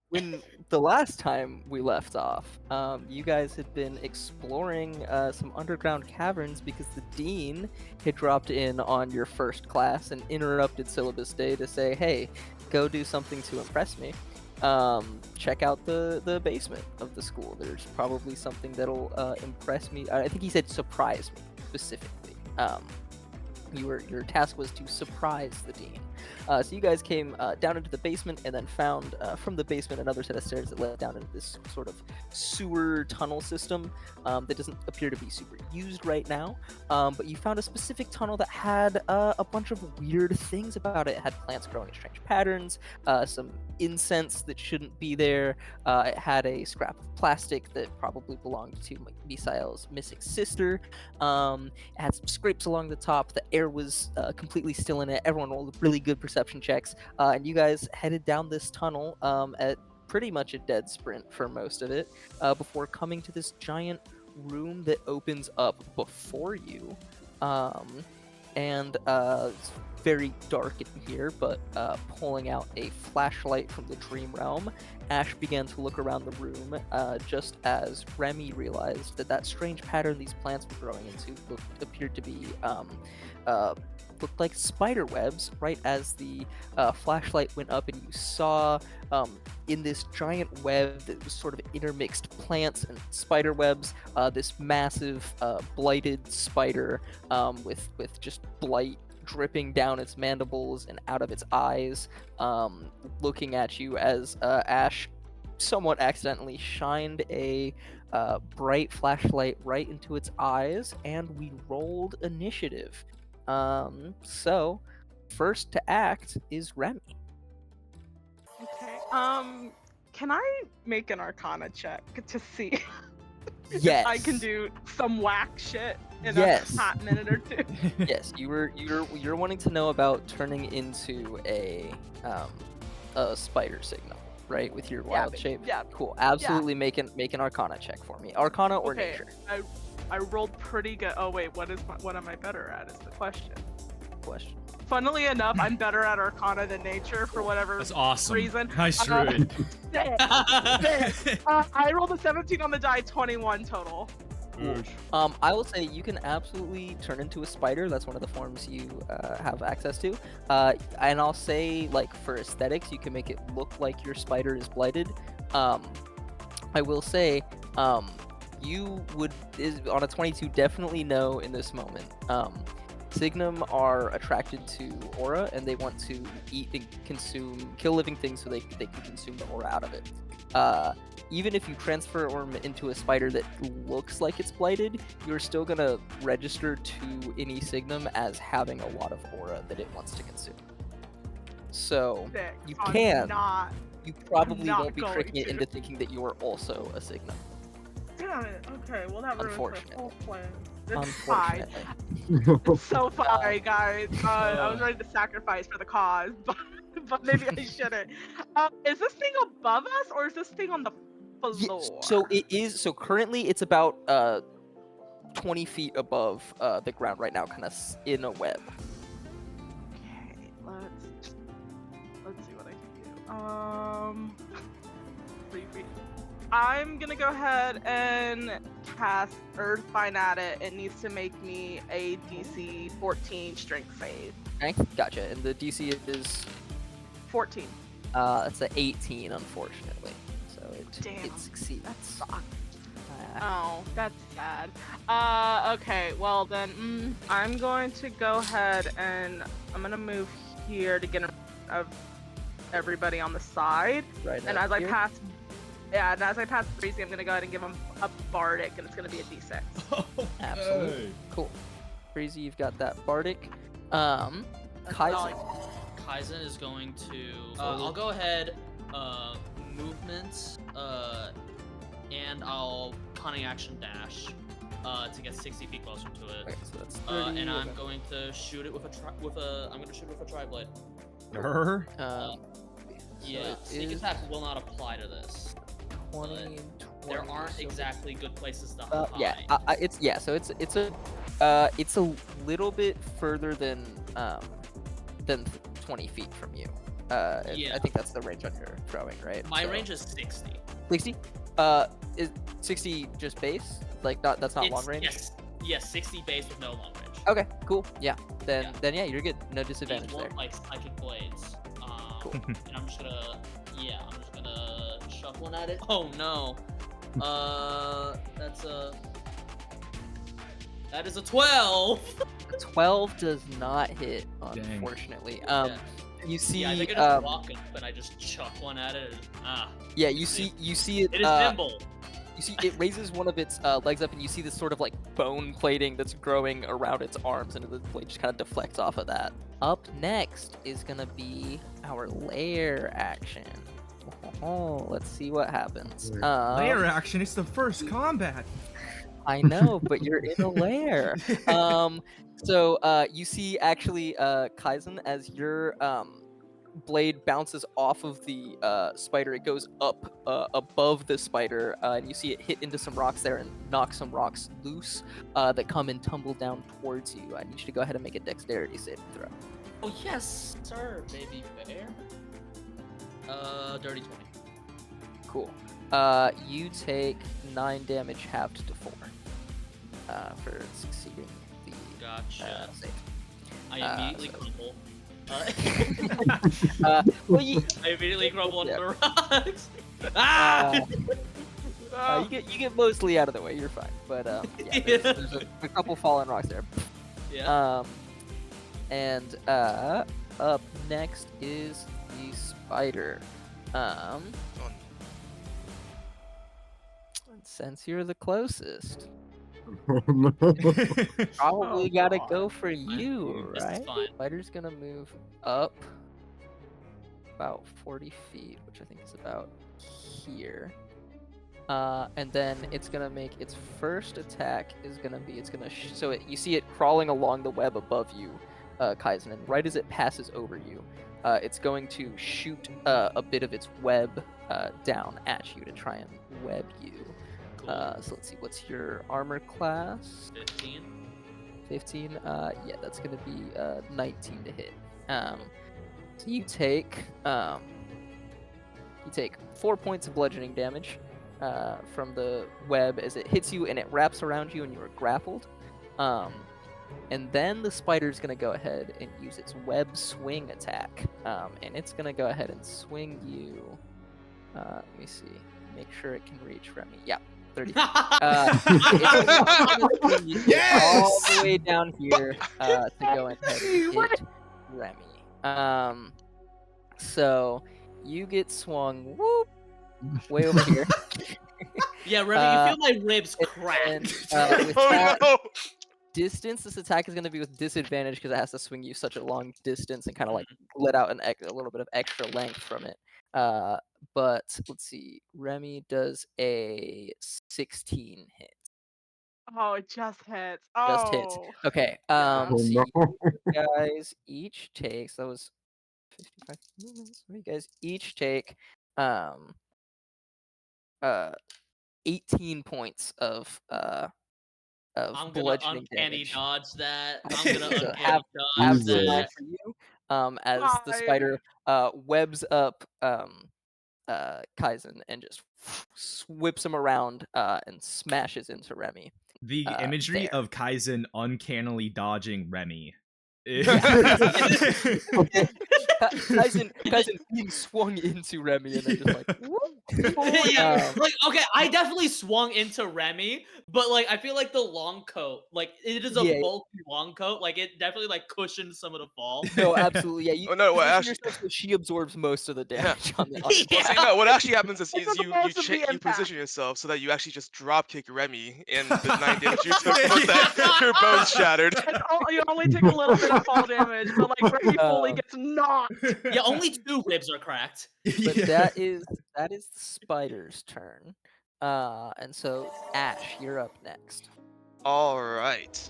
when the last time we left off, you guys had been exploring some underground caverns because the dean had dropped in on your first class and interrupted syllabus day to say, "Hey, go do something to impress me. Check out the basement of the school. There's probably something that'll impress me." I think he said surprise me specifically. Your task was to surprise the dean. So you guys came down into the basement and then found from the basement another set of stairs that led down into this sort of sewer tunnel system that doesn't appear to be super used right now. But you found a specific tunnel that had a bunch of weird things about it. It had plants growing in strange patterns, some incense that shouldn't be there. It had a scrap of plastic that probably belonged to Misael's missing sister. It had some scrapes along the top. The air was completely still in it. Everyone rolled really good perception checks, and you guys headed down this tunnel at pretty much a dead sprint for most of it, before coming to this giant room that opens up before you. And it's very dark in here, but pulling out a flashlight from the dream realm, Ash began to look around the room just as Remy realized that strange pattern these plants were growing into appeared to be looked like spider webs right as the flashlight went up, and you saw in this giant web that was sort of intermixed plants and spider webs, this massive blighted spider with just blight dripping down its mandibles and out of its eyes, looking at you as Ash somewhat accidentally shined a bright flashlight right into its eyes, and we rolled initiative. So first to act is Remy. Okay. Can I make an Arcana check to see Yes. if I can do some whack shit in Yes. a hot minute or two? Yes, you're wanting to know about turning into a spider signal, right? With your wild shape. Yeah. Cool. Absolutely make an Arcana check for me. Arcana or Okay, nature? I rolled pretty good. Oh wait, what am I better at? Is the question. Funnily enough, I'm better at Arcana than Nature for whatever That's awesome. reason. Nice druid. I rolled a 17 on the die, 21 total. I will say you can absolutely turn into a spider. That's one of the forms you have access to. And I'll say, like, for aesthetics, you can make it look like your spider is blighted. I will say, you would, on a 22, definitely know in this moment. Signum are attracted to aura, and they want to eat and kill living things so they can consume the aura out of it. Even if you transform into a spider that looks like it's blighted, you're still going to register to any Signum as having a lot of aura that it wants to consume. So, you probably won't be tricking it into thinking that you are also a Signum. Damn it. Okay, well that ruins my whole plan. Unfortunately. So sorry, guys. I was ready to sacrifice for the cause, but maybe I shouldn't. Is this thing above us, or is this thing on the floor? So it is. So currently, it's about 20 feet above the ground right now, kind of in a web. Okay, let's see what I can do. 3 feet. I'm gonna go ahead and cast Earthbind at it. It needs to make me a DC 14 strength save. Okay, gotcha. And the DC is 14. That's an 18, unfortunately. So it succeeds. That sucks. Oh, that's sad. Okay, well then, I'm going to go ahead and I'm gonna move here to get rid of everybody on the side. Right. And as I pass Breezy, I'm gonna go ahead and give him a bardic, and it's gonna be a D6. Oh, absolutely. Hey. Cool. Breezy, you've got that bardic. Kaizen. Kaizen is going to. I'll go ahead. Movement. And I'll cunning action dash. To get 60 feet closer to it. Okay, so that's 30. And I'm going to shoot it with a tri-blade. Yeah, sneak attack will not apply to this. 20, there aren't exactly good places to hide. Yeah, so it's a little bit further than 20 feet from you. Yeah. I think that's the range on your throwing, right? My So, range is 60. 60. Is 60 just base? Like that's not long range. Yes, 60 base with no long range. Okay, cool. Yeah. Then Yeah. then yeah, you're good. No disadvantage These there. won't like psychic blades. Cool. And I'm just gonna chuck one at it. Oh no. That is a 12. 12 does not hit, unfortunately. You see, Yeah, I think I just walk up and I just chuck one at it. Yeah, you see it. It is nimble. You see, it raises one of its legs up, and you see this sort of like bone plating that's growing around its arms, and the blade just kind of deflects off of that. Up next is gonna be our lair action. Oh, let's see what happens. Lair action. It's the first combat. I know, but you're in a lair. So you see actually Kaizen, as your blade bounces off of the spider, it goes up above the spider, and you see it hit into some rocks there and knock some rocks loose that come and tumble down towards you. I need you to go ahead and make a dexterity saving throw. Oh yes, sir, baby bear. Dirty 20. Cool. You take 9 damage halved to 4 for succeeding the Gotcha. save. I immediately crumble. Well, you I immediately crumble into Yeah. the rocks. you get mostly out of the way. You're fine. But yeah, there's a couple fallen rocks there. Yeah. And up next is the spider. Since you're the closest, probably gotta go for you, This is right? fine. Spider's gonna move up about 40 feet, which I think is about here. And then it's gonna make its first attack is gonna be you see it crawling along the web above you, Kaizen, and right as it passes over you, it's going to shoot a bit of its web down at you to try and web you. Cool. So let's see, what's your armor class? 15. 15. Yeah, that's gonna be 19 to hit. So you take 4 points of bludgeoning damage from the web as it hits you and it wraps around you and you are grappled. And then the spider's gonna go ahead and use its web swing attack, and it's gonna go ahead and swing you. Let me see, make sure it can reach Remy. Yeah, 30. Yes! All the way down here to go ahead and hit Remy. So you get swung way over here. Yeah, Remy, you feel my ribs crack. And with that distance, this attack is going to be with disadvantage because it has to swing you such a long distance and kind of like let out a little bit of extra length from it. But let's see, Remy does a 16 hit. Oh, it just hits. Just hits. Oh. Okay. Yeah. So you guys each take, so that was 55 minutes. You guys each take 18 points of I'm gonna bludgeoning uncanny damage. dodge that. I'm gonna So uncanny have dodge the line that. for you, as the spider webs up Kaizen and just whips him around and smashes into Remy. The imagery there. of Kaizen uncannily dodging Remy. Kaizen being swung into Remy and then just like Yeah, like okay, I definitely swung into Remy, but like I feel like the long coat, like it is a Yeah. bulky long coat, like it definitely like cushioned some of the fall. No, absolutely, yeah. You, Oh, no, what position actually- yourself so she absorbs most of the damage on the Well, see, no, what actually happens is It's you supposed to be you impact. position yourself so that you actually just drop kick Remy, and the 9 damage you took was that your bones shattered. You only take a little bit of fall damage, but like Remy fully gets knocked. Yeah, only 2 ribs are cracked. But that is the spider's turn. And so Ash, you're up next. All right.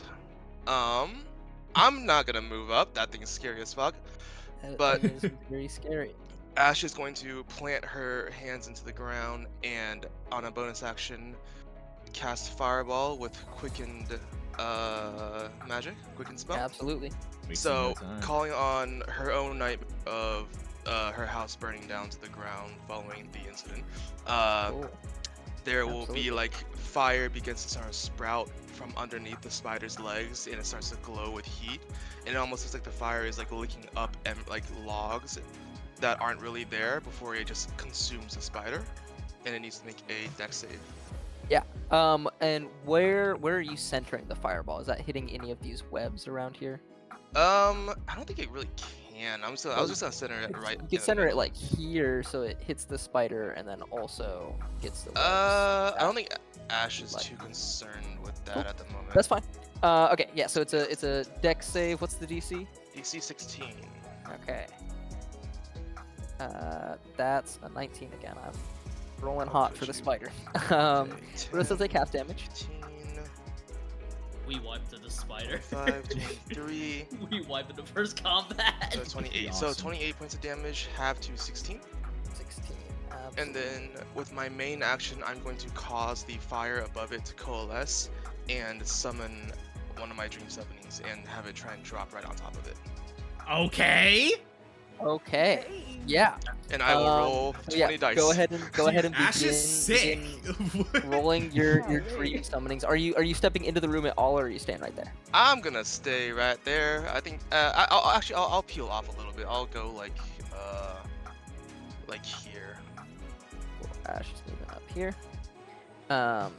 I'm not gonna move up. That thing's scary as fuck. That But- thing is very scary. Ash is going to plant her hands into the ground and, on a bonus action, cast Fireball with quickened magic, quickened spell. Absolutely. So, calling on her own nightmare of her house burning down to the ground following the incident. Cool. There will Absolutely. be like fire begins to start to sprout from underneath the spider's legs, and it starts to glow with heat, and it almost looks like the fire is like licking up and like logs that aren't really there before it just consumes the spider, and it needs to make a dex save. Yeah. And where are you centering the fireball? Is that hitting any of these webs around here? I don't think it really can. I was just gonna center it right. You in could the center it middle. like here, so it hits the spider and then also gets the webs. I don't think Ash is Like- too concerned with that Cool. at the moment. That's fine. Okay, yeah. So it's a dex save. What's the DC? DC 16. Okay. That's a 19 again. I'm rolling hot for the spider. Okay, But it still take half damage. 15, We wiped the spider. 25, 23, We wiped the first combat. so 28. So Awesome. 28 points of damage, half to 16. 16. And then with my main action, I'm going to cause the fire above it to coalesce and summon one of my dream summonings and have it try and drop right on top of it. Okay. Okay. Yeah. And I will roll so 20 yeah, dice. Go ahead and Ash begin, is sick. begin rolling your dream summonings. Are you stepping into the room at all, or are you staying right there? I'm gonna stay right there. I think I'll peel off a little bit. I'll go like here. Cool. Ash is moving up here.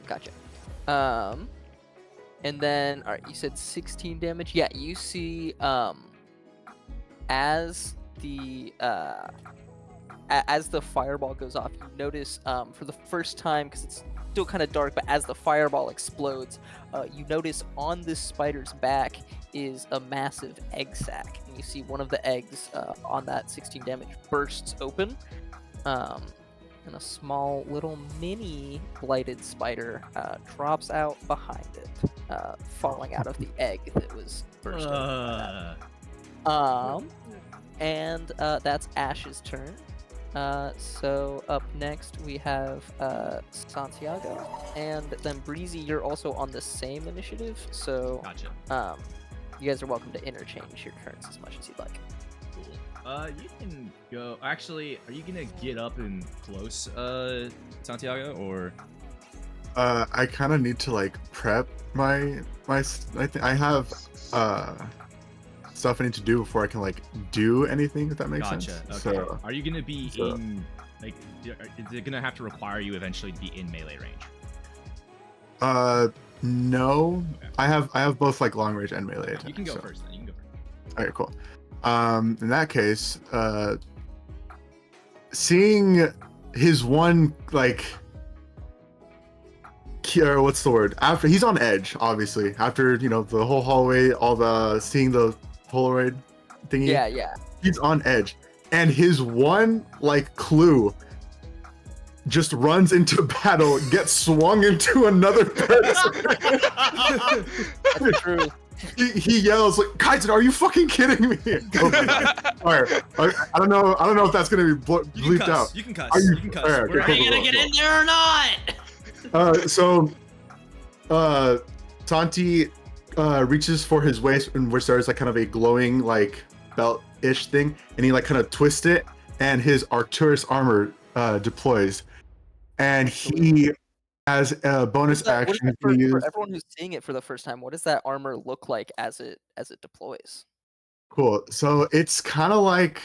Gotcha. And then all right, you said 16 damage. Yeah, you see as the fireball goes off, you notice for the first time, because it's still kind of dark, but as the fireball explodes, you notice on this spider's back is a massive egg sac, and you see one of the eggs on that 16 damage bursts open, and a small little mini blighted spider drops out behind it, falling out of the egg that was burst open. And that's Ash's turn. So up next we have Santiago, and then Breezy. You're also on the same initiative, so Gotcha. you guys are welcome to interchange your turns as much as you'd like. Cool. You can go. Actually, are you gonna get up and close, Santiago, or? I kind of need to like prep my. I have stuff I need to do before I can like do anything, if that makes Gotcha. sense. Okay. So Are you gonna be so- in like? Is it gonna have to require you eventually to be in melee range? no, Okay. I have both like long range and melee attacks. You can go so. first. Then you can go first. Okay, cool. In that case, seeing his one like, or what's the word? After he's on edge, obviously. After the whole hallway, all the seeing the Polaroid thingy. Yeah. He's on edge, and his one like clue just runs into battle, gets swung into another person. That's true. he yells like, "Kaizen, are you fucking kidding me?" Alright, I don't know if that's gonna be You bleeped can cuss. out. You can cuss. Are you- You can cuss. alright, We're okay, Are you cool, gonna cool, get cool. in there or not? Santi reaches for his waist, and where there's like kind of a glowing like belt-ish thing, and he like kind of twists it, and his Arcturus armor deploys, and he, as a bonus What is action, that he for uses. everyone who's seeing it for the first time, what does that armor look like as it deploys? Cool. So it's kind of like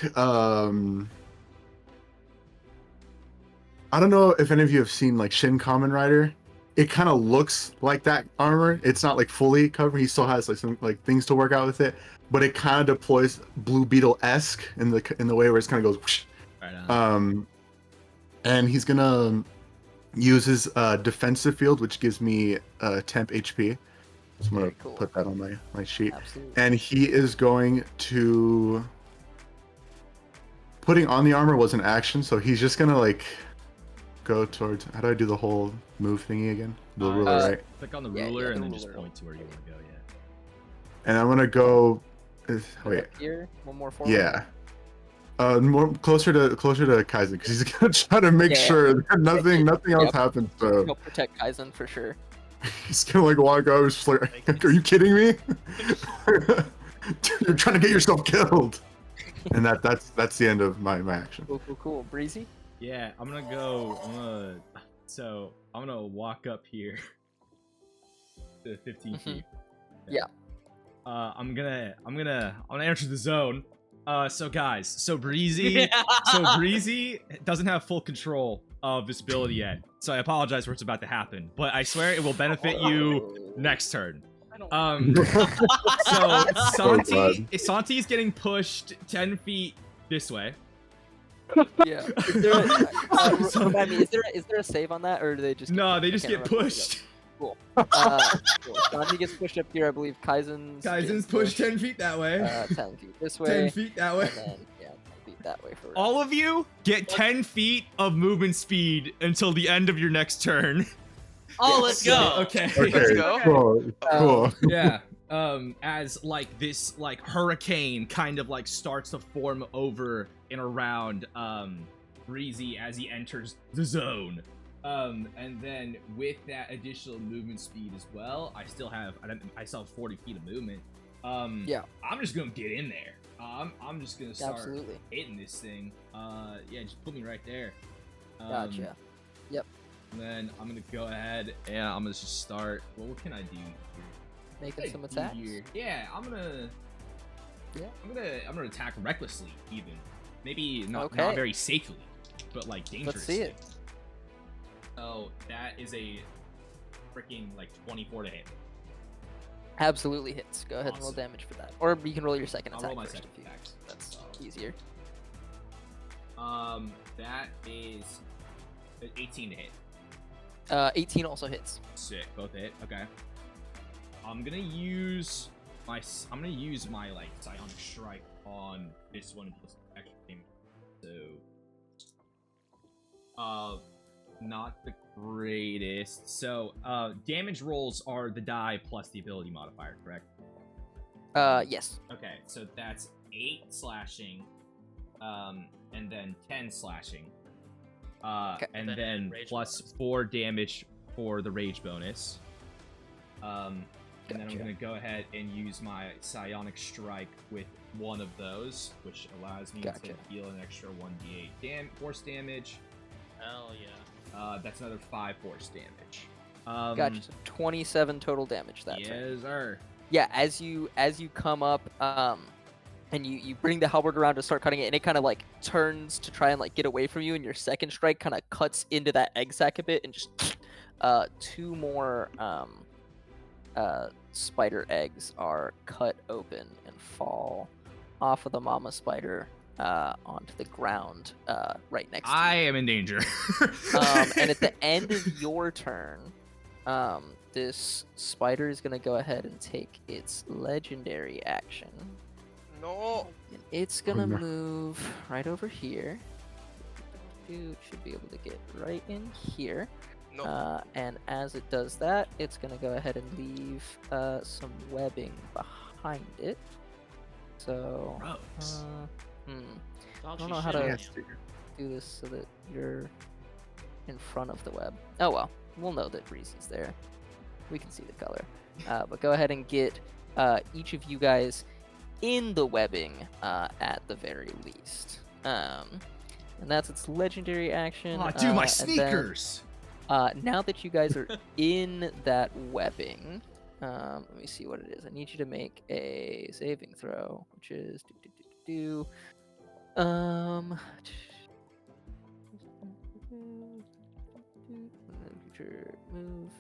I don't know if any of you have seen like Shin Kamen Rider. It kind of looks like that armor. It's not like fully covered. He still has like some like things to work out with it, but it kind of deploys Blue Beetle-esque in the way where it kind of goes whoosh. Right on. And he's gonna use his defensive field, which gives me temp HP. So I'm gonna Very cool. put that on my sheet. Absolutely. And he is going to putting on the armor was an action, so he's just gonna like go towards. How do I do the whole move thingy again? The ruler, right? Click on the yeah, ruler the and then just ruler. point to where you want to go. Yeah. And I'm gonna go. Wait, Up here, one more forward. yeah. More closer to Kaizen, because he's gonna try to make Yeah. sure that nothing else Yep. happens. So Help protect Kaizen for sure. he's gonna like walk over, just like, are you kidding me? Dude, you're trying to get yourself killed. And that's the end of my action. Cool. Breezy? Yeah, I'm gonna walk up here to 15 feet. Yeah. I'm gonna enter the zone. So Breezy doesn't have full control of this ability yet. So I apologize for what's about to happen, but I swear it will benefit you next turn. So Santi's getting pushed 10 feet this way. Yeah. Is there a save on that, or do they just? No, they just get pushed. Cool. Santi gets pushed up here, I believe. Kaizen's pushed 10 feet that way. 10 feet this way. 10 feet that way. And then, 10 feet that way for. All of you get 10 feet of movement speed until the end of your next turn. Oh, let's go. Okay. Let's go. Cool. Yeah. As like this like hurricane kind of like starts to form over and around Breezy as he enters the zone. And then with that additional movement speed as well, I still have 40 feet of movement. Yeah. I'm just gonna get in there. I'm just gonna start Absolutely. hitting this thing. Yeah, just put me right there. Gotcha. Yep. And then I'm gonna go ahead and I'm gonna just start. Well, what can I do here? Making some attacks. Yeah, I'm gonna attack recklessly, even. Maybe not very safely, but like dangerously. Let's see it. So that is a freaking like 24 to hit. Absolutely hits. Go ahead and roll Awesome. damage for that, or you can roll your second I'll attack roll my first second if you. attack. That's easier. That is 18 to hit. 18 also hits. Sick, both hit. Okay. I'm gonna use my like psionic strike on this one plus extra damage. So, not the greatest. So, damage rolls are the die plus the ability modifier, correct? Yes. Okay, so that's 8 slashing, and then 10 slashing, and then plus 4 damage for the rage bonus. And then I'm gonna go ahead and use my psionic strike with one of those, which allows me to deal an extra 1d8 force damage. Hell yeah. That's another 5 force damage. Gotcha. So 27 total damage that turn. Yes, sir. Yeah, as you come up, and you bring the halberd around to start cutting it, and it kind of like turns to try and like get away from you, and your second strike kind of cuts into that egg sac a bit, and just 2 more spider eggs are cut open and fall off of the mama spider onto the ground right next to you. I am in danger. And at the end of your turn, this spider is going to go ahead and take its legendary action. No. And it's going to move right over here. It should be able to get right in here. No. And as it does that, it's going to go ahead and leave some webbing behind it. So, I don't know how to do this so that you're in front of the web. Oh well, we'll know that Breezy's there. We can see the color. But go ahead and get each of you guys in the webbing at the very least. And that's its legendary action. Oh, dude, my sneakers! Now that you guys are in that webbing, let me see what it is. I need you to make a saving throw, which is move.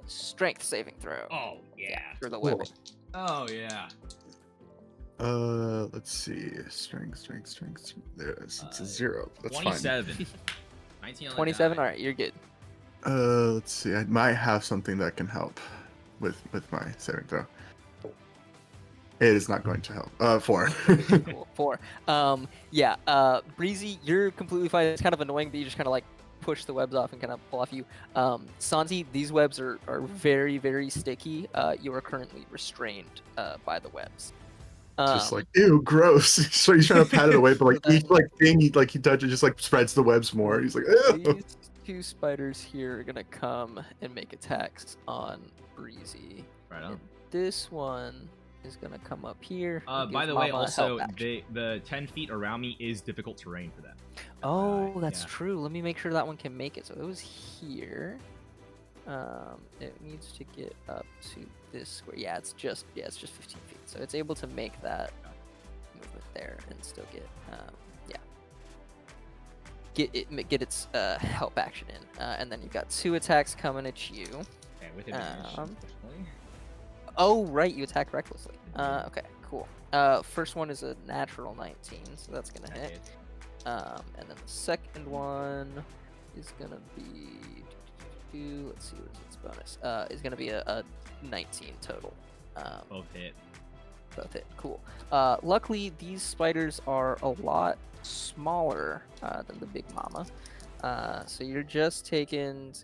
Strength saving throw. Oh yeah. For the webbing. Oh yeah. Let's see. Strength. There it is. It's a 0. That's 27. fine. 19 on the 27. die. All right, you're good. Let's see. I might have something that can help with my saving throw. It is not going to help. 4. Cool. 4. Breezy, you're completely fine. It's kind of annoying, but you just kind of like push the webs off and kind of pull off you. Santi, these webs are very, very sticky. You are currently restrained by the webs. Just like, ew, gross. So he's trying to pat it away, but like each like thing he touches just like spreads the webs more. He's like, ew. These 2 spiders here are gonna come and make attacks on Breezy. Right on. And this one is gonna come up here. By the way, also the 10 feet around me is difficult terrain for them. Oh, that's true. Let me make sure that one can make it. So it was here. It needs to get up to this square. Yeah, it's just 15 feet. So it's able to make that movement there and still get get its help action in. And then you've got 2 attacks coming at you. Okay, with advantage, unfortunately. Oh, right, you attack recklessly. Okay, cool. First one is a natural 19, so that's gonna hit. And then the second one is gonna be. Let's see, what is its bonus? Is gonna be a 19 total. Both hit. Both hit. Cool. Luckily, these spiders are a lot smaller than the big mama. So you're just taking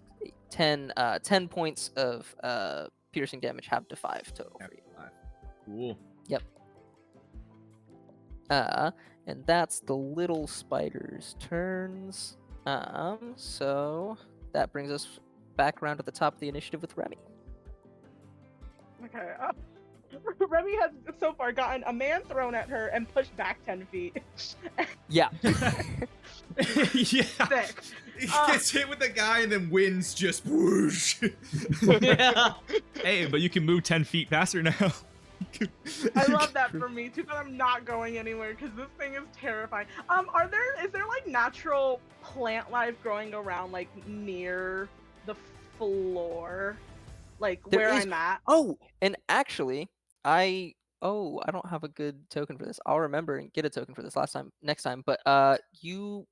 10 points of piercing damage, half to 5 total for you. Cool. Yep. And that's the little spider's turns. So that brings us back around to the top of the initiative with Remy. Okay. Remy has so far gotten a man thrown at her and pushed back 10 feet. Yeah. Yeah. Sick. He gets hit with the guy and then winds just whoosh. Yeah. Hey, but you can move 10 feet faster now. I love that for me. Too bad I'm not going anywhere because this thing is terrifying. Is there like natural plant life growing around like near the floor? Like There where is- I'm at? Oh, and actually, I don't have a good token for this. I'll remember and get a token for this next time. But you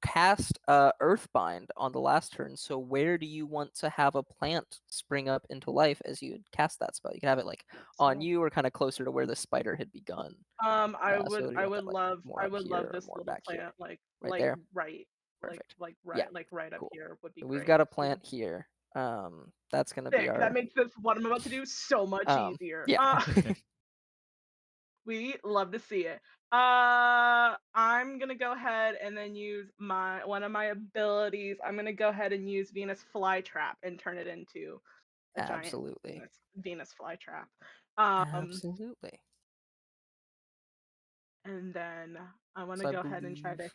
cast Earthbind on the last turn. So where do you want to have a plant spring up into life as you cast that spell? You can have it like on you or kind of closer to where the spider had begun. I would love this more little back plant here? like Right there? right. Perfect. Like Yeah, right up cool. here would be So great. we've got a plant here. That's gonna be Sick. our. That makes this what I'm about to do so much easier. Yeah. We love to see it. I'm gonna go ahead and then use one of my abilities. I'm gonna go ahead and use Venus Flytrap and turn it into a Absolutely. giant Venus Flytrap. Absolutely. And then I want to So I go ahead and try to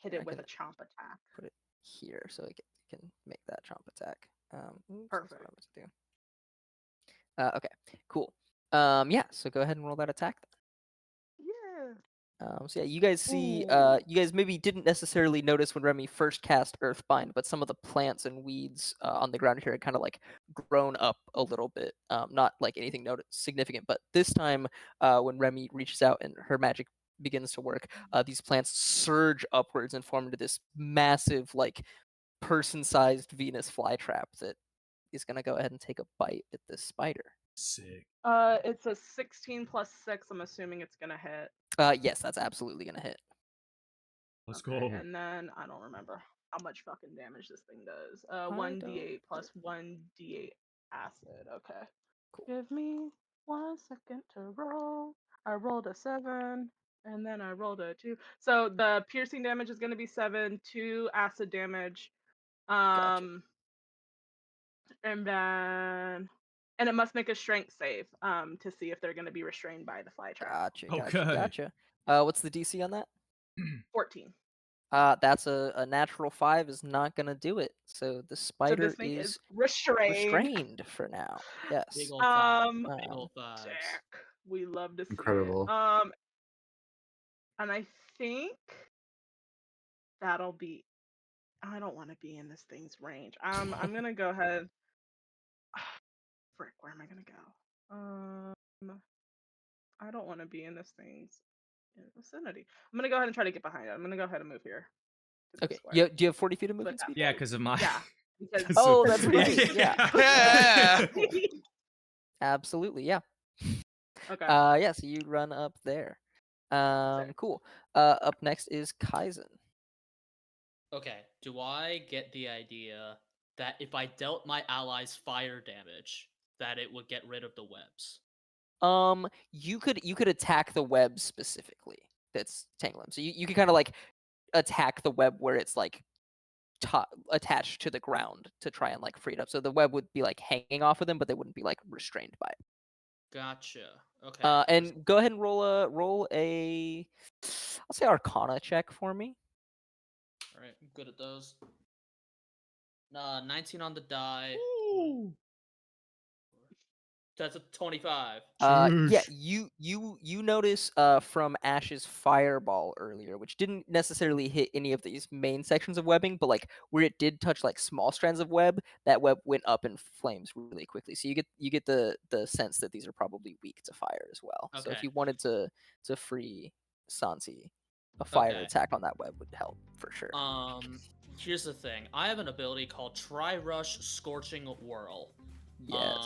hit it with a chomp attack. Put it here so it can make that chomp attack. Oops, Perfect. That's what I meant to do. Okay, cool. Yeah, so go ahead and roll that attack then. Yeah. So yeah, you guys see, Ooh. you guys maybe didn't necessarily notice when Remy first cast Earthbind, but some of the plants and weeds on the ground here had kind of like grown up a little bit. Not like anything significant, but this time when Remy reaches out and her magic begins to work, these plants surge upwards and form into this massive, like, person-sized Venus flytrap that is gonna go ahead and take a bite at this spider. Sick. It's a 16 plus 6. I'm assuming it's gonna hit. Yes, that's absolutely gonna hit. Let's Okay, go. and then I don't remember how much fucking damage this thing does. 1d8 plus 1d8 acid. Okay. Cool. Give me 1 second to roll. I rolled a 7, and then I rolled a 2. So the piercing damage is gonna be 7, 2 acid damage. Gotcha. And it must make a strength save to see if they're going to be restrained by the fly trap. Gotcha. What's the DC on that? 14. That's a natural 5 is not gonna do it. So the spider this thing is restrained for now. Yes. Big old five. Big old Jack. fives. We love to see Incredible. it. And I think that'll be. I don't want to be in this thing's range. I'm gonna go ahead. Frick, where am I gonna go? I don't want to be in this thing's vicinity. I'm gonna go ahead and try to get behind it. I'm gonna go ahead and move here. Okay. Do you have 40 feet of movement speed? Yeah, because of my. Yeah. Because... Oh, that's right. Yeah. Yeah. Absolutely. Yeah. Okay. Yeah. So you run up there. Cool. Up next is Kaizen. Okay. Do I get the idea that if I dealt my allies fire damage, that it would get rid of the webs? You could attack the web specifically that's tangling. So you could kind of like attack the web where it's like attached to the ground to try and like free it up. So the web would be like hanging off of them, but they wouldn't be like restrained by it. Gotcha. Okay. And go ahead and roll a, I'll say Arcana check for me. All right, I'm good at those. 19 on the die. Ooh. That's a 25. Yeah, Sheesh. you notice from Ash's fireball earlier, which didn't necessarily hit any of these main sections of webbing, but like where it did touch like small strands of web, that web went up in flames really quickly. So you get the sense that these are probably weak to fire as well. So if Okay. you wanted to free Santi, a fire Okay. attack on that web would help for sure. Here's the thing. I have an ability called Tri Rush Scorching Whirl. Yes.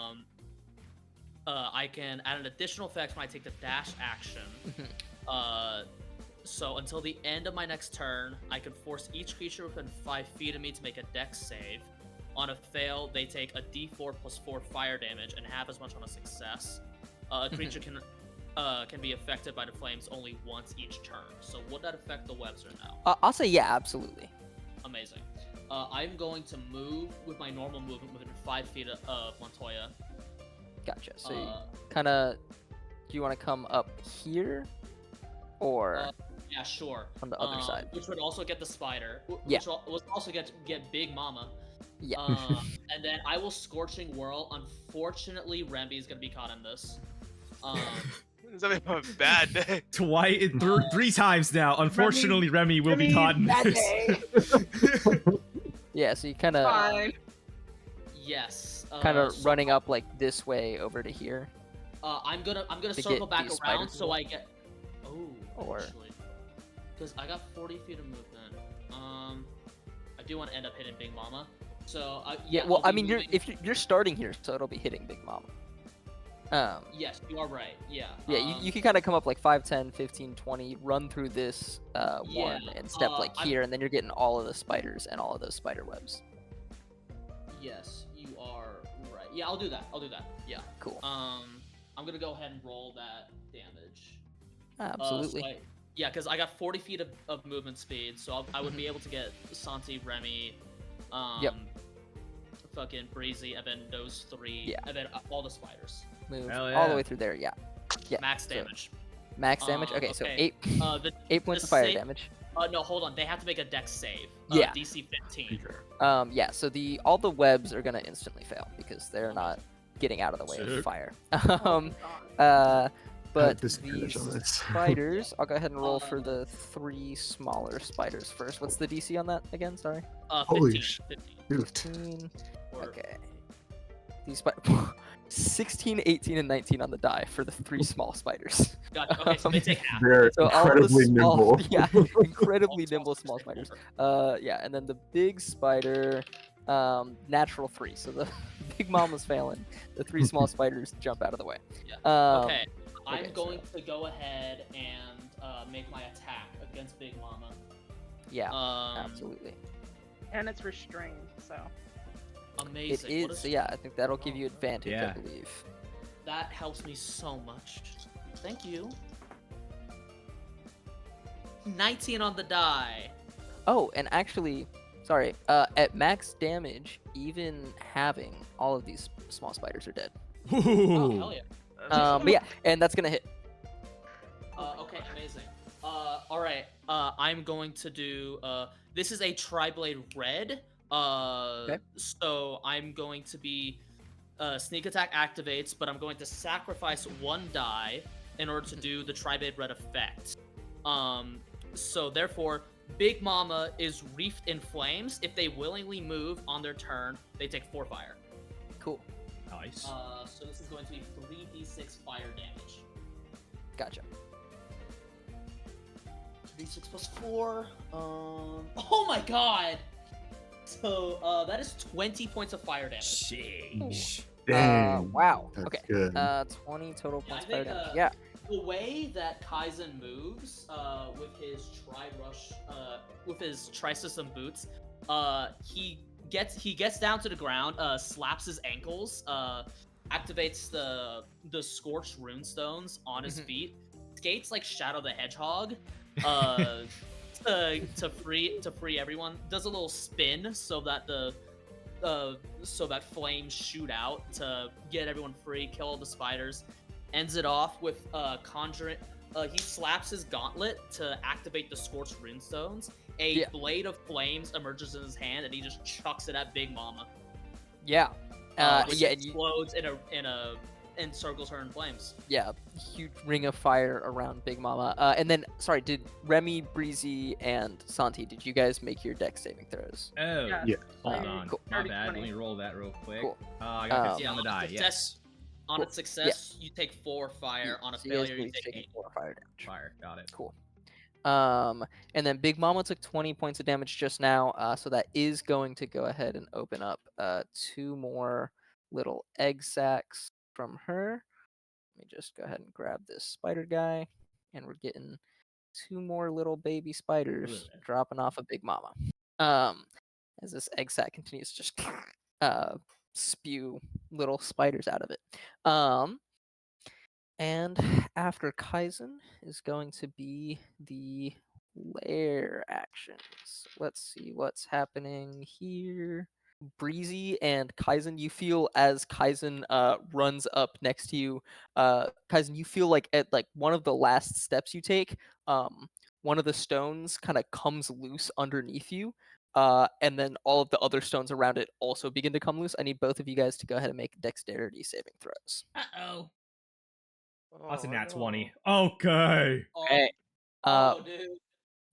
I can add an additional effect when I take the dash action. So until the end of my next turn, I can force each creature within 5 feet of me to make a dex save. On a fail, they take a d4 plus 4 fire damage and half as much on a success. A creature can be affected by the flames only once each turn. So would that affect the webs or no? I'll say yeah, absolutely. Amazing. I'm going to move with my normal movement within 5 feet of Montoya. Gotcha. So you kind of, do you want to come up here, or yeah, sure. on the other side? Which would also get the spider. Yeah. Which would also get Big Mama. Yeah. And then I will Scorching Whirl. Unfortunately, Remy is gonna be caught in this. It's having a bad day. Twice, 3 times now. Unfortunately, Remy will be caught in this. Yeah. So you kind of. Fine. Yes. Kind of so, running up like this way over to here. I'm gonna to circle get back these around spiders so I get. Oh. Or- Actually, because I got 40 feet of movement. I do want to end up hitting Big Mama. So Yeah. Well, I mean, you're starting here, so it'll be hitting Big Mama. Yes, you are right. Yeah. Yeah, you can kind of come up like 5, 10, 15, 20, run through this one and step like here, and then you're getting all of the spiders and all of those spider webs. Yes, you are right. Yeah, I'll do that. Yeah. Cool. I'm gonna go ahead and roll that damage. Absolutely. Yeah, because I got 40 feet of movement speed, so I would be able to get Santi, Remy, fucking Breezy, and then those 3, and then all the spiders. Move Hell all the yeah. way through there. Yeah. Max damage. Max damage. Okay, so okay. 8 points of fire damage. No, hold on. They have to make a dex save. Yeah. DC 15. Yeah. So all the webs are gonna instantly fail because they're not getting out of the way of fire. But disadvantage on these this. spiders, I'll go ahead and roll for the 3 smaller spiders first. What's the DC on that again? Sorry. 15. Holy 15. 15. Or- Okay. These 16, 18, and 19 on the die for the 3 small spiders. Gotcha. Okay, so they take half. They're So all the incredibly small, nimble. yeah, incredibly nimble small spiders. Yeah, and then the big spider, natural 3. So the big mama's failing. The 3 small spiders jump out of the way. Yeah. Okay. I'm okay, going to go ahead and make my attack against Big Mama. Yeah, absolutely. And it's restrained, so. Amazing. It is. So yeah, I think that'll give you advantage, Yeah. I believe. That helps me so much. Thank you. 19 on the die. Oh, and actually, sorry, at max damage, even having all of these small spiders are dead. Oh, hell yeah. But yeah, and that's gonna hit. Okay, amazing. All right. I'm going to do. This is a Tri-Blade Red. So I'm going to be. Sneak attack activates, but I'm going to sacrifice 1 die in order to do the Tri-Blade Red effect. So therefore, Big Mama is wreathed in flames. If they willingly move on their turn, they take 4 fire. Cool. Nice. So this is going to be 3d6 fire damage. Gotcha. 3d6 plus 4. Oh my god! So that is 20 points of fire damage. Sheesh. Dang. Wow. That's Okay. good. 20 total Yeah, I points fire think, damage. Yeah. The way that Kaizen moves with his tri-rush, with his tri-system boots, he gets down to the ground, slaps his ankles, activates the scorched runestones on his feet, skates like Shadow the Hedgehog, to free everyone. Does a little spin so that flames shoot out to get everyone free, kill all the spiders. ends it off with conjuring. He slaps his gauntlet to activate the scorched runestones. A blade of flames emerges in his hand, and he just chucks it at Big Mama. Yeah. Which explodes and encircles her in flames. Yeah, huge ring of fire around Big Mama. And then, sorry, did Remy, Breezy, and Santi, did you guys make your dex saving throws? Oh, yeah. Hold on. Cool. My bad. Let me roll that real quick. Cool. I got 15 on the die. Yes. On its success, you take 4 fire. On a failure, you take 8. 4 fire damage. Fire. Got it. Cool. And then Big Mama took 20 points of damage just now, so that is going to go ahead and open up 2 more little egg sacs from her. Let me just go ahead and grab this spider guy, and we're getting 2 more little baby spiders dropping off of Big Mama. As this egg sac continues to just spew little spiders out of it. And after Kaizen is going to be the lair actions. Let's see what's happening here. Breezy and Kaizen, you feel as Kaizen runs up next to you. Kaizen, you feel like at like one of the last steps you take, one of the stones kind of comes loose underneath you. And then all of the other stones around it also begin to come loose. I need both of you guys to go ahead and make dexterity saving throws. Uh-oh. That's a nat 20. Okay. Okay. Dude.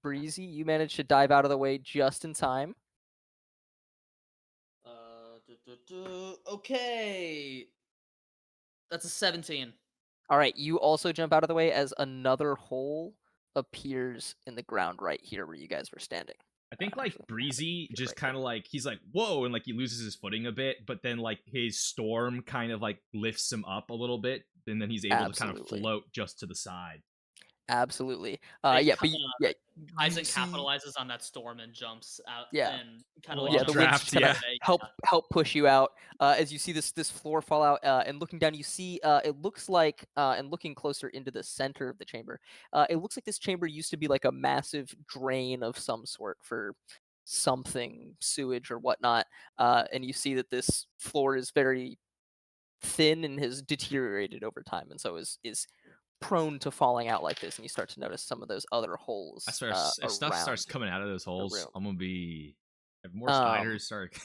Breezy, you managed to dive out of the way just in time. Okay. That's a 17. All right, you also jump out of the way as another hole appears in the ground right here where you guys were standing. I think like Breezy just kind of like he's like whoa, and like he loses his footing a bit, but then like his storm kind of like lifts him up a little bit, and then he's able to kind of float just to the side. Absolutely. Kaizen Kaizen capitalizes on that storm and jumps out. Yeah. And kind of the winds help push you out. As you see this floor fall out, and looking down, you see it looks like, and looking closer into the center of the chamber, it looks like this chamber used to be like a massive drain of some sort for something, sewage or whatnot. And you see that this floor is very thin and has deteriorated over time, and so is prone to falling out like this, and you start to notice some of those other holes. If stuff starts coming out of those holes, I'm gonna be if more spiders start.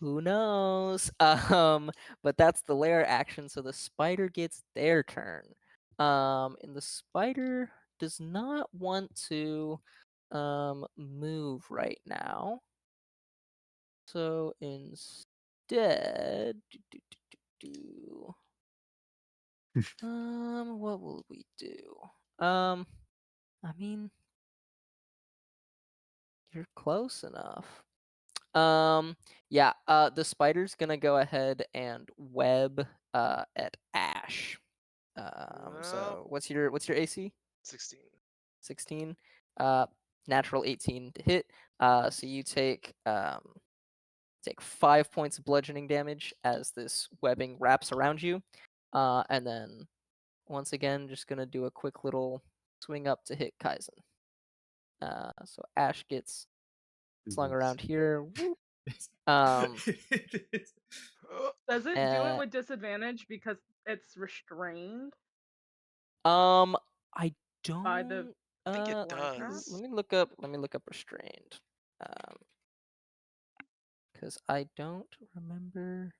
Who knows? But that's the lair action, so the spider gets their turn. And the spider does not want to move right now. So instead, what will we do? I mean, you're close enough. Yeah, the spider's gonna go ahead and web at Ash. So what's your AC? 16. 16. Natural 18 to hit. So you take 5 points of bludgeoning damage as this webbing wraps around you. And then once again, just gonna do a quick little swing up to hit Kaizen. So Ash gets slung around here. Does it do it with disadvantage because it's restrained? I don't. By the I think it does. Let me look up restrained. Because I don't remember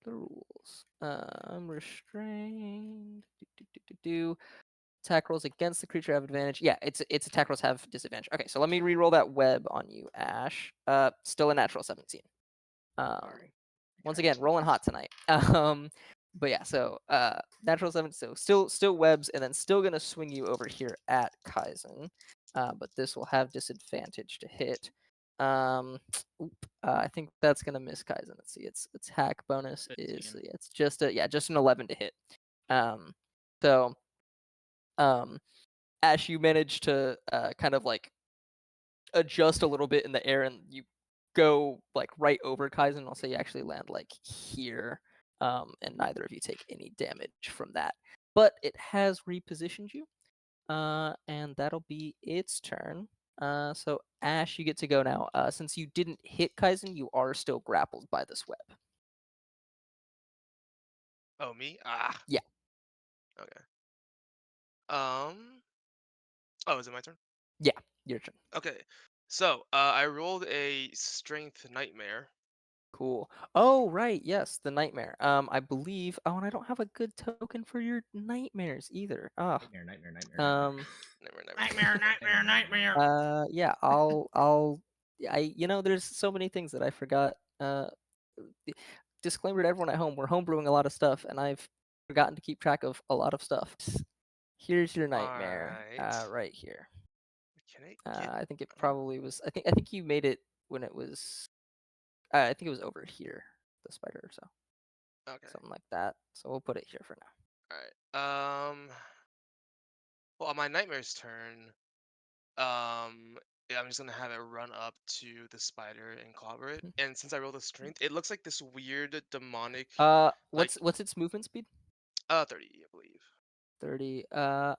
the rules. Restrained. Attack rolls against the creature have advantage. Yeah, its attack rolls have disadvantage. Okay, so let me re-roll that web on you, Ash. Still a natural 17. Once again, rolling hot tonight. But yeah, so natural 7, so still webs, and then still gonna swing you over here at Kaizen. But this will have disadvantage to hit. I think that's gonna miss Kaizen. Let's see, its hack bonus 15. Is it's just an 11 to hit. So Ash, you manage to kind of like adjust a little bit in the air, and you go like right over Kaizen. I'll say you actually land like here, and neither of you take any damage from that. But it has repositioned you, and that'll be its turn. So Ash, you get to go now. Since you didn't hit Kaizen, you are still grappled by this web. Oh, me? Ah. Yeah. Okay. Oh, is it my turn? Yeah, your turn. Okay. So, I rolled a strength nightmare. Cool. Oh, right. Yes, the nightmare. I believe. Oh, and I don't have a good token for your nightmares either. Oh. Nightmare. Yeah. There's so many things that I forgot. Disclaimer to everyone at home: we're homebrewing a lot of stuff, and I've forgotten to keep track of a lot of stuff. Here's your nightmare. Alright. Right here. Can I get? I think it probably was. I think you made it when it was. I think it was over here, the spider or so. Okay. Something like that. So we'll put it here for now. Alright. Well, on my nightmare's turn, yeah, I'm just gonna have it run up to the spider and clobber it. And since I rolled a strength, it looks like this weird demonic. What's its movement speed? 30, I believe. 30. I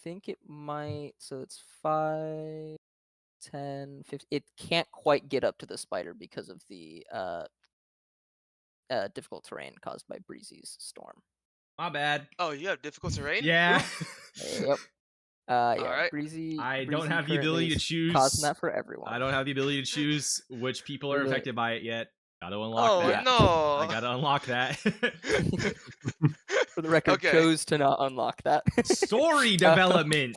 think it might. So it's 5, 10, 15. It can't quite get up to the spider because of the difficult terrain caused by Breezy's storm. My bad. Oh, you have difficult terrain? Yeah. Yep. Yeah. Alright. Breezy. I Breezy don't have the currently ability to is choose. causing that for everyone. I don't have the ability to choose which people are Really? affected by it yet. Gotta unlock Oh that. no! I gotta unlock that. For the record, Okay. chose to not unlock that. Story development.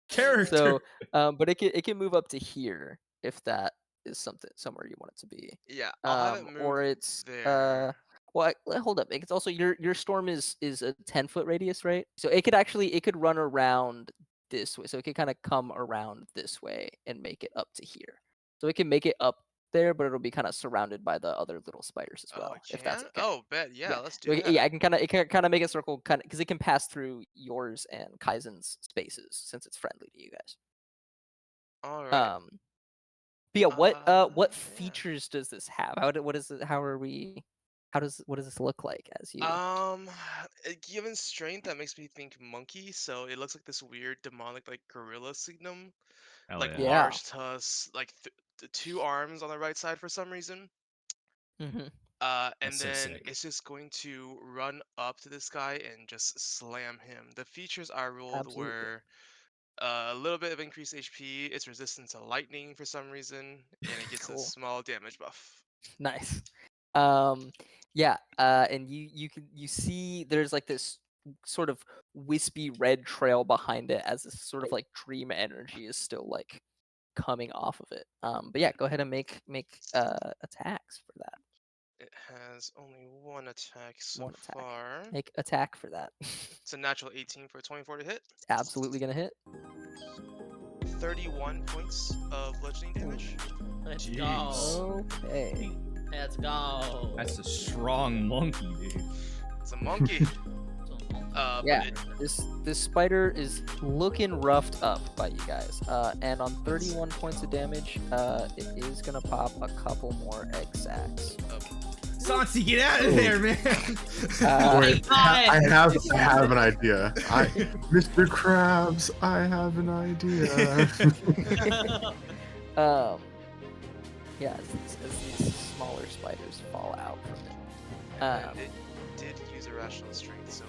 Character. So, but it can move up to here if that is somewhere you want it to be. Yeah, I'll have it move Or it's there. well, hold up. It's also your storm is a 10-foot radius, right? So it could run around this way. So it could kind of come around this way and make it up to here. So it can make it up there, but it'll be kind of surrounded by the other little spiders as well, if that's okay. Oh, bet. Yeah, let's do So that. yeah, it can kind of make a circle, kind of, because it can pass through yours and Kaizen's spaces since it's friendly to you guys. All right. But yeah, what yeah. features does this have? What does this look like as you? Given strength, that makes me think monkey. So it looks like this weird demonic, like gorilla signum, Hell like yeah. large tusks, like the 2 arms on the right side for some reason. Mm-hmm. And so then sick. it's just going to run up to this guy and just slam him. The features I rolled Absolutely. were a little bit of increased HP. It's resistant to lightning for some reason, and it gets Cool. a small damage buff. Nice. Yeah. And you see there's like this sort of wispy red trail behind it as this sort of like dream energy is still like coming off of it. But yeah, go ahead and make attacks for that. It has only 1 attack so One attack. far. Make attack for that. It's a natural 18 for a 24 to hit. It's absolutely gonna hit. 31 points of bludgeoning damage. Let's Jeez. go. Okay. Let's go. That's a strong monkey, dude. It's a monkey. Yeah, this spider is looking roughed up by you guys. And on 31 points of damage, it is gonna pop a couple more egg sacs. Santi, get out of there, man. Wait, I have an idea. Mr. Krabs, I have an idea. Yeah, as these smaller spiders fall out from it. And it did use irrational strength, so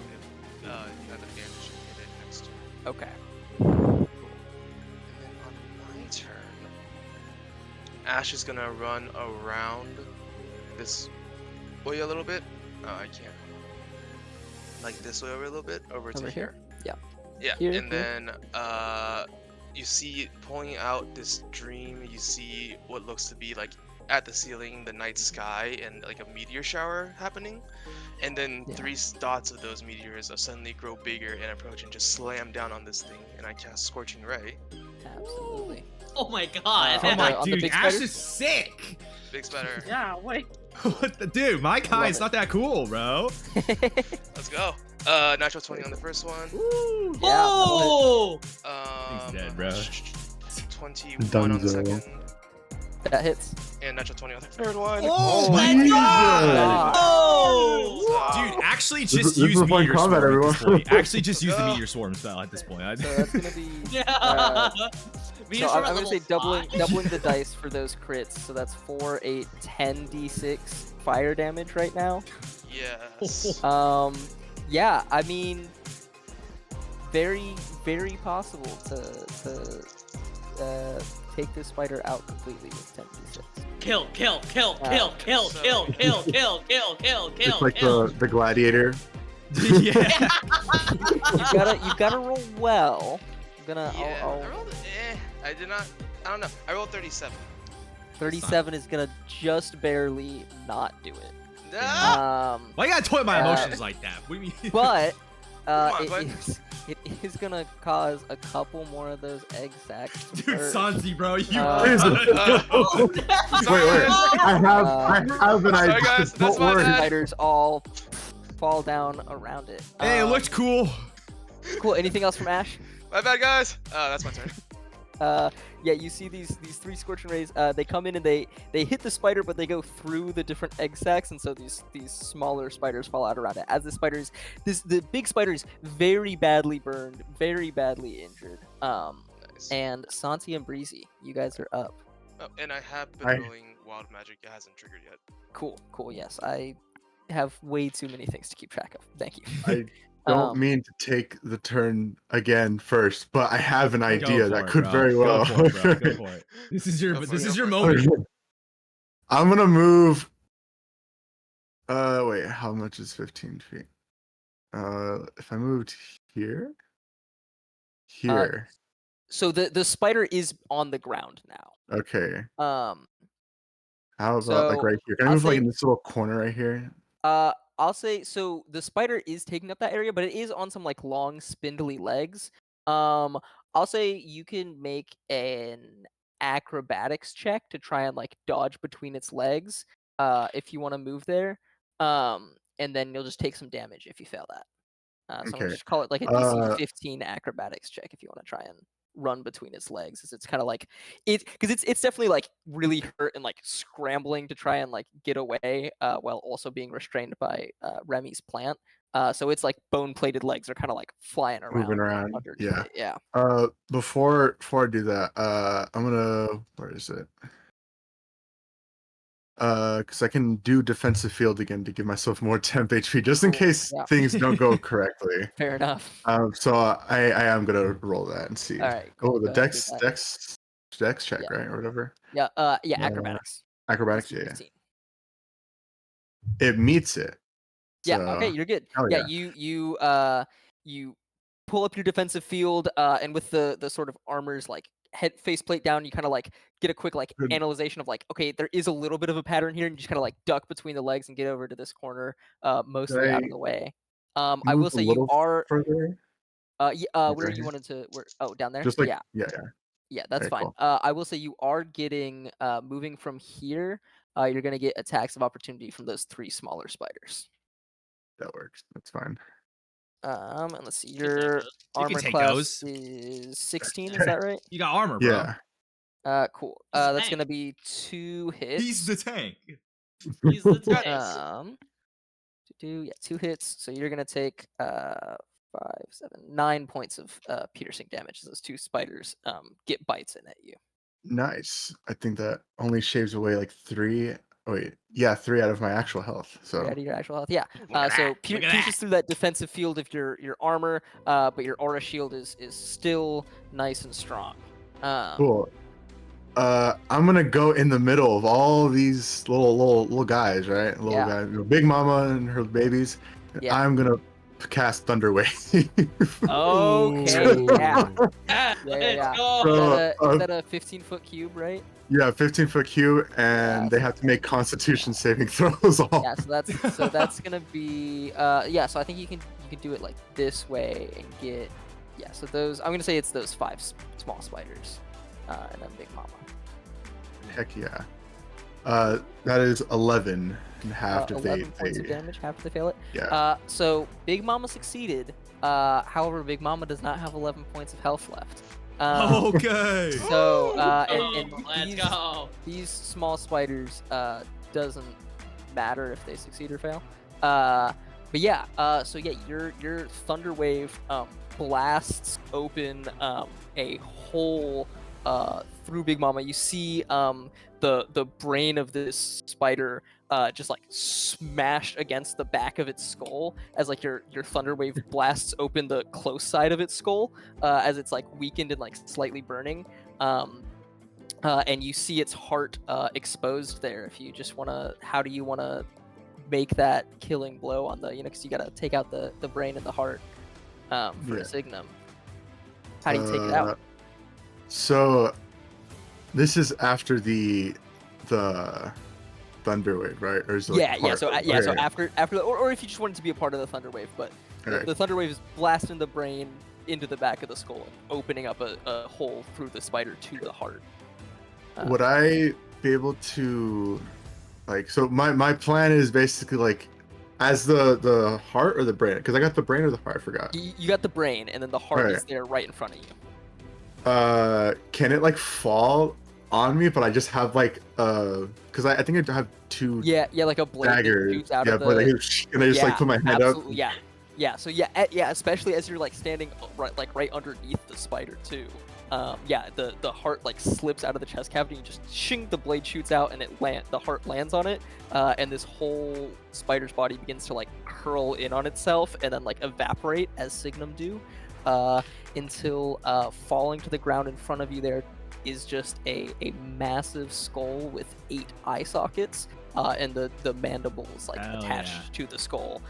you have advantage in it next turn. Okay. And then on my turn, Ash is gonna run around this way a little bit. I can't. Like this way over a little bit, over to here. Yeah. Yeah, Here, and then you see pulling out this dream, you see what looks to be like at the ceiling the night sky and like a meteor shower happening, and then 3 dots of those meteors suddenly grow bigger and approach and just slam down on this thing, and I cast Scorching Ray. Absolutely. Oh my god. Oh my on the dude, big Ash spider? is sick. Big spider. Yeah, wait. What the dude? My Kai's not that cool, bro. Let's go. Natural 20 on the first one. Woo. Yeah. Oh! He's dead, bro. 21 on the second. That hits. And natural 20 on the third one. Oh, Jesus. Dude, Actually, just this use is a fun meteor combat, swarm at this everyone. point. Actually, just use the meteor swarm spell at this point. So that's gonna be. Yeah. So I'm gonna say doubling the dice for those crits. So that's 4, 8, 10 d6 fire damage right now. Yes. Yeah, I mean, very, very possible to take this spider out completely with 10 d6. Kill. It's like the gladiator. Yeah. You've gotta roll well. I'm gonna. Yeah, I'll I rolled. I did not. I don't know. I rolled 37. 37 is gonna just barely not do it. Ah! Why you gotta toy my emotions like that? What do you mean? But Come on, it is gonna cause a couple more of those egg sacs. to Dude, burst. Santi, bro, you. Wait. I have an Sorry, idea. guys, that's Don't my worry. bad. Spiders all fall down around it. Hey, it looked cool. Cool. Anything else from Ash? My bad, guys. That's my turn. Yeah, you see these 3 scorching rays. They come in and they hit the spider, but they go through the different egg sacs, and so these smaller spiders fall out around it. As the big spider is very badly burned, very badly injured. Nice. And Santi and Breezy, you guys are up. Oh, and I have been rolling wild magic. It hasn't triggered yet. Cool. Yes, I have way too many things to keep track of. Thank you. I don't mean to take the turn again first, but I have an idea that could very well. Go for it, bro. Go for it. This is your moment. I'm gonna move. Wait, how much is 15 feet? If I moved here. So the spider is on the ground now. Okay. Um. How about So, like right here? Can I I'll move like say- in this little corner right here? I'll say so. The spider is taking up that area, but it is on some like long, spindly legs. I'll say you can make an acrobatics check to try and like dodge between its legs. If you want to move there. And then you'll just take some damage if you fail that. So I'm gonna Okay. just call it like a DC 15 acrobatics check if you want to try and run between its legs. It's kind of like because it's definitely like really hurt and like scrambling to try and like get away while also being restrained by Remy's plant. So it's like bone-plated legs are kind of like flying around. Moving around. Underneath Yeah. it. Yeah. Before I do that, I'm gonna where is it? Because I can do defensive field again to give myself more temp HP just in Cool, case yeah. things don't go correctly. Fair enough. So I am gonna roll that and see. All right. Oh, Cool. the Go ahead, do dex that. check, Yeah. right, or whatever. Yeah. Yeah. Acrobatics. Acrobatics, DC yeah. 15. It meets it. Yeah. So, Okay. You're good. hell Yeah. yeah. You pull up your defensive field, and with the sort of armor's like faceplate down, you kind of like get a quick like Good. analyzation of like, okay, there is a little bit of a pattern here, and you just kind of like duck between the legs and get over to this corner, mostly out of the way. I will move a say you little are. further. Yeah. Where right you here? wanted to? Where? Oh, down there. Just like Yeah. yeah. Yeah, that's Okay, fine. cool. I will say you are getting moving from here. You're gonna get attacks of opportunity from those 3 smaller spiders. That works. That's fine. And let's see, You can take your those. You can armor take class those. is 16. Is that right? You got armor, bro. Yeah. Cool. He's the That's tank. gonna be 2 hits. He's the tank. He's the tank. Yeah, 2 hits. So you're gonna take 5, 7, 9 points of piercing damage as those 2 spiders get bites in at you. Nice. I think that only shaves away like 3. Wait, yeah, 3 out of my actual health. So Out of your actual health, yeah. at So that. Look at pierces through that defensive field of your armor, but your aura shield is still nice and strong. cool. I'm gonna go in the middle of all these little guys, right? Little Yeah. guys, Big Mama and her babies. Yeah. I'm gonna cast Thunder Wave. Okay, yeah. Yeah, Yeah. let's go. So, Is that a 15-foot cube, right? Yeah, 15-foot cube, and Yeah. they have to make Constitution saving throws. All. Yeah, so that's gonna be yeah. So I think you can do it like this way and get So those I'm gonna say it's those 5 small spiders, and then Big Mama. Heck yeah. That is 11 and half if 11 points of they damage, half if they fail it. yeah. So Big Mama succeeded. However, Big Mama does not have 11 points of health left. Okay. So and Let's go. these small spiders doesn't matter if they succeed or fail. But yeah, so yeah, your thunder wave blasts open a hole through Big Mama. You see the brain of this spider just like smashed against the back of its skull as like your thunder wave blasts open the close side of its skull as it's like weakened and like slightly burning. And you see its heart exposed there. If you just wanna, how do you wanna make that killing blow on the, because you gotta take out the brain and the heart for a signum. How do you take it out? So this is after the thunder wave, right? Or is it So after the, or if you just want it to be a part of the thunder wave, but the thunder wave is blasting the brain into the back of the skull, opening up a hole through the spider to the heart. Would I be able to, like, so my plan is basically like, as the heart or the brain? Because I got the brain or the heart, I forgot. You got the brain, and then the heart is there right in front of you. Can it like fall on me? But I just have like because I think I have two. Yeah, like a blade daggers. that shoots out of the. But and I just like put my head up. Yeah. So yeah, especially as you're like standing right underneath the spider too. The heart like slips out of the chest cavity and just shing, the blade shoots out and the heart lands on it, and this whole spider's body begins to like curl in on itself and then like evaporate as signum do, until falling to the ground in front of you there is just a massive skull with 8 eye sockets, and the mandibles like attached to the skull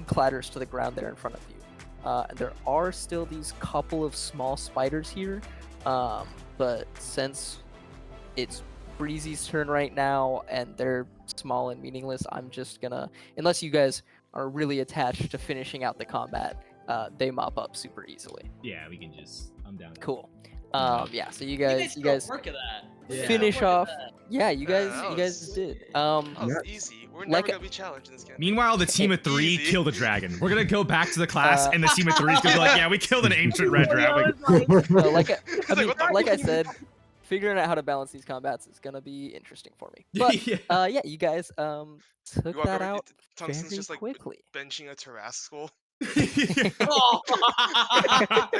clatters to the ground there in front of you. And there are still these couple of small spiders here, but since it's Breezy's turn right now and they're small and meaningless, I'm just gonna, unless you guys are really attached to finishing out the combat, they mop up super easily. Yeah, we can just, I'm down. Cool. So you guys work at that. finish off. Yeah, you guys did. That was easy. We're never gonna be challenged in this game. Meanwhile, the team of 3 killed a dragon. We're gonna go back to the class, and the team of 3 is gonna be like, "Yeah, we killed an ancient red dragon." Like I said, figuring out how to balance these combats is gonna be interesting for me. But you guys took that out very just, like, quickly. Benching a Tarrasque skull. Like,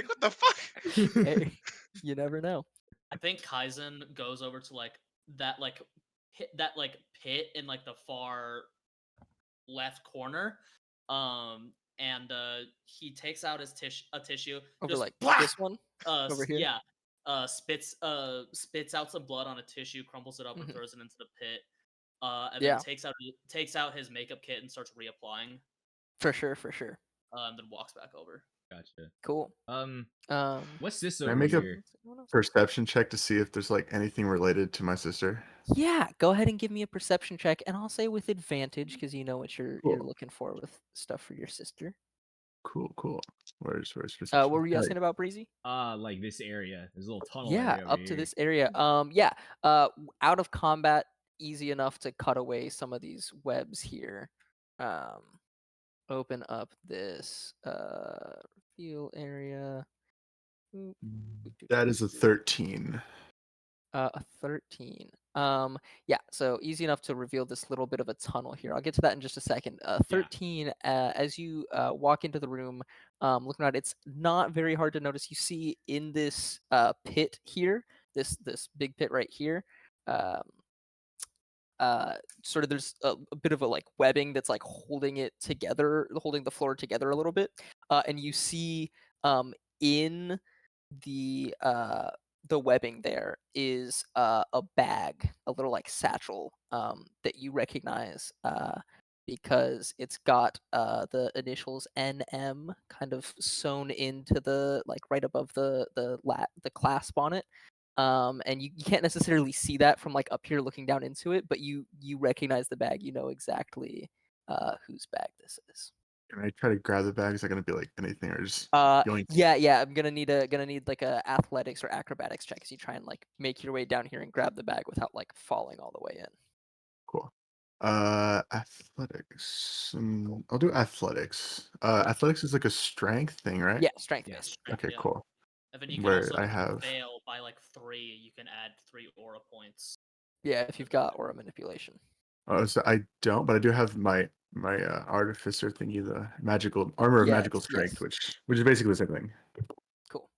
what the fuck? Hey, you never know. I think Kaizen goes over to like that pit in like the far left corner, and he takes out his tissue Over just like this one over here. Yeah, spits out some blood on a tissue, crumbles it up, and throws it into the pit. And then takes out his makeup kit and starts reapplying. For sure. And then walks back over. Gotcha. Cool. What's this Can over I make here? a perception check to see if there's like anything related to my sister? Yeah, go ahead and give me a perception check, and I'll say with advantage because you know what you're looking for with stuff for your sister. Cool. Where's perception? What were you asking about, Breezy? Like this area. There's a little tunnel. Yeah, up to this area. Out of combat, easy enough to cut away some of these webs here. Open up this reveal area. That is a 13. A 13. So easy enough to reveal this little bit of a tunnel here. I'll get to that in just a second. 13, as you walk into the room, looking at it, it's not very hard to notice. You see in this pit here, this big pit right here, sort of there's a bit of a like webbing that's like holding the floor together a little bit, and you see in the webbing there is a bag, a little like satchel, that you recognize because it's got the initials NM kind of sewn into the like right above the clasp on it. And you can't necessarily see that from like up here looking down into it, but you recognize the bag. You know exactly whose bag this is. Can I try to grab the bag? Is that gonna be like anything or just yeah, I'm gonna need like a athletics or acrobatics check as you try and like make your way down here and grab the bag without like falling all the way in. Cool. Athletics. I'll do athletics. Athletics is like a strength thing, right? Yeah, strength. Yes. Okay, cool. And then you can Where also I have fail by like 3, you can add 3 aura points. Yeah, if you've got aura manipulation. Oh, so I don't, but I do have my my artificer thingy, the magical armor of magical strength, which is basically the same thing. Cool.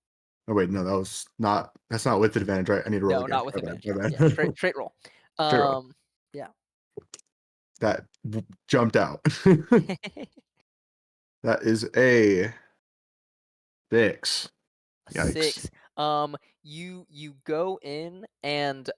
Oh wait, no, that's not with advantage, right? I need to roll No, again. not with My bad, advantage. my Yeah, bad. straight roll. Straight roll. Yeah. That jumped out. That is a 6. Yikes. 6. You go in and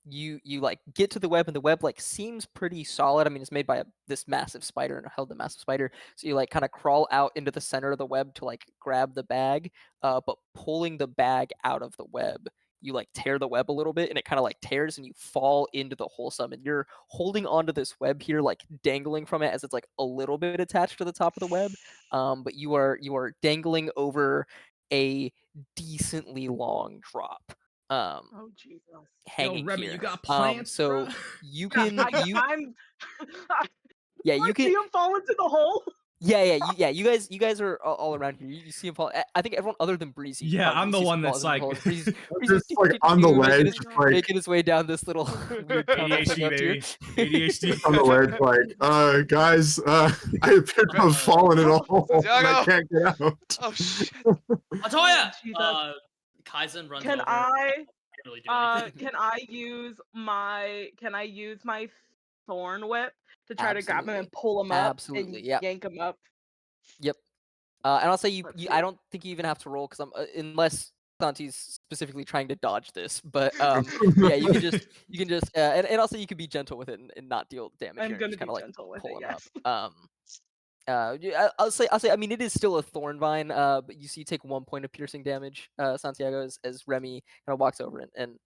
you like get to the web, and the web like seems pretty solid. I mean, it's made by this massive spider and held the massive spider. So you like kind of crawl out into the center of the web to like grab the bag. But pulling the bag out of the web, you like tear the web a little bit, and it kind of like tears, and you fall into the whole sum. And you're holding onto this web here, like dangling from it as it's like a little bit attached to the top of the web. But you are dangling over a decently long drop. Oh Jesus. Hanging Remy, here. you got plants, so bro? you can I'm. yeah, you I can see him fall into the hole. you guys are all around here. You see him fall. I think everyone other than Breezy. Yeah, I'm the sees him one fall that's into the like hole. Breezy's Just like on the ledge, making his way down this little weird tunnel thing ADHD, up here. baby. ADHD. on the ledge, like, guys, I appear to have fallen in a hole and I can't get out. Oh shit. Latoya! Jesus. Kaizen runs Can over. I? Can't really do anything. Can I use my thorn whip to try to grab him Absolutely. and pull him up Absolutely, and yep. yank him up? Yep. And I'll say you Let's I see. don't think you even have to roll because I'm unless Santi's specifically trying to dodge this, but yeah, you can just and also you can be gentle with it and not deal damage I'm here and gonna just be kind of like gentle with pull it. him Yes. up. I'll say I mean it is still a thorn vine, but you see you take 1 point of piercing damage, Santiago, as Remy kind of walks over and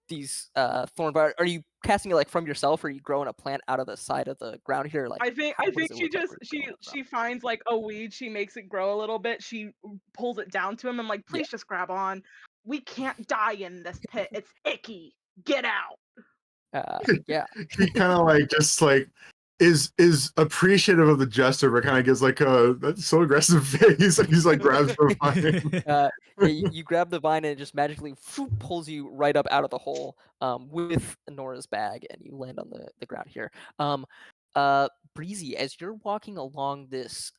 these thorn vine. Are you casting it like from yourself, or are you growing a plant out of the side of the ground here? Like I think what does it she look like just where you're growing it she from? finds like a weed, she makes it grow a little bit, she pulls it down to him. I'm like, Yeah. please just grab on. We can't die in this pit. It's icky. Get out. Yeah. He kind of like just like is appreciative of the gesture, but kind of gives like a that's so aggressive face, and he's like grabs the vine. Yeah, you grab the vine and it just magically pulls you right up out of the hole with Nora's bag, and you land on the ground here. Breezy, as you're walking along this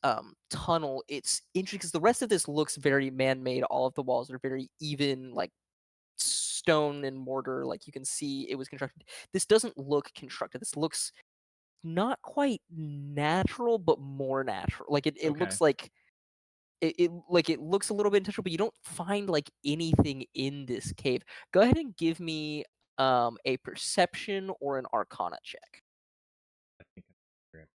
tunnel, it's interesting because the rest of this looks very man-made. All of the walls are very even, like stone and mortar. Like you can see it was constructed. This doesn't look constructed. This looks not quite natural, but more natural. Like it Okay. looks like it looks a little bit intentional, but you don't find like anything in this cave. Go ahead and give me a perception or an arcana check. I think I'm correct.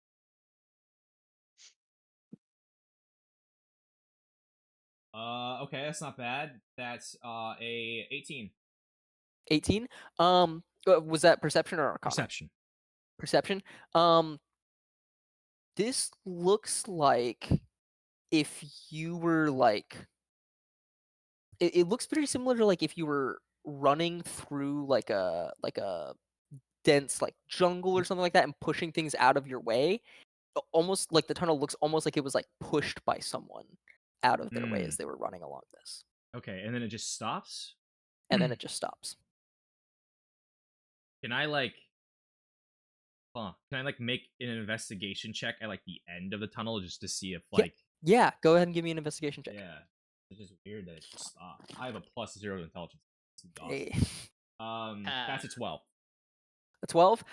Okay, that's not bad. That's a 18. 18. Was that perception or arcana? Perception. Perception. This looks like if you were like it looks very similar to like if you were running through like a dense like jungle or something like that and pushing things out of your way. Almost like the tunnel looks almost like it was like pushed by someone out of their way as they were running along this. Okay, and then it just stops? And then it just stops. Can I make an investigation check at like the end of the tunnel just to see if like Yeah, go ahead and give me an investigation check. Yeah. It's just weird that it just stopped. I have a +0 to intelligence. Hey. That's a 12. A 12?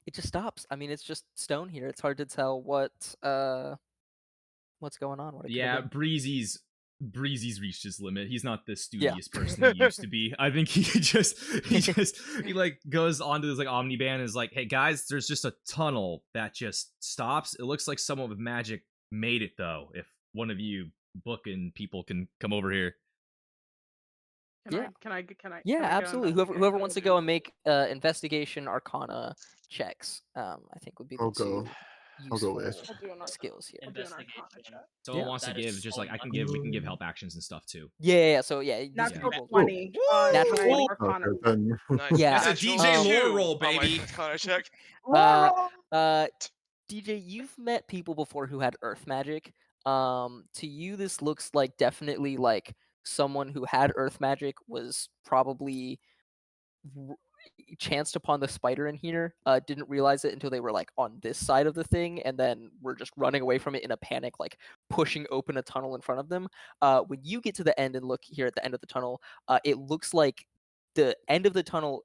It just stops. I mean, it's just stone here. It's hard to tell what's going on. What it could have been. Breezy's reached his limit. He's not the studious person he used to be. I think he like goes onto this like omniband and is like, hey guys, there's just a tunnel that just stops. It looks like someone with magic made it though. If one of you booking people can come over here. Can I Yeah, absolutely. Whoever wants to go and make investigation arcana checks, I think would be the two useful skills here. Investigation. Someone wants to give, just like we can give help actions and stuff too. Yeah. So natural people, 20. Natural 20. Nice. Yeah. That's a DJ lore roll, baby. Arcana check. DJ, you've met people before who had earth magic. To you, this looks like definitely like someone who had earth magic was probably chanced upon the spider in here, didn't realize it until they were like on this side of the thing, and then were just running away from it in a panic, like pushing open a tunnel in front of them. When you get to the end and look here at the end of the tunnel, it looks like the end of the tunnel.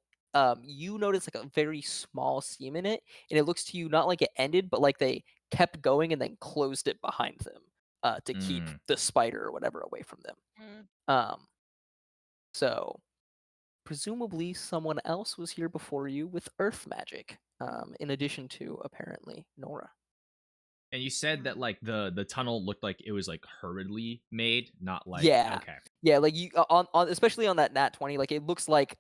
You notice like a very small seam in it, and it looks to you not like it ended, but like they kept going and then closed it behind them to keep the spider or whatever away from them. So presumably someone else was here before you with earth magic, in addition to apparently Nora. And you said that like the tunnel looked like it was like hurriedly made, not like Yeah. okay. Yeah, like you on especially on that nat 20, like it looks like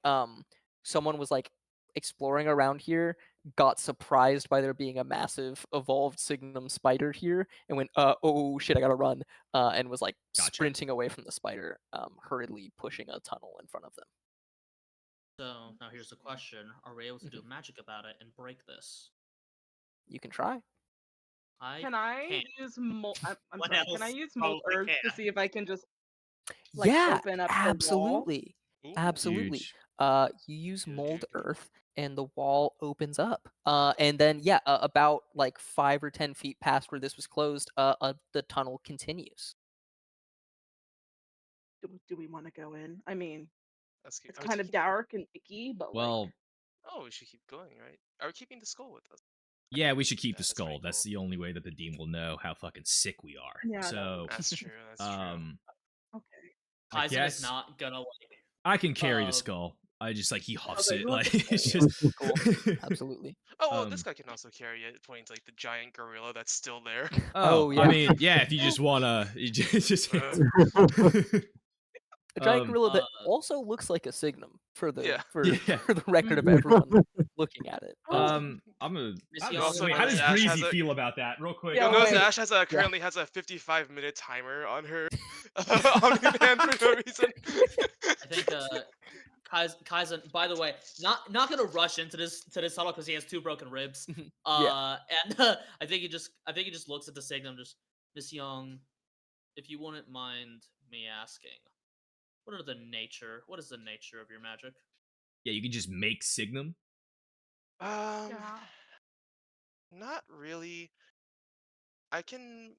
someone was like exploring around here, got surprised by there being a massive evolved Signum spider here, and went, oh shit, I gotta run, and was like sprinting away from the spider, hurriedly pushing a tunnel in front of them. So now here's the question: are we able to do magic about it and break this? You can try. Can I use mold? I'm What sorry. Can I else? use mold Probably earth to can. see if I can just like Yeah, open up absolutely. Ooh, Absolutely. Huge. You use Huge, mold huge, huge. earth and the wall opens up. And then yeah, about like 5 or 10 feet past where this was closed, the tunnel continues. Do we want to go in? I mean, That's cute. it's kind of dark and icky, but Well, Oh, we should keep going, right? Are we keeping the skull with us? yeah, we should keep the That's skull. pretty That's cool. the only way that the dean will know how fucking sick we are. Yeah, So That's true. That's true. okay. I Kaizen guess is not gonna like. I can carry the skull. I just like he huffs Okay, it who wants like to it's carry just Cool. Absolutely. Oh, well, this guy can also carry it, pointing to like the giant gorilla that's still there. Oh, I yeah. mean, yeah, if you just wanna you just A giant gorilla that uh, also looks like a Signum for the Yeah. Yeah. for the record of everyone looking at it. I'm gonna You also wait, how notice does Ash has Breezy a- feel about that? Real quick. Yeah, You'll notice wait. Ash currently has a 55-minute timer on her OmniBand for no reason. I think Kaizen. By the way, not gonna rush into this tunnel because he has 2 broken ribs. Yeah. And I think he just looks at the Signum, just Miss Young, if you wouldn't mind me asking, what is the nature of your magic? Yeah, you can just make Signum. Yeah. Not really. I can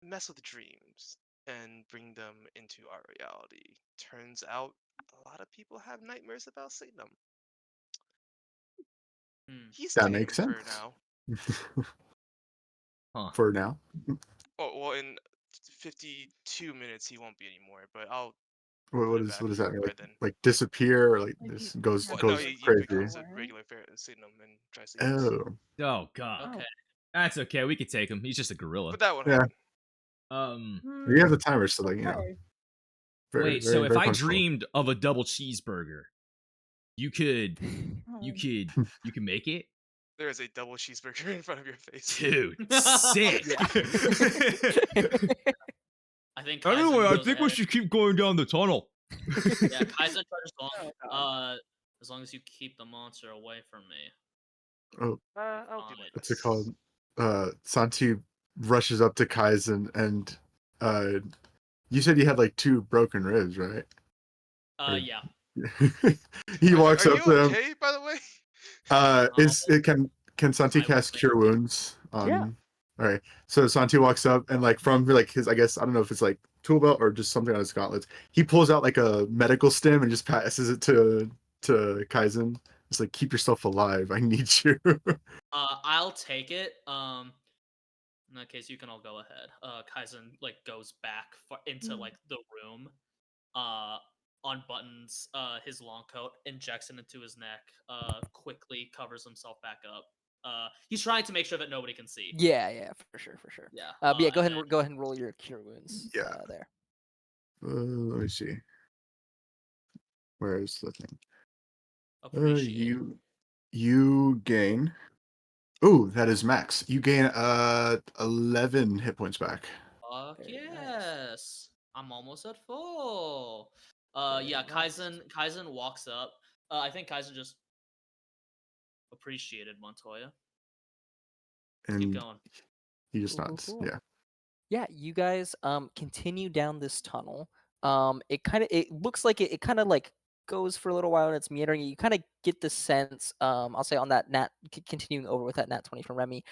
mess with dreams and bring them into our reality. Turns out a lot of people have nightmares about Signum. He's That tame makes for sense. now. Huh. For now. Oh, well, in 52 minutes he won't be anymore, but I'll What put it is back what is that by like? then. Like disappear or like Like, this he- goes yeah, Well, no, goes he crazy? becomes a regular Signum and tries to eat us. Oh. Oh god. Okay. That's okay, we could take him. He's just a gorilla. But that won't Yeah. happen. You have the timer, so like Okay. very, Wait, very, so if very I punctual. dreamed of a double cheeseburger, you could make it? There is a double cheeseburger in front of your face. Dude, sick. I think Anyway, Kaizen I goes think we ahead. should keep going down the tunnel. Yeah, Kaizen charges on. Oh, As long as you keep the monster away from me. Oh, I'll do my what's best. it called? Santi rushes up to Kaizen and you said you had like 2 broken ribs, right? Yeah. He walks Are up you to him. okay, by the way? Can Santi cast Cure Wounds? Yeah. All right. So Santi walks up and like from like his, I guess, I don't know if it's like tool belt or just something on his gauntlets. He pulls out like a medical stim and just passes it to Kaizen. It's like, keep yourself alive. I need you. I'll take it. In that case, you can all go ahead. Kaizen like goes back into like the room. Unbuttons his long coat, injects it into his neck. Quickly covers himself back up. He's trying to make sure that nobody can see. Yeah, for sure. Yeah. But yeah, go and ahead and roll your cure wounds. Yeah. There. Let me see. Where is the thing? Appreciate. You gain. Oh, that is max. You gain 11 hit points back. Fuck Very yes. nice. I'm almost at full. Very Yeah, nice. Kaizen walks up. I think Kaizen just appreciated Montoya. Keep And going. he just Cool, nods. cool. Yeah. Yeah, you guys continue down this tunnel. It looks like it kind of like goes for a little while and it's meandering. You kind of get the sense, I'll say on that continuing over with that nat 20 from Remy,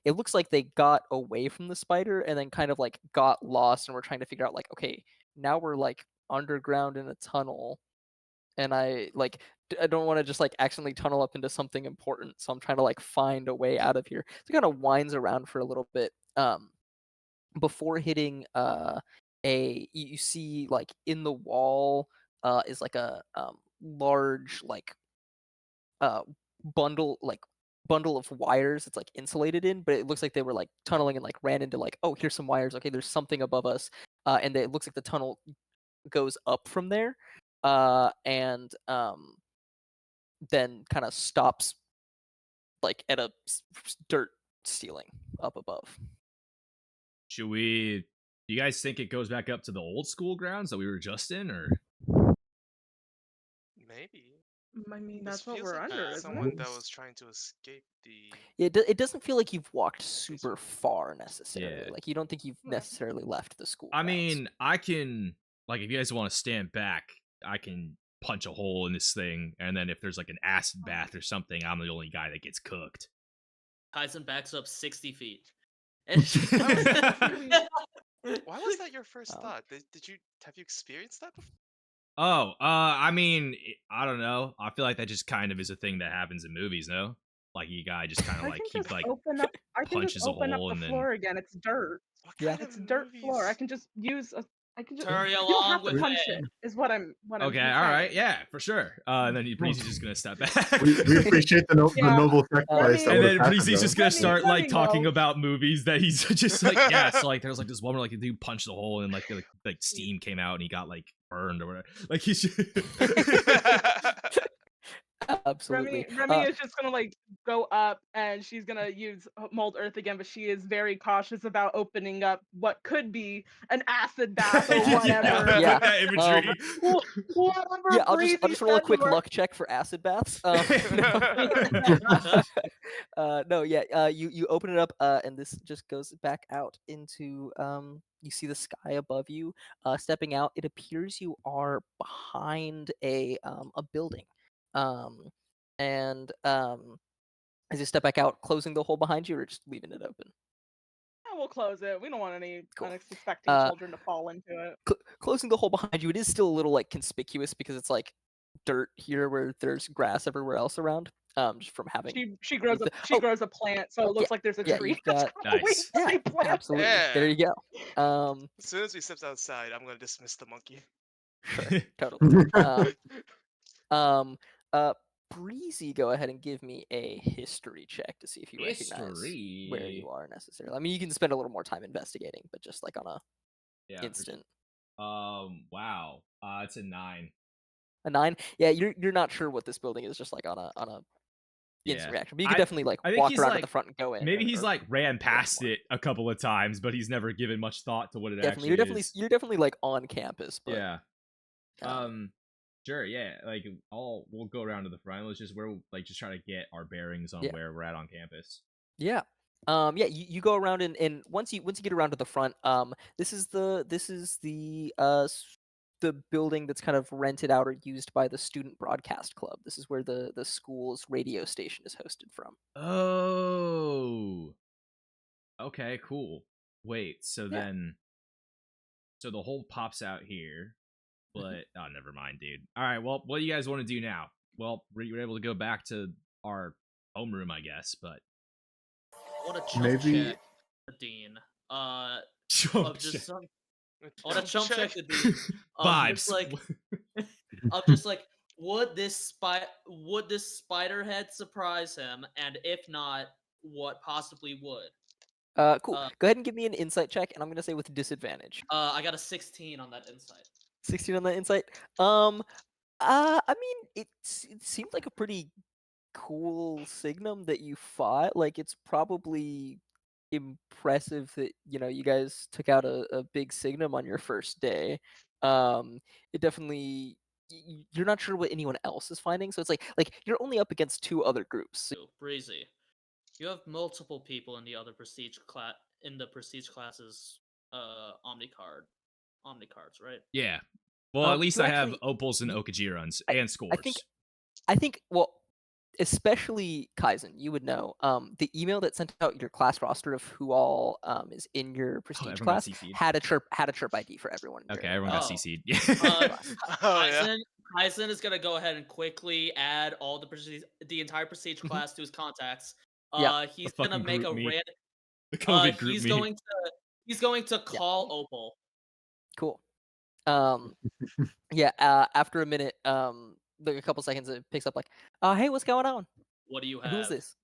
it looks like they got away from the spider and then kind of like got lost and we're trying to figure out like, okay, now we're like underground in a tunnel and I don't want to just like accidentally tunnel up into something important, so I'm trying to like find a way out of here. So it kind of winds around for a little bit before hitting you see like in the wall is like a large like uh bundle bundle of wires. It's like insulated in, but it looks like they were like tunneling and like ran into like, oh, here's some wires, okay, there's something above us, and it looks like the tunnel goes up from there, and then kind of stops like at a dirt ceiling up above. Should we? Do you guys think it goes back up to the old school grounds that we were just in, or Maybe. I mean, This that's what feels we're like under, isn't someone it? that was trying to escape the. Yeah, it doesn't feel like you've walked super far necessarily. Yeah. Like you don't think you've Right. necessarily left the school I grounds. mean, I can like if you guys want to stand back, I can punch a hole in this thing, and then if there's like an acid bath or something, I'm the only guy that gets cooked. Kaizen backs up 60 feet. Why was that your first Oh. thought? Have you experienced that before? Oh, I mean, I don't know. I feel like that just kind of is a thing that happens in movies, no? Like you guy just kind of like he like open up. I can punches just a open up hole the and then floor again. It's dirt. What Yeah. kind It's of dirt floor. I movies? can just use a. I can just. Hurry You don't have along to with punch it. it. Is what I'm. okay, all right, yeah, for sure. And then Breezy's just gonna step back. We appreciate the noble sacrifice. Remy- And then Breezy's happened, just gonna though. start like Remy talking knows. about movies that he's just like, yeah. So like there's like this one where like a dude punched the hole and like steam came out and he got like burned or whatever. Like he's just... Absolutely. Remy is just gonna like go up and she's gonna use mold earth again, but she is very cautious about opening up what could be an acid bath or whatever. Yeah. That imagery. Whatever. Yeah, I'll Breezy just roll a says quick we're- luck check for acid baths. No, yeah, you open it up, and this just goes back out into you see the sky above you. Stepping out, it appears you are behind a building, and as you step back out, closing the hole behind you, or just leaving it open. Yeah, we'll close it. We don't want any Cool. unsuspecting children to fall into it. Closing the hole behind you, it is still a little like conspicuous because it's like dirt here where there's grass everywhere else around. Just from having She grows the- a grows a plant, so it looks like there's a yeah, tree. you've got- Nice. yeah, Plant. absolutely. Yeah. There you go. As soon as we stepped outside, I'm gonna dismiss the monkey. Sure, totally. Breezy, go ahead and give me a history check to see if you recognize where you are necessarily. I mean, you can spend a little more time investigating, but just like on a instant. Wow. It's a 9. A 9? Yeah, you're not sure what this building is, just like on a instant reaction. But you could definitely like I think walk he's, around to like- the front and go in. Maybe he's or like ran past more. it a couple of times, but he's never given much thought to what it definitely actually is. you're definitely like on campus, but Yeah. Sure. Yeah. Like we'll go around to the front. Let's just just try to get our bearings on where we're at on campus. Yeah. Yeah, you go around and once you get around to the front, this is the building that's kind of rented out or used by the student broadcast club. This is where the school's radio station is hosted from. Oh. Okay, cool. Wait, so Yeah. so the hole pops out here, but oh, never mind, dude. All right, well, what do you guys want to do now? Well, we're able to go back to our homeroom, I guess, but What a chump Maybe- check, the Dean. Jump Of just check. some. I want to chump check the Dean. Vibes. I'm just like, would this spider head surprise him? And if not, what possibly would? Cool. Go ahead and give me an insight check, and I'm gonna say with disadvantage. I got a 16 on that insight. 16 on that insight. I mean, it seemed like a pretty cool signum that you fought. Like, it's probably impressive that you guys took out a big signum on your first day. It definitely you're not sure what anyone else is finding, so it's like you're only up against 2 other groups. Breezy, you have multiple people in the other prestige classes omni cards, right? Yeah, Well, at least so I have actually, opals and okajirons and scores. I think, well, especially Kaizen, you would know. The email that sent out your class roster of who all is in your prestige everyone got class CC'd. had a chirp ID for everyone. in Okay, your, everyone got Oh. CC'd. Oh yeah. Kaizen is gonna go ahead and quickly add all the entire prestige class to his contacts. Yeah. He's The gonna fucking make a group me. random. The COVID group me. He's going to call Opal. Cool. Yeah. After a minute, like a couple seconds, it picks up like, hey, what's going on? What do you have? Who's this?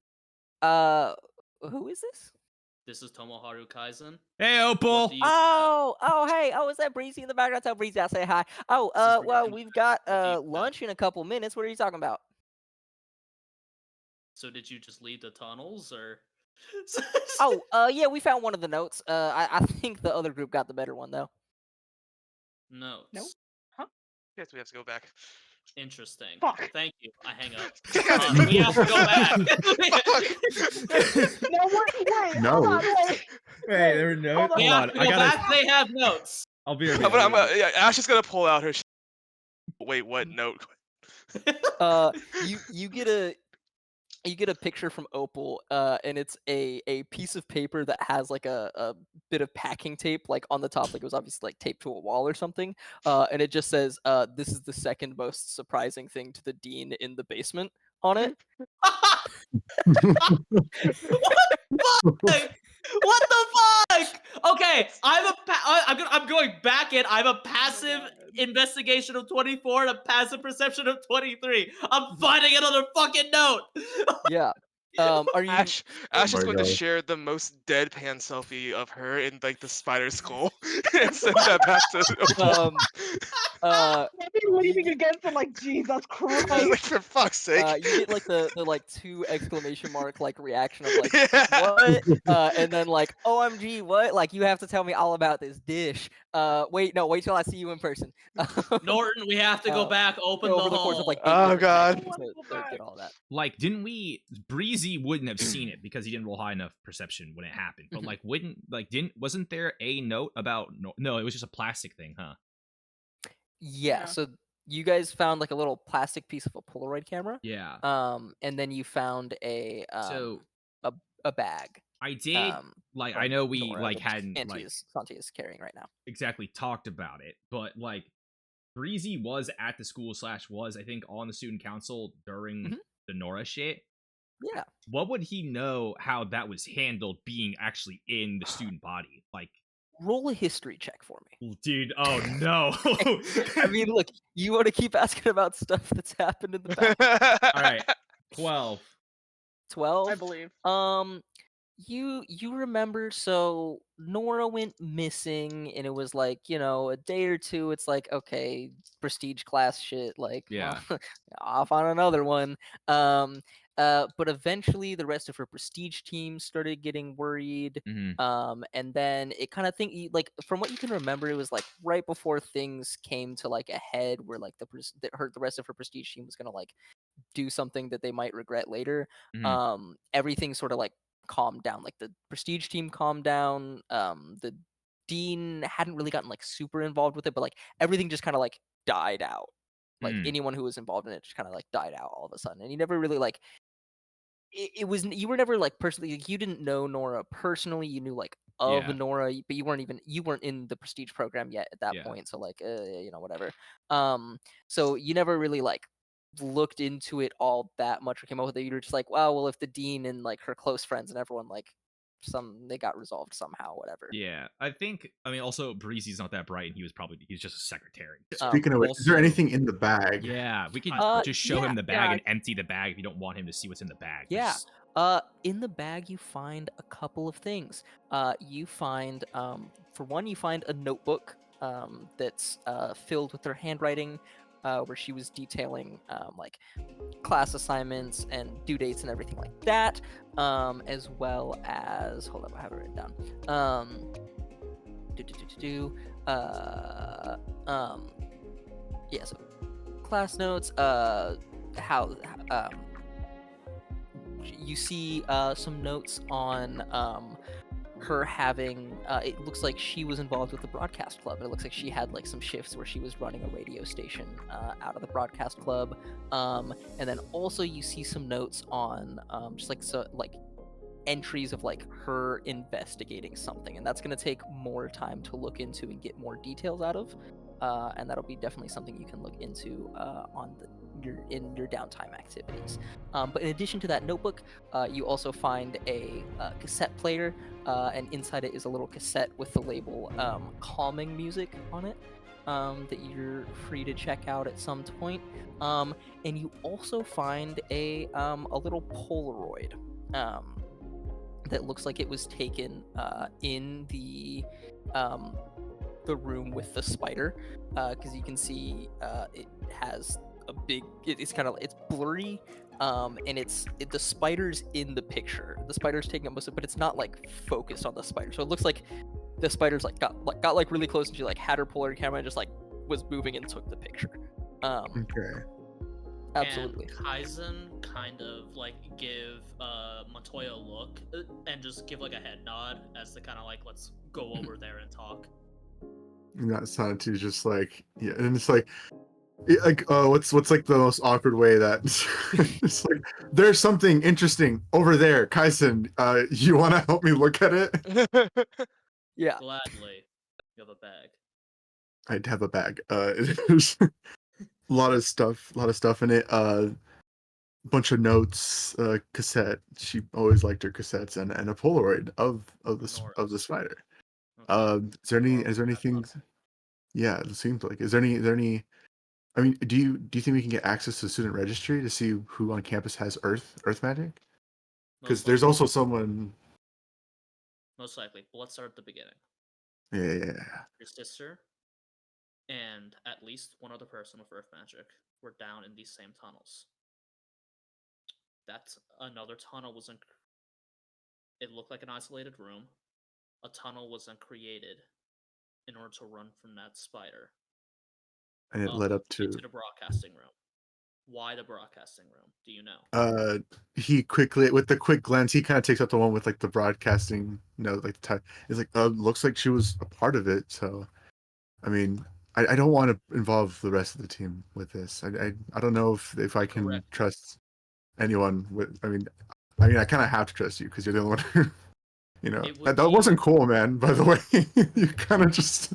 Who is this? This is Tomoharu Kaizen. Hey, Opal. What do you Hey, is that Breezy in the background? Tell Breezy I say hi. Oh, This is well, Breezy. we've got What do you have? lunch in a couple minutes. What are you talking about? So did you just leave the tunnels, or? Yeah, we found one of the notes. I think the other group got the better one though. Notes. Nope. Guess we have to go back. Interesting. Fuck. Thank you. I hang up. Damn it. We have to go back. No, wait. No. Hold on, wait. Hey, there were notes. Hold We on. have to go back. They have notes. I'll be right I'm back. gonna, yeah, Ash is gonna pull out her. Wait, what note? You get a picture from Opal, and it's a piece of paper that has like a bit of packing tape like on the top, like it was obviously like taped to a wall or something. And it just says, "This is the second most surprising thing to the dean in the basement" on it. What the fuck? Okay, I'm going back in. I have a passive investigation of 24 and a passive perception of 23. I'm finding another fucking note. Yeah. Are you? Ash is my going to God. share the most deadpan selfie of her in like the spider skull and send that back to. Uh, Maybe leaving again for like Jesus Christ. Like for fuck's sake. you get like the like 2 exclamation mark like reaction of like Yeah. what, and then like OMG what, like you have to tell me all about this dish. Wait till I see you in person. Norton, we have to go back. Open over the the course of hole. like 8 Oh, different God. seconds to get all that. Like, didn't we? Breezy wouldn't have seen it because he didn't roll high enough perception when it happened. But like, wasn't there a note about? No, it was just a plastic thing, huh? Yeah. So you guys found like a little plastic piece of a Polaroid camera. Yeah. And then you found a bag. I did. Like, I know we Nora like that hadn't Santi is carrying right now. exactly talked about it, but like Breezy was at the school / was I think on the student council during the Nora shit. Yeah. What would he know how that was handled being actually in the student body? Like, roll a history check for me. dude, oh no. I mean, look, you want to keep asking about stuff that's happened in the past. All right. 12. 12? I believe. You remember, so Nora went missing and it was like, a day or two, it's like, okay, prestige class shit, like, Yeah. well, off on another one. But eventually the rest of her prestige team started getting worried. And then it kind of like, from what you can remember, it was like right before things came to like a head where like the rest of her prestige team was gonna like do something that they might regret later. Everything sort of like calmed down, like the prestige team calmed down. The dean hadn't really gotten like super involved with it, but like everything just kind of like died out. Like anyone who was involved in it just kind of like died out all of a sudden, and you never really like you were never like personally, like, you didn't know Nora personally, you knew like of Nora, but you weren't in the prestige program yet at that point, so like whatever. So you never really like looked into it all that much or came up with it. You were just like, wow, well, if the dean and like her close friends and everyone like they got resolved somehow, whatever. Yeah, I mean, also Breezy's not that bright, and he's just a secretary. Speaking of which, is there anything in the bag? Yeah, we could just show him the bag and empty the bag if you don't want him to see what's in the bag. Yeah. In the bag you find a couple of things. You find, for one, you find a notebook that's filled with her handwriting, where she was detailing like class assignments and due dates and everything like that, as well as, hold up, I have it written down. Yeah, so class notes, how you see some notes on her having it looks like she was involved with the broadcast club. It looks like she had like some shifts where she was running a radio station out of the broadcast club. And then also you see some notes on just like entries of like her investigating something, and that's going to take more time to look into and get more details out of, and that'll be definitely something you can look into in your downtime activities. But in addition to that notebook, you also find a cassette player, and inside it is a little cassette with the label calming music on it, that you're free to check out at some point. And you also find a little Polaroid that looks like it was taken in the room with the spider, because you can see it has a big. It's kind of it's blurry, and the spider's in the picture. The spider's taking up most of it, but it's not like focused on the spider. So it looks like the spider's like got like really close, and she like had her Polaroid camera and just like was moving and took the picture. Okay. Absolutely. And Kaizen kind of like give Montoya a look and just give like a head nod as to kind of like let's go over there and talk. And that Santi just like, yeah, and it's like what's like the most awkward way that it's like there's something interesting over there, Kaizen. You want to help me look at it? Yeah. Gladly. You have a bag. I'd have a bag. There's a lot of stuff in it. Bunch of notes, cassette. She always liked her cassettes, and a Polaroid of the spider. Okay. Is there anything? Yeah, it seems like. Is there any? I mean, do you think we can get access to the student registry to see who on campus has Earth magic? Because there's also someone. Most likely. But let's start at the beginning. Yeah. Your sister and at least one other person with Earth magic were down in these same tunnels. That's another tunnel was it looked like an isolated room. A tunnel was then created in order to run from that spider. And it led up to into the broadcasting room. Why the broadcasting room? Do you know? He quickly, with the quick glance, he kind of takes up the one with like the broadcasting, like the type. It's like, looks like she was a part of it. So, I mean, I don't want to involve the rest of the team with this. I don't know if I can trust anyone with. I mean, I kind of have to trust you because you're the only one who. That wasn't cool, man. By the way, you kind of just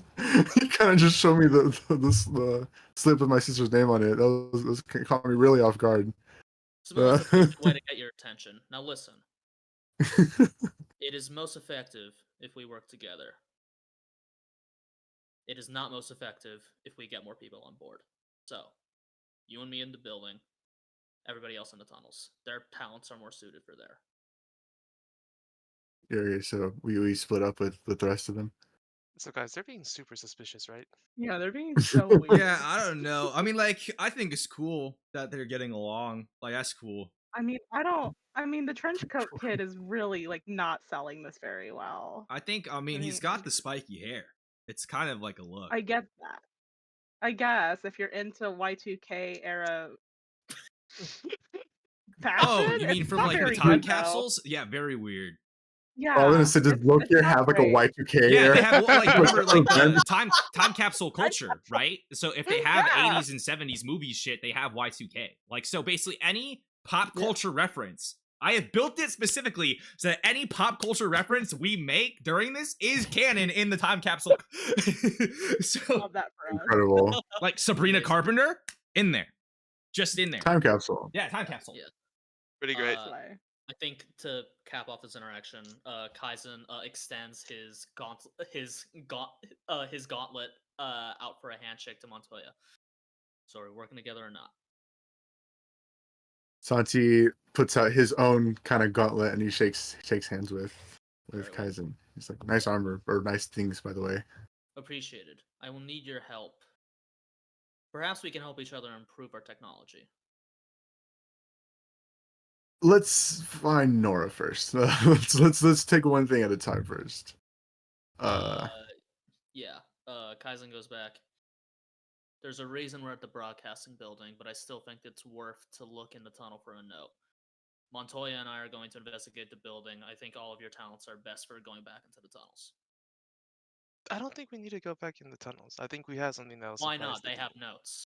showed me the slip with my sister's name on it. That was caught me really off guard. It's the most efficient way to get your attention. Now listen. It is most effective if we work together. It is not most effective if we get more people on board. So, you and me in the building, everybody else in the tunnels. Their talents are more suited for there. Yeah, so we split up with the rest of them. So guys, they're being super suspicious, right? Yeah, they're being so weird. Yeah, I don't know. I mean, like, I think it's cool that they're getting along. Like, that's cool. I mean, the trench coat kid is really like not selling this very well. I mean, he's got the spiky hair. It's kind of like a look. I get that. I guess if you're into Y2K era fashion. Oh, you mean from like the time capsules? Yeah, very weird. Yeah. I was gonna say, does Loki have like a Y2K? Yeah, they have like remember like the time capsule culture, right? So if they have 80s and 70s movies shit, they have Y2K. Like, so basically any pop culture reference. I have built it specifically so that any pop culture reference we make during this is canon in the time capsule. So love that for us. Incredible. Like Sabrina Carpenter in there. Just in there. Time capsule. Yeah, time capsule. Yeah. Pretty great. I think to cap off this interaction, Kaizen extends his gauntlet out for a handshake to Montoya. So are we working together or not? Santi puts out his own kind of gauntlet and he shakes hands with Kaizen. He's like, nice armor, or nice things, by the way. Appreciated. I will need your help. Perhaps we can help each other improve our technology. Let's find Nora first. Let's take one thing at a time first. Yeah. Kaizen goes back. There's a reason we're at the broadcasting building, but I still think it's worth to look in the tunnel for a note. Montoya and I are going to investigate the building. I think all of your talents are best for going back into the tunnels. I don't think we need to go back in the tunnels. I think we have something that'll Why surprise not? the They dean. have notes.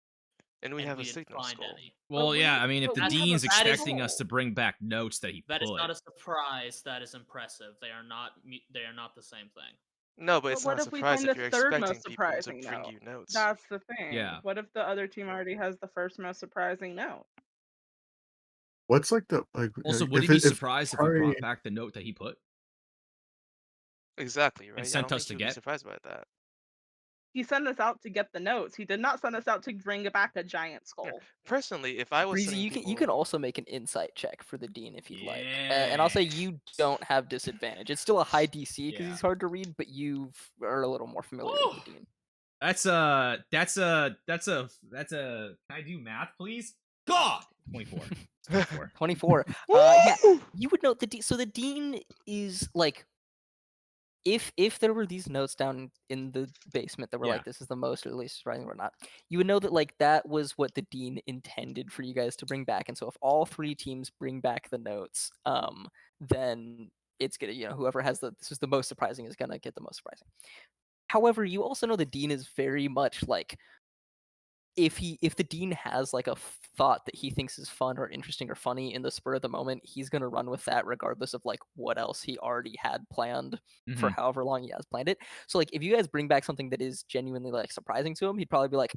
And we have a didn't signal find skull. any. Well, yeah, I mean, if the we have a dean's that is- expecting us to bring back notes that he That put, is not a surprise. That is impressive. They are not the same thing. No, but But it's what not a if we surprise find if the you're third expecting most people to surprising bring note? you notes. That's the thing. Yeah. What if the other team already has the first most surprising note? What's like the like? also, would if he be it- surprised if we Ari- brought back the note that he put? Exactly, right? I sent don't us think to he'll be get? surprised by that. He sent us out to get the notes. He did not send us out to bring back a giant skull. Personally, if I was Breezy, sending you people, can also make an insight check for the dean if you'd like, Yeah. and I'll say you don't have disadvantage. It's still a high DC because Yeah. he's hard to read, but you are a little more familiar with the dean. That's a. Can I do math, please? God, 24. 24. 24. Yeah, you would know the dean. So the dean is like, if there were these notes down in the basement that were Yeah. like, this is the most or the least surprising or not, you would know that like that was what the dean intended for you guys to bring back. And so if all three teams bring back the notes, then it's gonna, whoever has this is the most surprising is gonna get the most surprising. However, you also know the dean is very much like, if the dean has like a thought that he thinks is fun or interesting or funny in the spur of the moment, he's gonna run with that regardless of like what else he already had planned for Mhm. however long he has planned it. So like if you guys bring back something that is genuinely like surprising to him, he'd probably be like,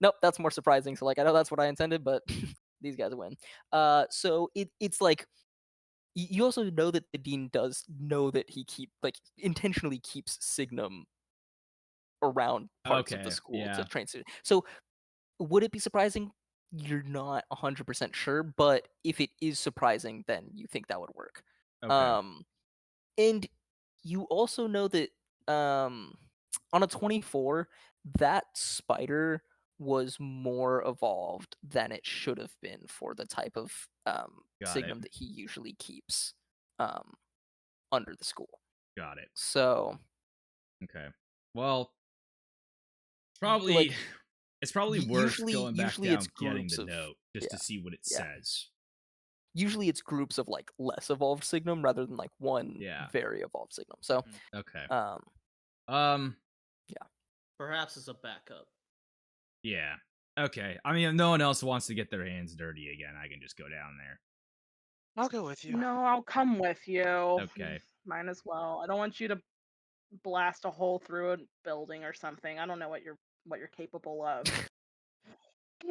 nope, that's more surprising. So like I know that's what I intended, but these guys win. So it's like, you also know that the dean does know that he intentionally keeps Signum around parts of the Okay, school yeah. to train students. So would it be surprising? You're not 100% sure, but if it is surprising, then you think that would work. Okay. And you also know that on a 24, that spider was more evolved than it should have been for the type of Got Signum it. that he usually keeps under the school. Got it. So Okay. Well, probably like, it's probably worth going back usually down it's getting groups the of note just to see what it yeah. says. Usually it's groups of like less evolved Signum rather than like one very evolved Signum. So Okay. yeah. Perhaps as a backup. Yeah. Okay. I mean, if no one else wants to get their hands dirty again, I can just go down there. I'll go with you. No, I'll come with you. Okay. Might as well. I don't want you to blast a hole through a building or something. I don't know what you're capable of.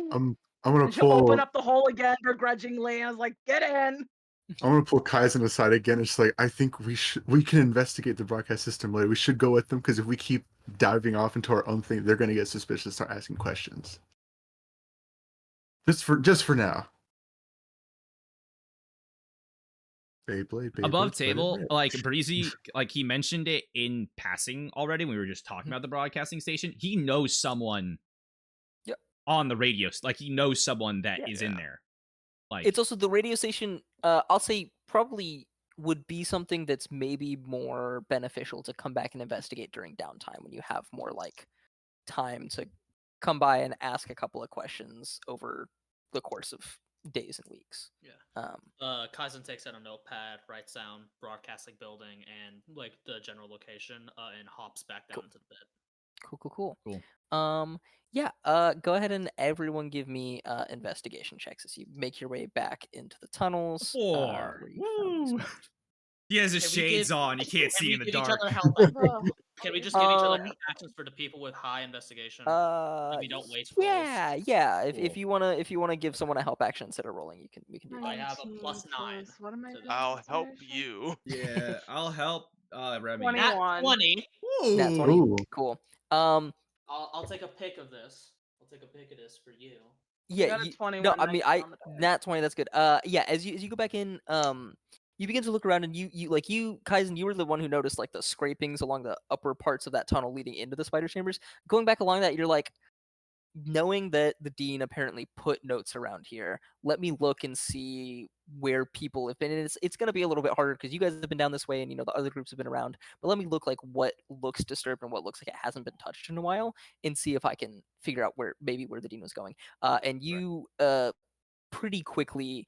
I'm gonna She'll open pull. up the hole again begrudgingly. I was like, get in. I'm gonna pull Kaizen aside again. It's like, I think we can investigate the broadcast system later. We should go with them because if we keep diving off into our own thing, they're gonna get suspicious and start asking questions. Just for now. Beyblade, Above let it table, rip. like Breezy, like he mentioned it in passing already. We were just talking about the broadcasting station. He knows someone on the radio. Like he knows someone that is in there. Like it's also the radio station. I'll say probably would be something that's maybe more beneficial to come back and investigate during downtime when you have more like time to come by and ask a couple of questions over the course of days and weeks. Yeah. Kaizen takes out a notepad, writes down broadcasting building and like the general location, and hops back down into the bed. Cool. Cool. Yeah. Go ahead and everyone give me investigation checks as you make your way back into the tunnels. 4. Where you found these Woo! notes. He has his shades on. You can't see in the dark. Can we just give each other help actions for the people with high investigation? We don't waste rolls. Yeah. Cool. If you wanna give someone a help action instead of rolling, we can do that. I have a +9. What am I doing? I'll help you. Yeah, I'll help Remy. 21. 20. Nat 20. Ooh. Cool. I'll take a pic of this. I'll take a pic of this for you. Yeah. Got a 21 No, I mean next on the die. Nat 20. That's good. Yeah. As you go back in, you begin to look around, and you Kaizen, you were the one who noticed like the scrapings along the upper parts of that tunnel leading into the spider chambers. Going back along that, you're like, knowing that the dean apparently put notes around here, let me look and see where people have been. And it's going to be a little bit harder because you guys have been down this way and the other groups have been around, but let me look like what looks disturbed and what looks like it hasn't been touched in a while and see if I can figure out where the dean was going. And you pretty quickly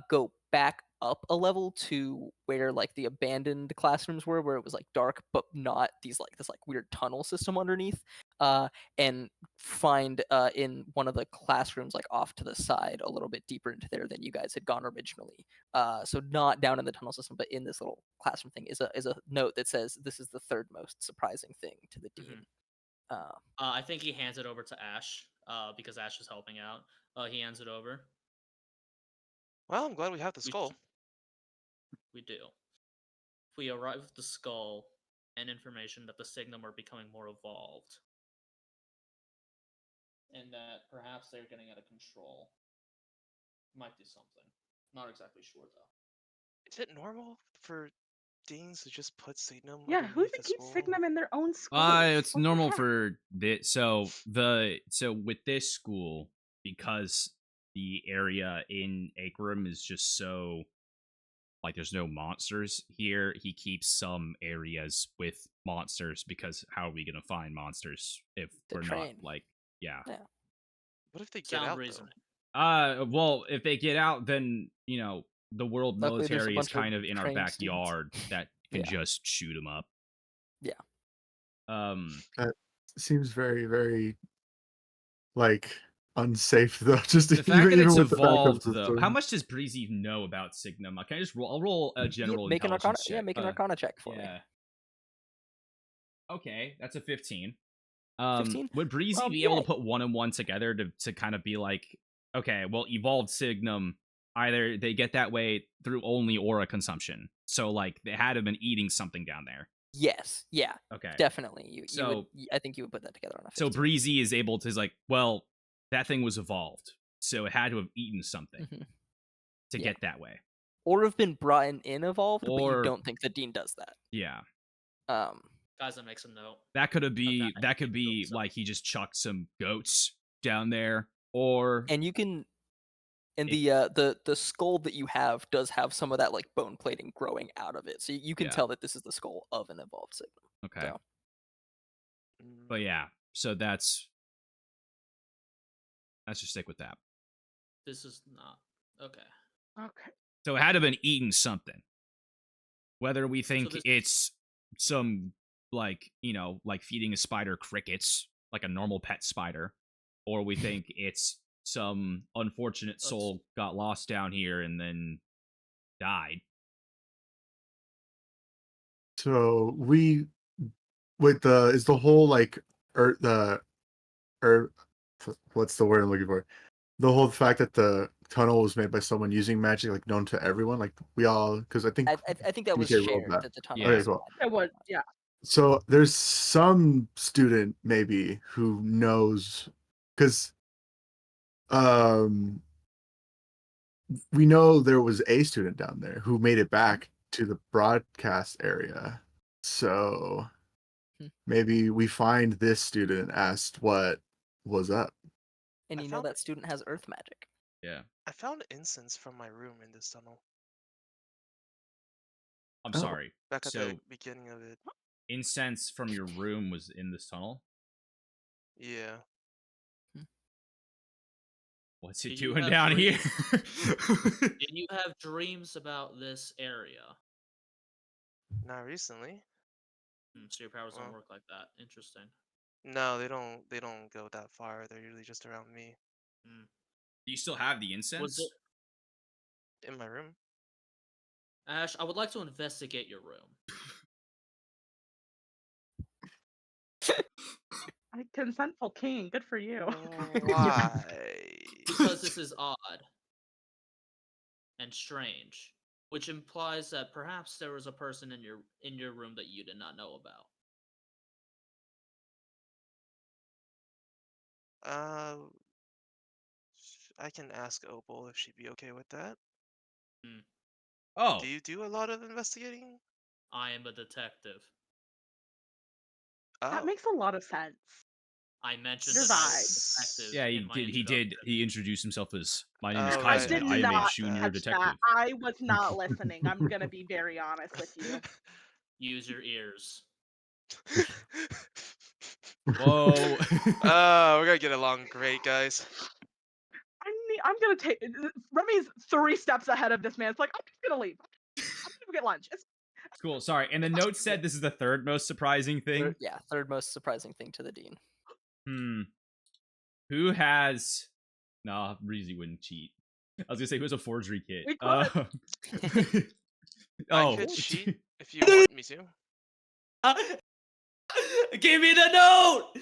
go back up a level to where like the abandoned classrooms were, where it was like dark but not this like weird tunnel system underneath, and find in one of the classrooms like off to the side a little bit deeper into there than you guys had gone originally. So not down in the tunnel system, but in this little classroom thing is a note that says this is the third most surprising thing to the dean. I think he hands it over to Ash, because Ash is helping out. He hands it over. Well, I'm glad we have the skull. We do. If we arrive with the skull and information that the Signum are becoming more evolved, and that perhaps they're getting out of control, might do something. Not exactly sure though. Is it normal for deans to just put Signum Yeah, who underneath even the keeps skull? Signum in their own school? It's normal for this. So with this school, because the area in Akram is just so like there's no monsters here, he keeps some areas with monsters because how are we gonna find monsters if we're not like yeah. What if they get out reasoning. though? Well, if they get out, then the world Luckily, there's a military is bunch of kind of in our trained backyard that can Yeah. just shoot them up. Yeah. That seems very, very like unsafe though. Just the fact that it's with the evolved backups though. How much does Breezy know about Signum? Can I just roll? I'll roll a general make an intelligence arcana. check. Yeah, make an arcana check for me. Okay, that's a 15. 15? Would Breezy be able to put one and one together to kind of be like, okay, well, evolved Signum, either they get that way through only aura consumption. So like they had been eating something down there. Yes. Yeah. Okay. Definitely. I think you would put that together on a 15. So Breezy is able to like, well, that thing was evolved, so it had to have eaten something to get that way, or have been brought in evolved, but you Or- don't think the dean does that. yeah. Guys, that makes a note. That could be like he just chucked some goats down there, or And you can, and the skull that you have does have some of that like bone plating growing out of it, so you can tell that this is the skull of an evolved Signum. Okay. So. But yeah, so let's just stick with that. This is not okay. Okay. So it had to have been eating something. Whether we think it's some like like feeding a spider crickets, like a normal pet spider, or we think it's some unfortunate soul got lost down here and then died. So we with is the whole like what's the word I'm looking for? The whole fact that the tunnel was made by someone using magic, like known to everyone, like we all, because I think I think that was PK shared rolled that. that the tunnel. Okay, well. It was, yeah. So there's some student maybe who knows, because we know there was a student down there who made it back to the broadcast area. So maybe we find this student, asked what was up. And you know that student has earth magic. Yeah. I found incense from my room in this tunnel. I'm sorry. Back at the beginning of it. Incense from your room was in this tunnel? Yeah. What's it doing down here? Did you have dreams about this area? Not recently. So your powers don't work like that. Interesting. No, they don't. They don't go that far. They're usually just around me. Do you still have the incense? Was it in my room? Ash, I would like to investigate your room. Consentful king. Good for you. Why? Because this is odd and strange, which implies that perhaps there was a person in your room that you did not know about. I can ask Opal if she'd be okay with that. Oh. Do you do a lot of investigating? I am a detective. That makes a lot of sense. I mentioned your vibe. Yeah, he did. He introduced himself as, my name is I Kaizen. did I am a not junior catch detective. that. I was not listening. I'm gonna be very honest with you. Use your ears. Whoa. We're gonna get along great, guys. I I'm gonna take. Remy's 3 steps ahead of this man. It's like I'm just gonna leave. I'm gonna get lunch. It's Cool. Sorry. And the note said this is the third most surprising thing. Third most surprising thing to the dean. Who has? No, Breezy wouldn't cheat. I was gonna say who has a forgery kit. We could. I could cheat if you want me to. Give me the note.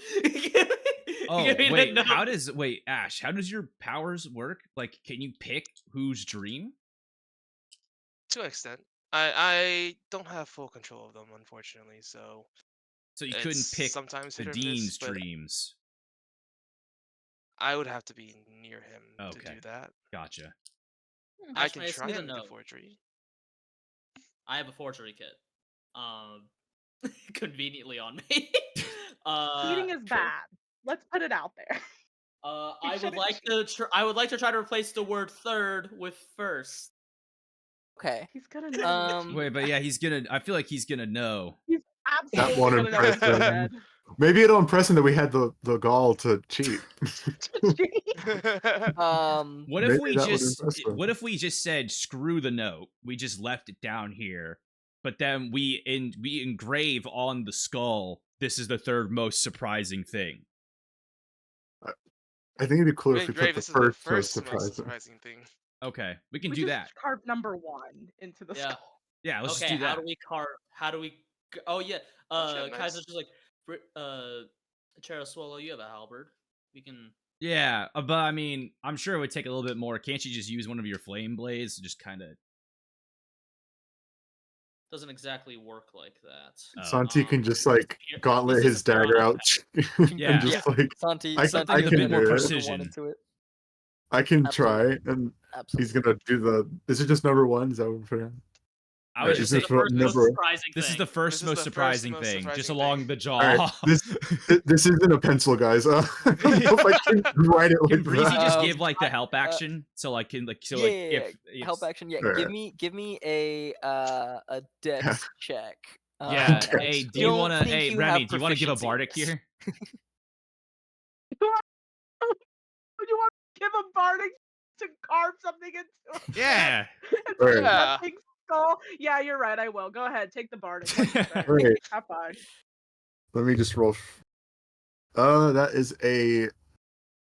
Ash, how does your powers work? Like, can you pick whose dream? To an extent. I don't have full control of them, unfortunately, so you couldn't pick sometimes the dean's dreams. I would have to be near him to do that. Gotcha. I can try and do forgery. I have a forgery kit. Conveniently on me. Cheating is bad. Let's put it out there. I would like to try to replace the word third with first. Okay. He's gonna know. Wait, but yeah, I feel like he's gonna know. He's absolutely That won't gonna know. impress him. Maybe it'll impress him that we had the gall to cheat. What if we just said screw the note? We just left it down here, but then we engrave on the skull. This is the third most surprising thing. I think it'd be cooler if we put the first most surprising thing. Okay, we can do that. Carve number 1 into the skull. Yeah, let's just do that. How do we? Oh yeah. Kaizen's just like, Swallow, you have a halberd. We can. Yeah, but I mean, I'm sure it would take a little bit more. Can't you just use one of your flame blades to just kind of? Doesn't exactly work like that. Santi can just like gauntlet his dagger out. Yeah, and just like Santi, I Santi can a bit more do it. precision. I can Absolutely. try, and Absolutely. he's gonna do the. Is it just number 1? Is that what we're putting? I would just say this is the first most surprising thing, just along the jaw. Right, this isn't a pencil, guys. I don't know if I can write it Can like Breezy that. just give like the help action? Help action. Yeah, give me a dex check. Hey, do you want to? Hey, Remy, do you want to give a bardic here? You want to give a bardic to carve something into it? Yeah. Yeah. Skull. Yeah, you're right. I will. Go ahead. Take the bardic. Right. Have fun. Let me just roll. That is a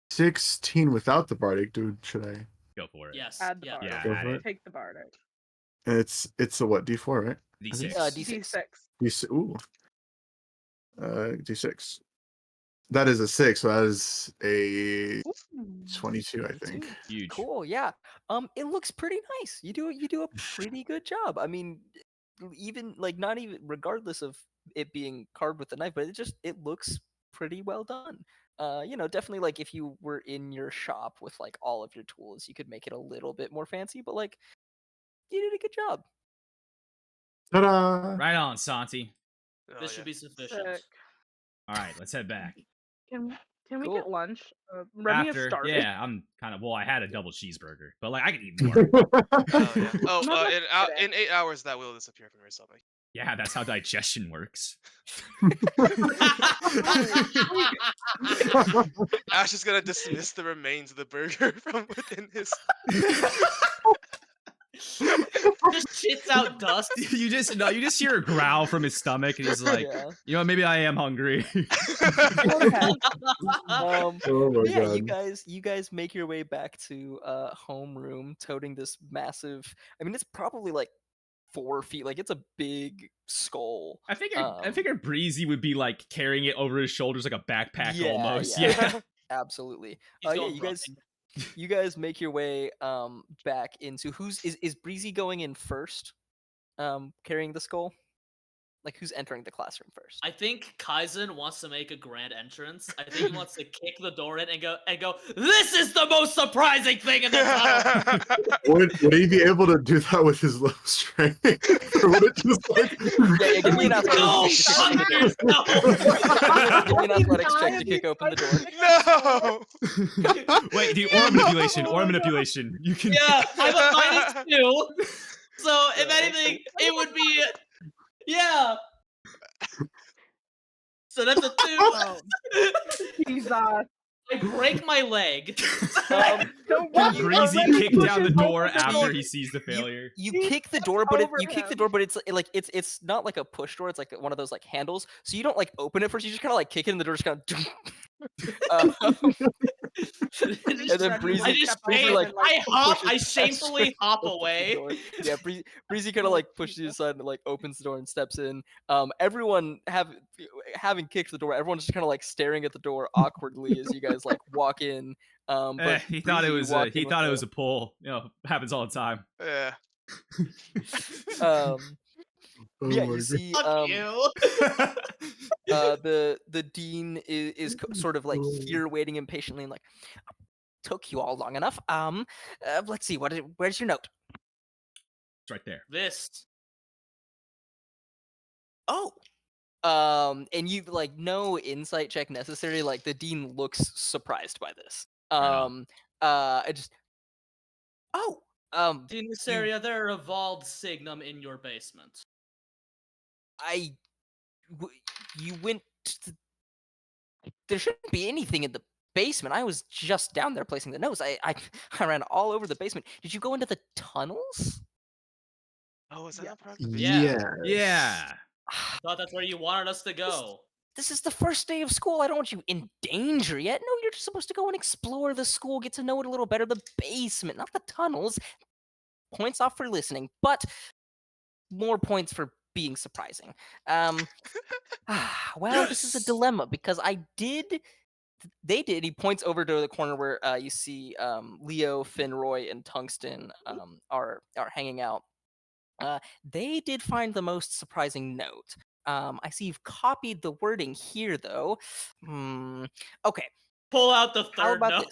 16 without the bardic, dude. Should I go for it? Yes. Add the bardic. Yeah. Take the bardic. And it's a what? D4, right? D6. D6. Ooh. D6. That is a 6, so that is a 22, I think. Huge. Cool, yeah. It looks pretty nice. You do a pretty good job. I mean, even like not even regardless of it being carved with a knife, but it looks pretty well done. Definitely like if you were in your shop with like all of your tools, you could make it a little bit more fancy, but like you did a good job. Ta-da! Right on, Santi. This should be sufficient. Sick. All right, let's head back. Can we get lunch? Remy is starving. Yeah, I'm kind of. Well, I had a double cheeseburger, but like I could eat more. In 8 hours that will disappear from your stomach. Yeah, that's how digestion works. Ash is gonna dismiss the remains of the burger from within his. Just shits out dust. You just hear a growl from his stomach, and he's like, maybe I am hungry. Oh my God. You guys make your way back to homeroom, toting this massive. I mean, it's probably like 4 feet. Like it's a big skull. I figured Breezy would be like carrying it over his shoulders like a backpack almost. Yeah. Yeah. Absolutely. You guys make your way back into is Breezy going in first, carrying the skull? Like who's entering the classroom first? I think Kaizen wants to make a grand entrance. I think he wants to kick the door in and go. This is the most surprising thing in the town. Would he be able to do that with his low strength? Or would it just like? Yeah, give me an athletics check. No. Give me an athletics check to kick open the door. No. Wait, the aura manipulation. You can. Yeah, I'm a -2. So if anything, it would be. Yeah. So that's a 2. Jesus. I break my leg. Breezy kicked down the door after he sees the failure. You kick the door, but it's not like a push door. It's like one of those like handles. So you don't like open it first. You just kind of like kick it, and the door just kind of. And then Breezy, I shamefully hop away. Yeah, Breezy kind of like pushes you aside and like opens the door and steps in. Everyone having kicked the door, everyone's just kind of like staring at the door awkwardly as you guys like walk in. But he thought it was a pull. You know, happens all the time. Yeah. Yeah, you see, the dean is sort of like here waiting impatiently and like, took you all long enough. Let's see, where's your note? It's right there. This. Oh. And you like no insight check necessary. Like the dean looks surprised by this. I just. Oh. In this area, there are evolved signum in your basement. You went to there shouldn't be anything in the basement. I was just down there placing the notes. I ran all over the basement. Did you go into the tunnels? Oh, is that not part of the Yeah. I thought that's where you wanted us to go. This is the first day of school. I don't want you in danger yet. No, you're just supposed to go and explore the school, get to know it a little better. The basement, not the tunnels. Points off for listening, but more points for being surprising. Well, this is a dilemma because they did. He points over to the corner where you see Leo, Finroy, and Tungsten are hanging out. They did find the most surprising note. I see you've copied the wording here, though. Okay. Pull out the third note.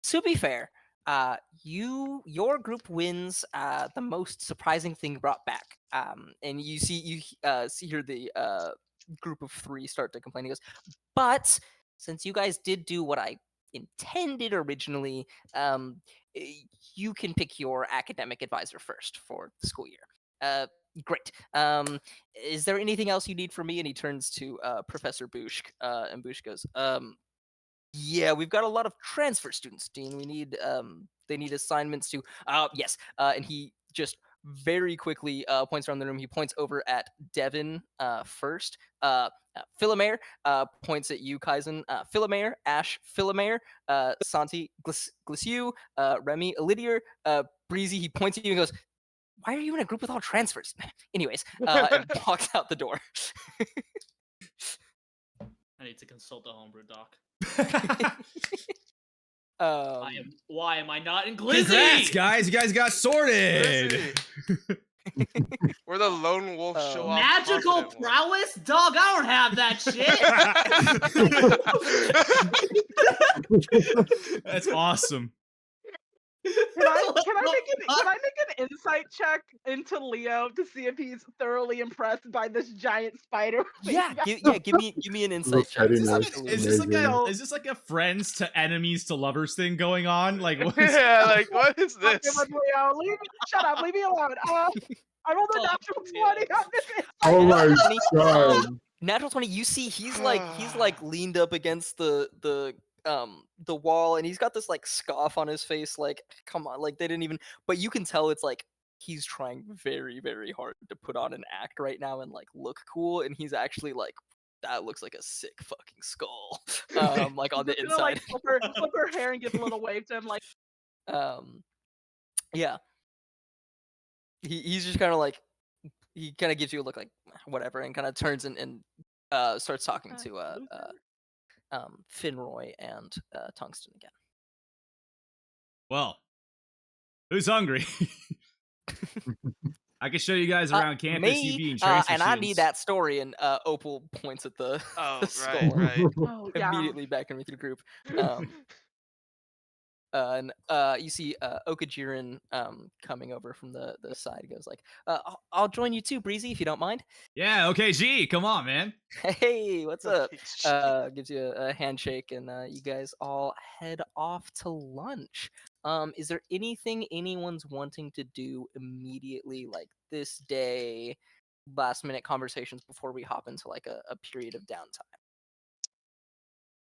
To be fair, your group wins the most surprising thing brought back. And you see here the group of 3 start to complain. He goes, but since you guys did do what I intended originally, you can pick your academic advisor first for the school year. Great. Is there anything else you need from me? And he turns to Professor Bushk, and Bushk goes, yeah, we've got a lot of transfer students, Dean. They need assignments to, yes. And he just very quickly points around the room. He points over at Devin first. Philomere points at you, Kaizen. Philomere, Ash, Philomere, Santi, Glissiu, Remy, Elidier, Breezy. He points at you and goes, why are you in a group with all transfers? Anyways, and walks out the door. I need to consult the homebrew doc. Why am I not in Glizzy? Congrats, guys! You guys got sorted. We're the lone wolf show off. Magical prowess, dog. I don't have that shit. That's awesome. Can I make an insight check into Leo to see if he's thoroughly impressed by this giant spider? Yeah, give me an insight check. Is this like a friends to enemies to lovers thing going on? Like what is what is this? Leo, shut up, leave me alone. I rolled a natural 20 on this. Oh my god. Natural 20, you see he's like leaned up against the wall, and he's got this like scoff on his face, like, come on, like they didn't even, but you can tell it's like he's trying very, very hard to put on an act right now and like look cool, and he's actually like, that looks like a sick fucking skull. Like on the inside. Like, flip her hair and give a little wave to him, like yeah. He's just kind of like, he kind of gives you a look like whatever, and kind of turns and starts talking to Finroy and Tungsten again. Well, who's hungry? I can show you guys around campus. Me, you being and I need that story. And Opal points at the, the skull. Right. Oh, yeah. Immediately back in with the group. And you see Okajirin coming over from the side. He goes like, I'll join you too, Breezy, if you don't mind. Yeah, okay, G, come on, man. Hey, what's up? Gives you a handshake, and you guys all head off to lunch. Is there anything anyone's wanting to do immediately, like this day, last minute conversations before we hop into like a period of downtime?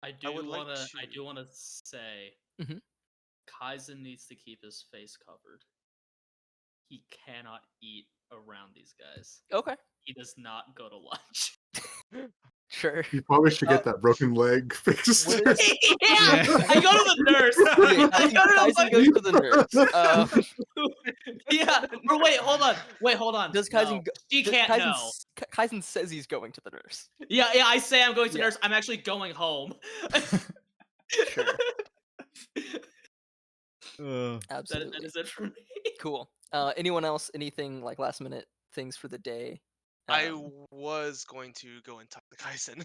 I do wanna say, Mhm. Kaizen needs to keep his face covered. He cannot eat around these guys. Okay. He does not go to lunch. Sure. You probably should get that broken leg fixed. What is- Yeah, I go to the nurse. Okay, I go to Kaizen goes to the nurse. Yeah, or wait, hold on. Does Kaizen No, go? she can't know. Kaizen says he's going to the nurse. Yeah, I say I'm going to Yeah. nurse. I'm actually going home. Sure. That Absolutely. is it for me. Cool. Anyone else? Anything like last minute things for the day? I was going to go and talk to Kaizen.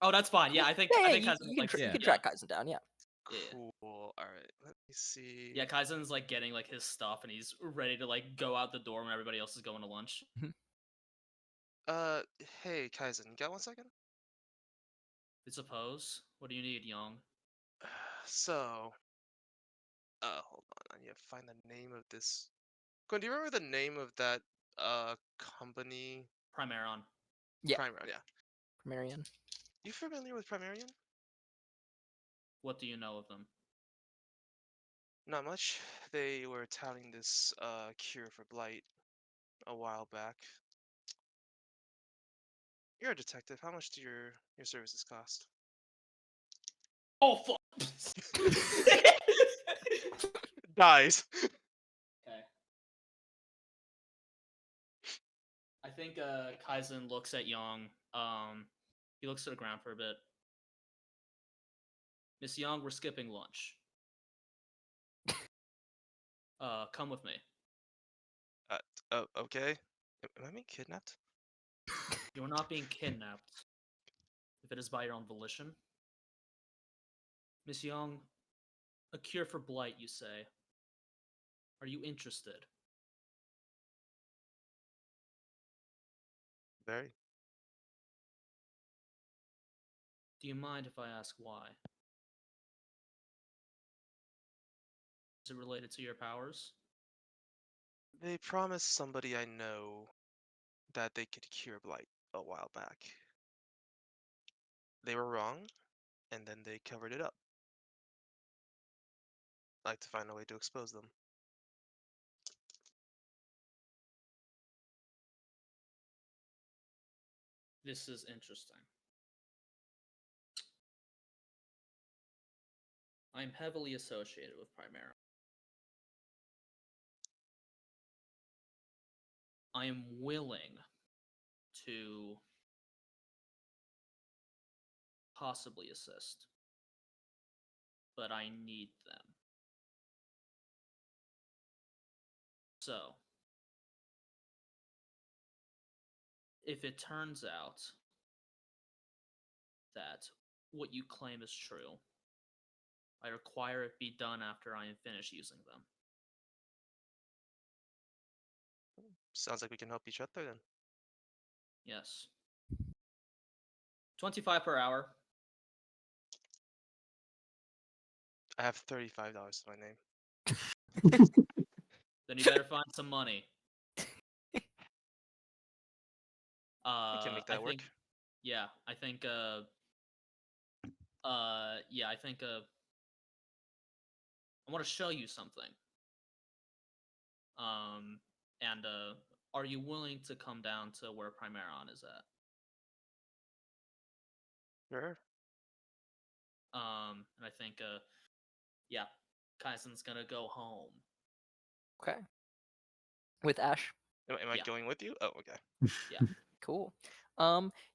Oh, that's fine. Yeah, I think Kaizen you can, like you can track Kaizen down. Yeah. Cool. All right. Let me see. Yeah, Kaizen's like getting like his stuff, and he's ready to like go out the door when everybody else is going to lunch. Hey Kaizen, you got 1 second? I suppose. What do you need, Young? So, hold on. I need to find the name of this. Quinn, do you remember the name of that company? Primaron. Yeah. Primaron, yeah. Primarian. You familiar with Primarian? What do you know of them? Not much. They were touting this cure for blight a while back. You're a detective. How much do your services cost? Oh fuck! Dies. Okay. I think Kaizen looks at Young. He looks to the ground for a bit. Miss Young, we're skipping lunch. Come with me. Okay. Am I being kidnapped? You're not being kidnapped. If it is by your own volition. Miss Young, a cure for blight, you say. Are you interested? Very. Do you mind if I ask why? Is it related to your powers? They promised somebody I know that they could cure blight a while back. They were wrong, and then they covered it up. I'd like to find a way to expose them. This is interesting. I am heavily associated with Primera. I am willing to possibly assist, but I need them. So, if it turns out that what you claim is true, I require it be done after I am finished using them. Sounds like we can help each other then. Yes. 25 per hour. I have $35 to my name. Then you better find some money. I can make that work. Yeah, I think I want to show you something. And are you willing to come down to where Primaron is at? Sure. And I think yeah, Kaizen's gonna go home. Okay. With Ash. Am I going with you? Oh, okay. Yeah. Cool.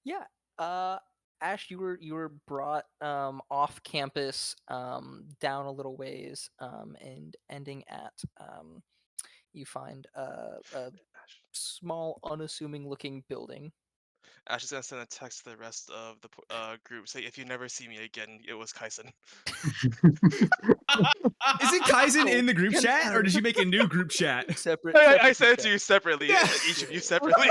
Yeah. Ash, you were brought off campus down a little ways and ending at you find a small unassuming looking building. Ash is gonna send a text to the rest of the group saying, "If you never see me again, it was Kaizen." Isn't Kaizen in the group chat, or did you make a new group chat? Separate. I sent it to you separately. Yeah. Each of you separately.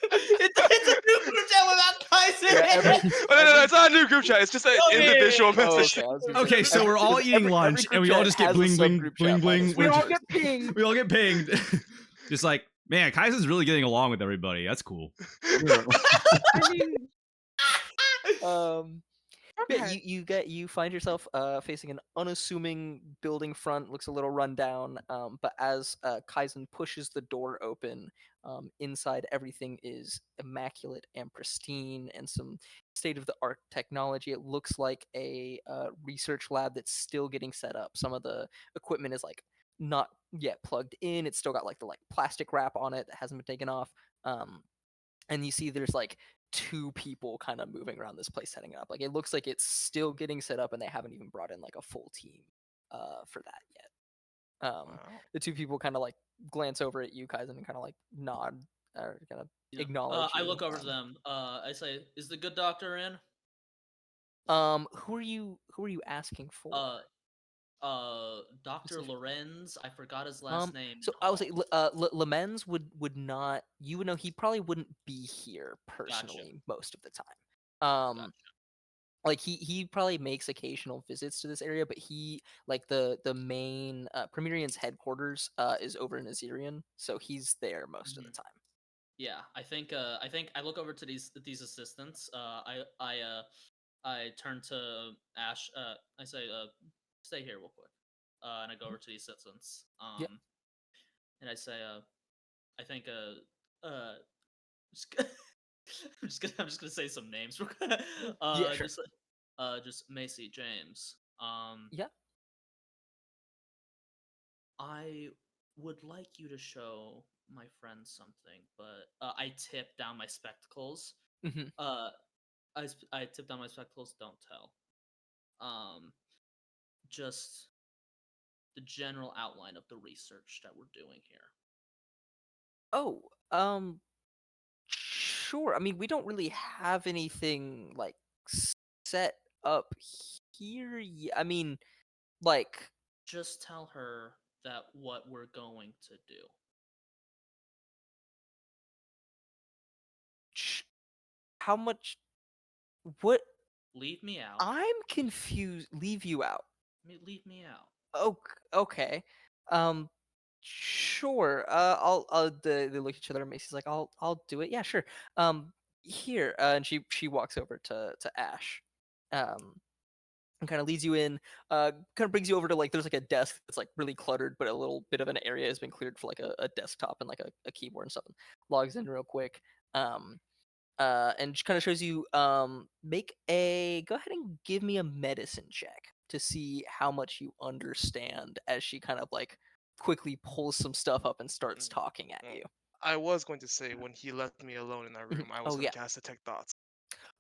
It's a new group chat without Kaizen. Yeah, No, it's not a new group chat. It's just an individual message. Okay, so we're all eating lunch, and we all just get bling, bling, bling, bling. We all get pinged. We all get pinged. Just like, man, Kaizen's really getting along with everybody. That's cool. I mean, Yeah, Okay. you find yourself facing an unassuming building front, looks a little run down. But as Kaizen pushes the door open, inside everything is immaculate and pristine, and some state of the art technology. It looks like a research lab that's still getting set up. Some of the equipment is like not yet plugged in. It's still got like the plastic wrap on it that hasn't been taken off. And you see there's like two people kind of moving around this place setting it up. Like it looks like it's still getting set up and they haven't even brought in like a full team for that yet. Wow. The two people kind of like glance over at you guys and kind of like nod or kind of Yeah. acknowledge I you. look over to them. I say, "Is the good doctor in?" Who are you asking for? Dr. Specific- Lorenz. I forgot his last name. So I would say Lemens would not, you would know he probably wouldn't be here Gotcha. personally most of the time. Gotcha. Like he probably makes occasional visits to this area, but he like the main Premierian's headquarters is over in Azirian, so he's there most of the Mhm. time. Yeah, I think I look over to these assistants. I turn to Ash. I say, "Stay here real quick," and I go over to the assistants. Yeah, And I say, "I think just, I'm just gonna say some names. Real quick. yeah, sure. Just Macy James. Yeah. I would like you to show my friend something, but I tip down my spectacles. Hmm. Uh, I tip down my spectacles. Don't tell. Um, just the general outline of the research that we're doing here. Oh, sure. I mean, we don't really have anything like set up here. I mean, like, Just tell her that what we're going to do. how much? What? Leave me out. I'm confused. Leave you out. Leave me out. Oh, okay. Um, sure. They look at each other and Macy's like, I'll do it. Yeah, sure. Here. And she walks over to Ash. And kind of leads you in. Kind of brings you over to like there's like a desk that's like really cluttered, but a little bit of an area has been cleared for like a desktop and like a keyboard and stuff. And logs in real quick. Um, and kind of shows you go ahead and give me a medicine check to see how much you understand as she kind of like quickly pulls some stuff up and starts talking at Well, you. I was going to say when he left me alone in that room, I was Oh going yeah. to cast Detect Thoughts.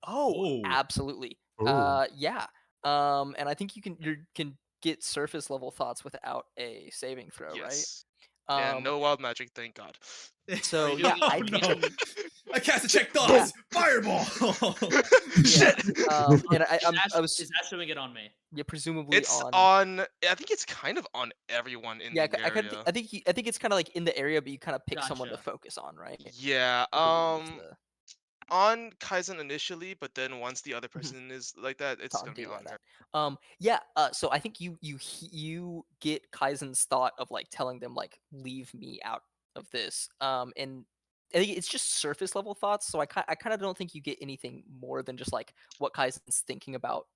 Oh, Oh. absolutely. Ooh. Yeah. And I think you can get surface level thoughts without a saving throw, right? Yes. And Um no wild magic, thank God. Are so you yeah, doing it I for Oh no! me? I cast a check yeah, thoughts. Fireball. yeah. Shit. And I was Is Ash doing it on me? yeah, presumably It's on. on. I think it's kind of on everyone in Yeah, the I kind of area. I think it's kind of like in the area, but you kind of pick someone to Gotcha. focus on, right? Yeah. I believe is the On Kaizen initially, but then once the other Mhm. person is like that, it's Talking gonna to be you on about her. that. Yeah. So I think you get Kaizen's thought of like telling them like leave me out of this. And I think it's just surface level thoughts. So I kind of don't think you get anything more than just like what Kaizen's thinking about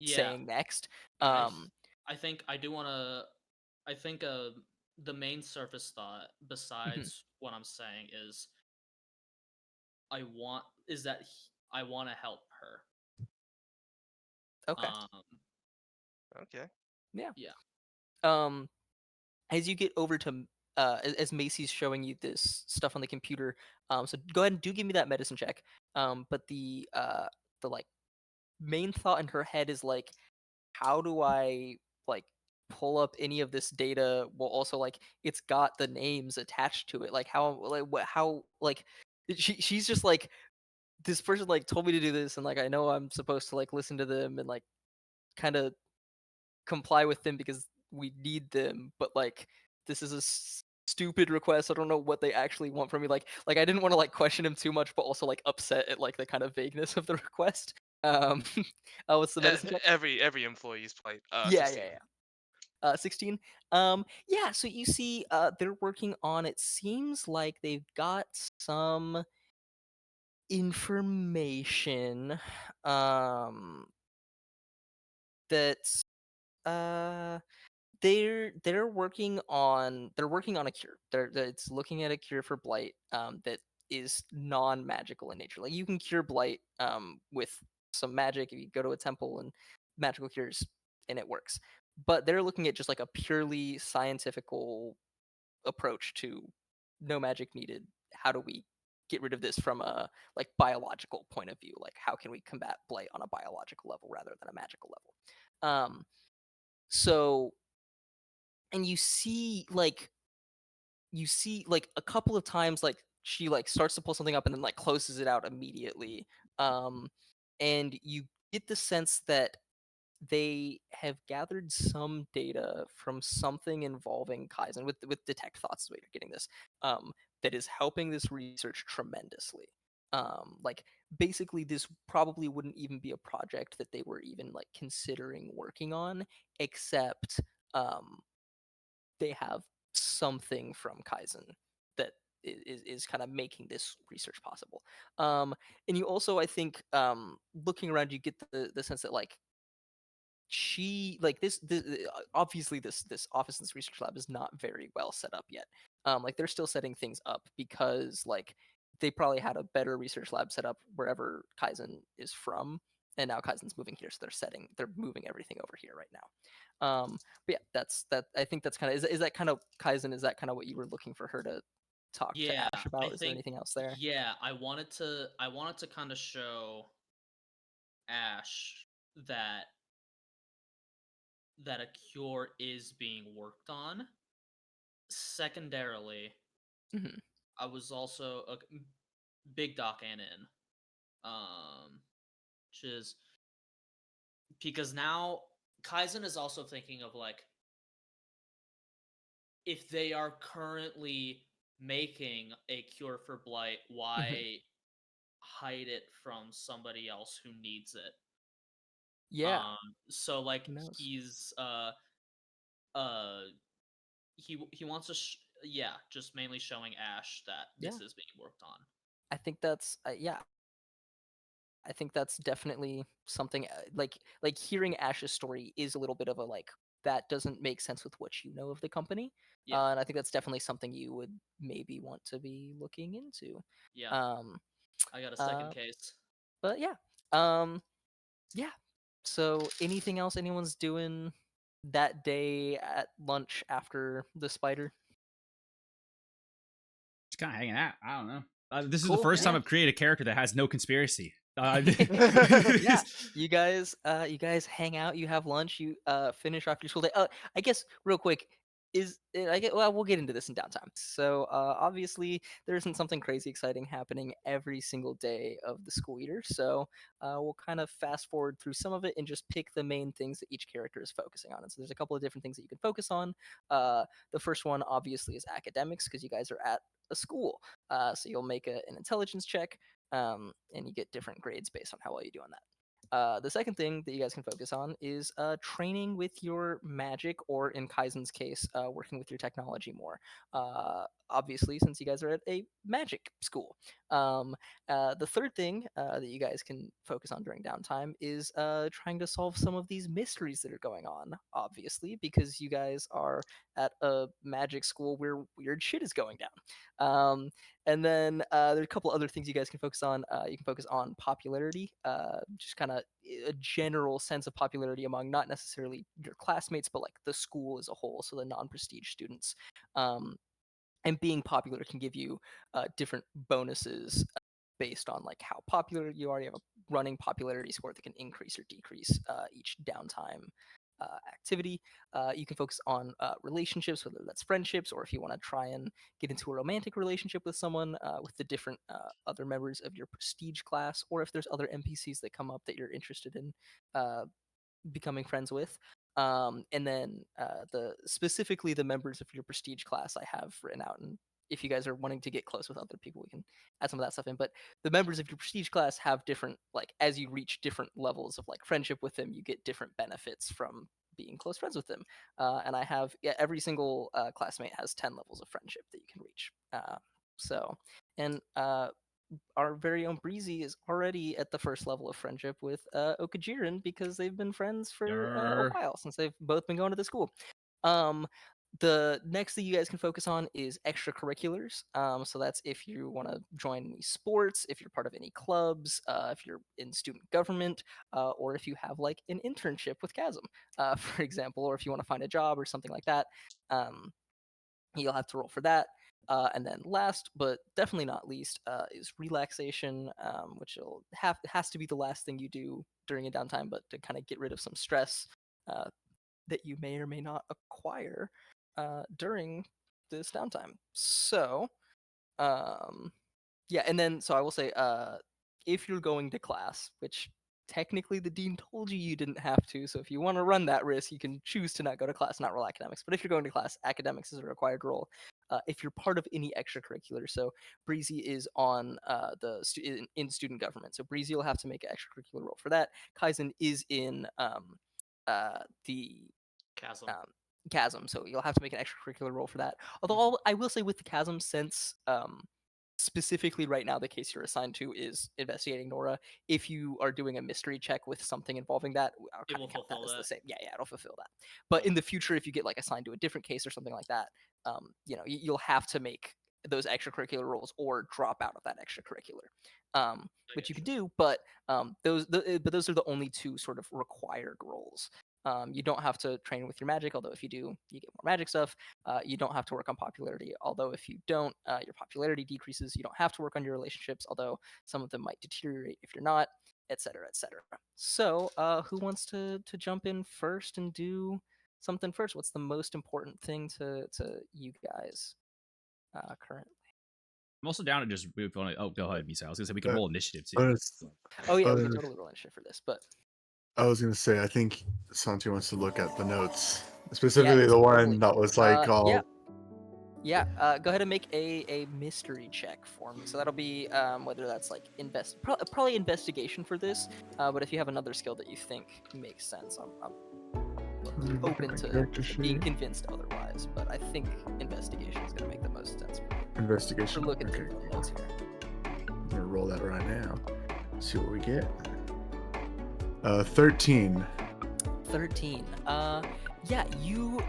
Yeah. saying next. I Um, I think I do want to. I think the main surface thought, mhm. besides what I'm saying, is I want to help her. Okay. Okay. Yeah. Yeah. Um, as you get over to as Macy's showing you this stuff on the computer, so go ahead and do give me that medicine check. But the like main thought in her head is like, how do I like pull up any of this data while also like it's got the names attached to it? Like how like she's just like this person like told me to do this and like I know I'm supposed to like listen to them and like kind of comply with them because we need them, but like this is a stupid request. I don't know what they actually want from me. Like I didn't want to like question him too much, but also like upset at like the kind of vagueness of the request. Um, what's the medicine check? Every employee's plight. Yeah, 16. yeah, yeah. 16. Yeah. So you see, they're working on. It seems like they've got some information. Um, that's they're working on a cure. It's looking at a cure for blight that is non-magical in nature. Like you can cure blight with some magic if you go to a temple and magical cures and it works. But they're looking at just like a purely scientifical approach to no magic needed. How do we get rid of this from a like biological point of view? Like how can we combat blight on a biological level rather than a magical level? So and you see like a couple of times like she like starts to pull something up and then like closes it out immediately. um and you get the sense that they have gathered some data from something involving Kaizen with detect thoughts is the way you're getting this, that is helping this research tremendously. Like basically this probably wouldn't even be a project that they were even like considering working on, except um they have something from Kaizen that is kind of making this research possible. And you also, I think, looking around, you get the sense that like she like this obviously this office and this research lab is not very well set up yet. Like they're still setting things up because like they probably had a better research lab set up wherever Kaizen is from, and now Kaizen's moving here, so they're moving everything over here right now. But yeah, that. I think that's kind of is that kind of Kaizen, is that kind of what you were looking for her to talk to Yeah, Ash I about? Is there think anything else there? yeah, I wanted to kind of show Ash that a cure is being worked on. Secondarily, Hmm. I was also a big doc and in, which is because now Kaizen is also thinking of like if they are currently making a cure for blight, Hmm. why hide it from somebody else who needs it? Yeah, So like who knows? uh he wants to yeah, just mainly showing Ash that Yeah, this is being worked on. I think that's yeah, I think that's definitely something like hearing Ash's story is a little bit of a like that doesn't make sense with what you know of the company. Yeah, And I think that's definitely something you would maybe want to be looking into. yeah. Um, I got a second uh, case. but yeah, um, yeah. So anything else anyone's doing that day at lunch after the spider? Just kind of hanging out. I don't know. This is the Cool. first time Yeah. I've created a character that has no conspiracy. Yeah, you guys hang out, you have lunch, you finish off your school day. I guess real quick is I get well, we'll get into this in downtime. So obviously there isn't something crazy exciting happening every single day of the school year. So we'll kind of fast forward through some of it and just pick the main things that each character is focusing on. And so there's a couple of different things that you can focus on. The first one obviously is academics because you guys are at a school. So you'll make an intelligence check, and you get different grades based on how well you do on that. The second thing that you guys can focus on is training with your magic, or in Kaizen's case, working with your technology more. Obviously, since you guys are at a magic school. Um, the third thing that you guys can focus on during downtime is trying to solve some of these mysteries that are going on, obviously, because you guys are at a magic school where weird shit is going down. And then there are a couple other things you guys can focus on. You can focus on popularity, just kind of a general sense of popularity among not necessarily your classmates, but like the school as a whole, so the non-prestige students. Um, and being popular can give you different bonuses based on like how popular you are. You have a running popularity score that can increase or decrease each downtime activity. You can focus on relationships, whether that's friendships, or if you want to try and get into a romantic relationship with someone, with the different other members of your prestige class, or if there's other NPCs that come up that you're interested in uh, becoming friends with. And then specifically the members of your prestige class I have written out, and if you guys are wanting to get close with other people, we can add some of that stuff in. But the members of your prestige class have different, like as you reach different levels of like friendship with them, you get different benefits from being close friends with them. And I have, yeah, every single classmate has 10 levels of friendship that you can reach. So and our very own Breezy is already at the first level of friendship with Okajiran because they've been friends for a while since they've both been going to the school. The next thing you guys can focus on is extracurriculars. So that's if you want to join any sports, if you're part of any clubs, if you're in student government, or if you have like an internship with Chasm, for example, or if you want to find a job or something like that. You'll have to roll for that. And then last, but definitely not least, is relaxation, which has to be the last thing you do during a downtime, but to kind of get rid of some stress that you may or may not acquire during this downtime. So, yeah, and then so I will say, if you're going to class, which technically the dean told you didn't have to, so if you want to run that risk, you can choose to not go to class, not roll academics. But if you're going to class, academics is a required role. If you're part of any extracurricular, so Breezy is on in student government, so Breezy will have to make an extracurricular role for that. Kaizen is in the Chasm. Chasm, so you'll have to make an extracurricular role for that. Although I will say with the Chasm, since specifically right now the case you're assigned to is investigating Nora, if you are doing a mystery check with something involving that, I'll It will count that fulfill as the that. same. Yeah, it'll fulfill that. But in the future, if you get like assigned to a different case or something like that, you'll have to make those extracurricular roles or drop out of that extracurricular, which you can do. But those are the only two sort of required roles. You don't have to train with your magic, although if you do, you get more magic stuff. You don't have to work on popularity, although if you don't, your popularity decreases. You don't have to work on your relationships, although some of them might deteriorate if you're not, etc., etc. So, who wants to jump in first and do something first? What's the most important thing to you guys currently? I'm also down to just move on. Oh, go ahead, Misael. I was gonna say we can roll initiative too. Oh yeah, we can totally roll initiative for this, but I was gonna say I think Santi wants to look at the notes, specifically the one that was like all. Yeah, go ahead and make a mystery check for me. So that'll be whether that's like probably investigation for this. But if you have another skill that you think makes sense, I'm open to being convinced otherwise. But I think investigation is going to make the most sense. Investigation. We're looking through the notes here. I'm gonna roll that right now. See what we get. 13. 13. Yeah, you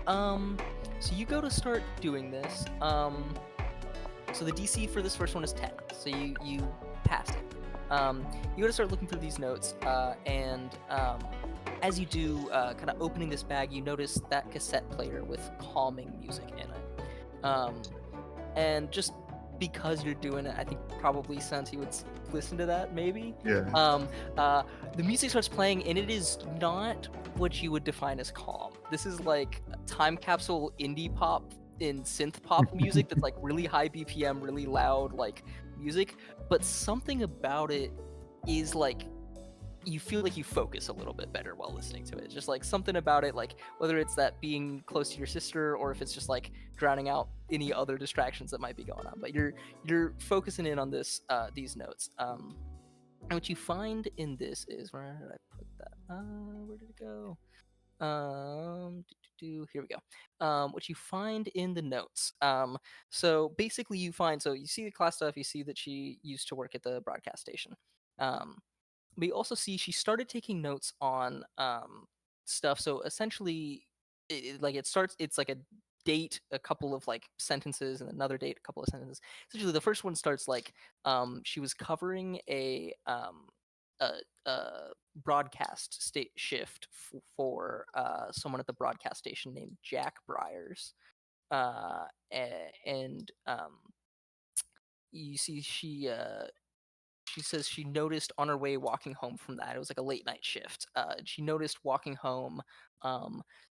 so you go to start doing this. So the DC for this first one is 10. So you passed it. You go to start looking through these notes, and as you do, kind of opening this bag, you notice that cassette player with calming music in it. And just because you're doing it, I think probably Santi would listen to that, maybe. Yeah. The music starts playing, and it is not what you would define as calm. This is like time capsule indie pop in synth pop music that's like really high BPM, really loud, like music. But something about it is like you feel like you focus a little bit better while listening to it. Just like something about it, like whether it's that being close to your sister or if it's just like drowning out any other distractions that might be going on. But you're focusing in on this these notes. And what you find in this is, where did I put that? Where did it go? Here we go. What you find in the notes. So basically you see the class stuff. You see that she used to work at the broadcast station. We also see she started taking notes on stuff. So essentially, it's like a date, a couple of like sentences, and another date, a couple of sentences. Essentially, the first one starts like she was covering a broadcast shift for someone at the broadcast station named Jack Briers, and you see she says she noticed on her way walking home from that, it was like a late night shift. She noticed walking home,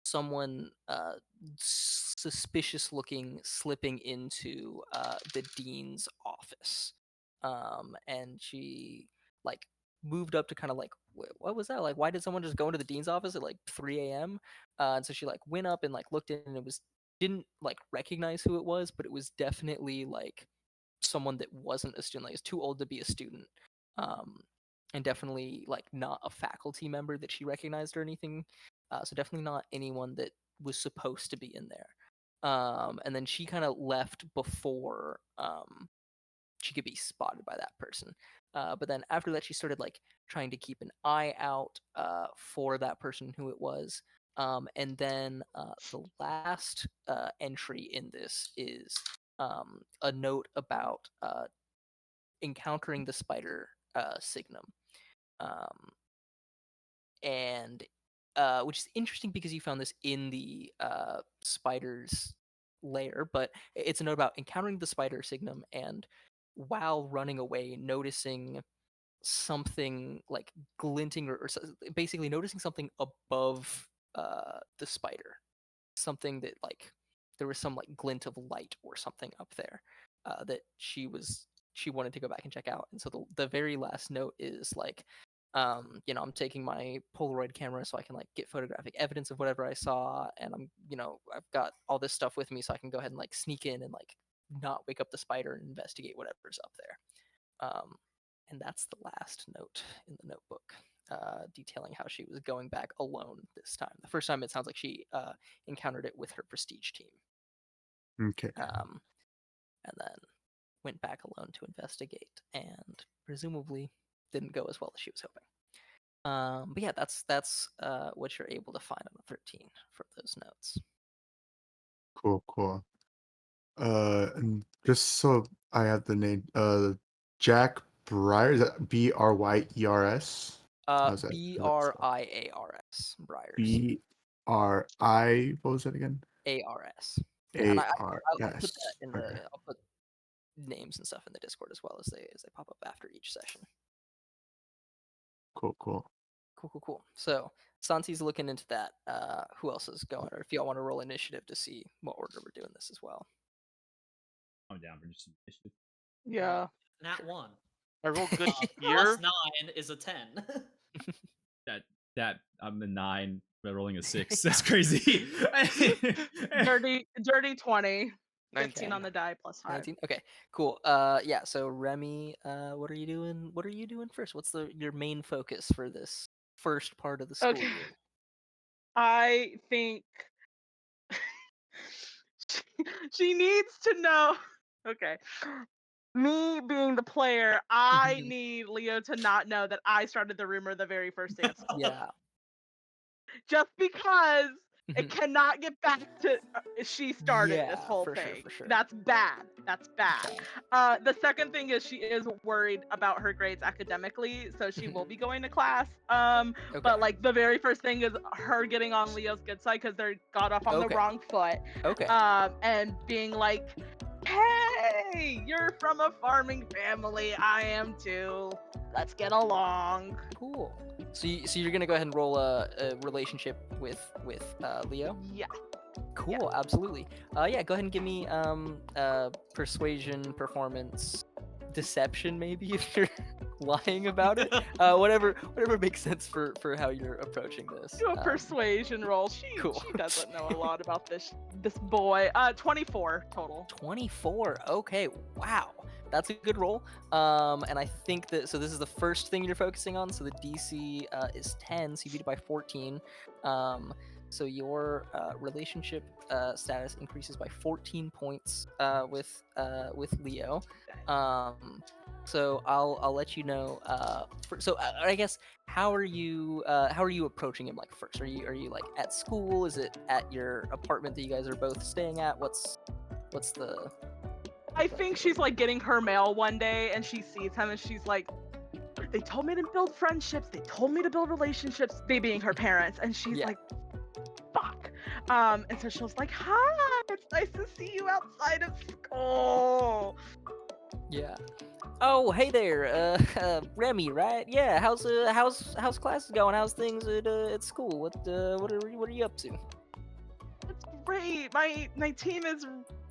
someone suspicious looking slipping into the dean's office. And she like moved up to kind of like, what was that? Like, why did someone just go into the dean's office at like 3 a.m.? And so she like went up and like looked in, and didn't like recognize who it was, but it was definitely like someone that wasn't a student, like is too old to be a student, and definitely like not a faculty member that she recognized or anything. So definitely not anyone that was supposed to be in there. And then she kind of left before she could be spotted by that person. But then after that, she started like trying to keep an eye out for that person who it was. And then the last entry in this is a note about encountering the spider signum. Um, and which is interesting because you found this in the spider's lair, but it's a note about encountering the spider signum and while running away, noticing something like glinting basically noticing something above the spider, something that like there was some like glint of light or something up there that she wanted to go back and check out. And so the very last note is like I'm taking my Polaroid camera so I can like get photographic evidence of whatever I saw, and I've got all this stuff with me so I can go ahead and like sneak in and like not wake up the spider and investigate whatever's up there. And that's the last note in the notebook, detailing how she was going back alone this time. The first time it sounds like she encountered it with her prestige team. Okay. And then went back alone to investigate, and presumably didn't go as well as she was hoping. But yeah, that's what you're able to find on the 13 from those notes. Cool. And just so I have the name, Jack Briar, is that Bryers? How's that? Briars. Briars. BRI, what was that again? ARS. Yeah, and I'll put that ARS. in Okay. I'll put names and stuff in the Discord as well as they pop up after each session. Cool. Cool. So Santi's looking into that. Who else is going? Or if y'all want to roll initiative to see what order we're doing this as well. I'm down for just initiative. Yeah. Nat 1. I rolled good here. Plus 9 is a 10. that I'm a 9, but rolling a 6. That's crazy. dirty 20. 15 19. on the die plus 5. 19. Okay, cool. Yeah. So Remy, what are you doing? What are you doing first? What's your main focus for this first part of the school year? I think she needs to know. Okay. Me being the player, I need Leo to not know that I started the rumor the very first day of school. Yeah. Just because it cannot get back to she started this whole thing. For sure. That's bad. The second thing is she is worried about her grades academically, so she will be going to class. Okay. But like the very first thing is her getting on Leo's good side because they got off on the wrong foot. Okay. And being like, hey, you're from a farming family. I am too. Let's get along. Cool. So you're gonna go ahead and roll a relationship with Leo? Yeah. Cool. Yeah. Absolutely. Yeah. Go ahead and give me persuasion, performance, deception, maybe if you're lying about it. Whatever makes sense for how you're approaching this. Do a persuasion roll. She doesn't know a lot about this boy. 24 total. 24. Okay. Wow. That's a good roll. And I think that, so this is the first thing you're focusing on. So the DC is 10, so you beat it by 14. So your relationship status increases by 14 points with Leo. So I'll let you know. I guess how are you approaching him like first? Are you like at school? Is it at your apartment that you guys are both staying at? What's the? I think she's like getting her mail one day and she sees him and she's like, they told me to build friendships. They told me to build relationships. They being her parents, and she's like, fuck. And so she was like, hi, it's nice to see you outside of school. Yeah. Oh, hey there, Remy, right? Yeah. How's classes going? How's things at school? What are you up to? It's great. My team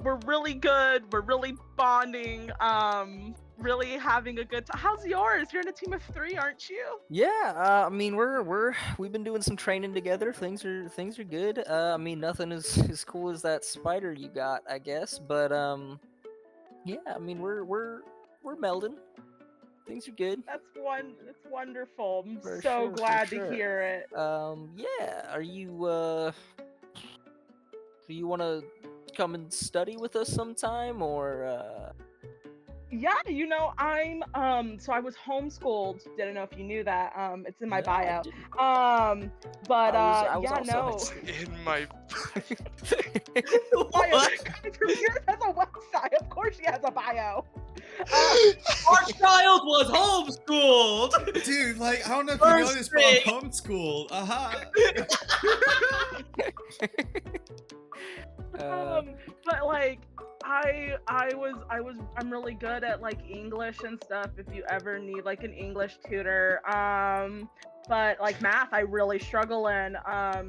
we're really good. We're really bonding. Really having a good time. How's yours? You're in a team of 3, aren't you? Yeah, I mean we've been doing some training together. Things are good. I mean nothing as cool as that spider you got, I guess. But yeah, I mean we're melding. Things are good. That's wonderful. I'm For so sure, glad to hear it. Yeah. Are you do you want to come and study with us sometime, or Yeah, so I was homeschooled. Didn't know if you knew that. It's in my No, I bio. didn't. But I was yeah, also no. homeschooled. In my Bio. What? Yours has a website. Of course she has a bio. Our child was homeschooled. Dude, like, I don't know if you know First this, but I'm grade. homeschooled. But like I'm really good at like English and stuff if you ever need like an English tutor. But like math I really struggle in. I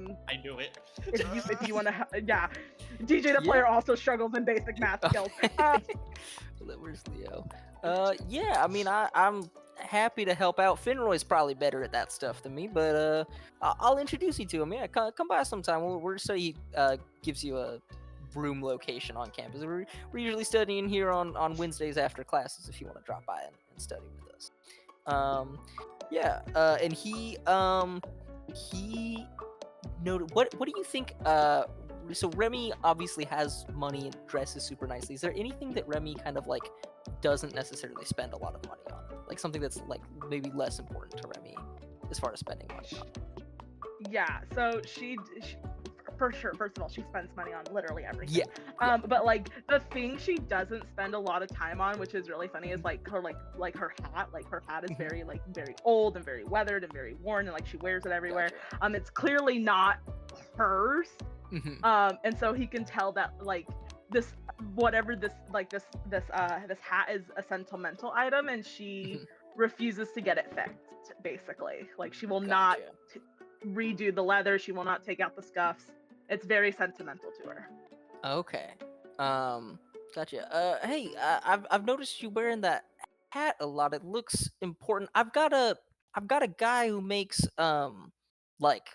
knew it. If you want to yeah. DJ the player also struggles in basic math skills. Where's Leo? Yeah, I mean, I'm happy to help out. Finroy's probably better at that stuff than me, but I'll introduce you to him. Yeah, come by sometime. We're so he gives you a room location on campus. We're usually studying here on Wednesdays after classes. If you want to drop by and study with us. Yeah. And he noted. What do you think? So Remy obviously has money and dresses super nicely. Is there anything that Remy kind of like doesn't necessarily spend a lot of money on? Like something that's like maybe less important to Remy as far as spending money on? Yeah, so she for sure, first of all, she spends money on literally everything. Yeah. But like the thing she doesn't spend a lot of time on, which is really funny, is like her her hat. Like her hat is very old and very weathered and very worn, and like she wears it everywhere. Gotcha. It's clearly not hers. And so he can tell that like this hat is a sentimental item, and she refuses to get it fixed. Basically, like she will not redo the leather. She will not take out the scuffs. It's very sentimental to her. Okay. Gotcha. Hey, I've noticed you wearing that hat a lot. It looks important. I've got a guy who makes like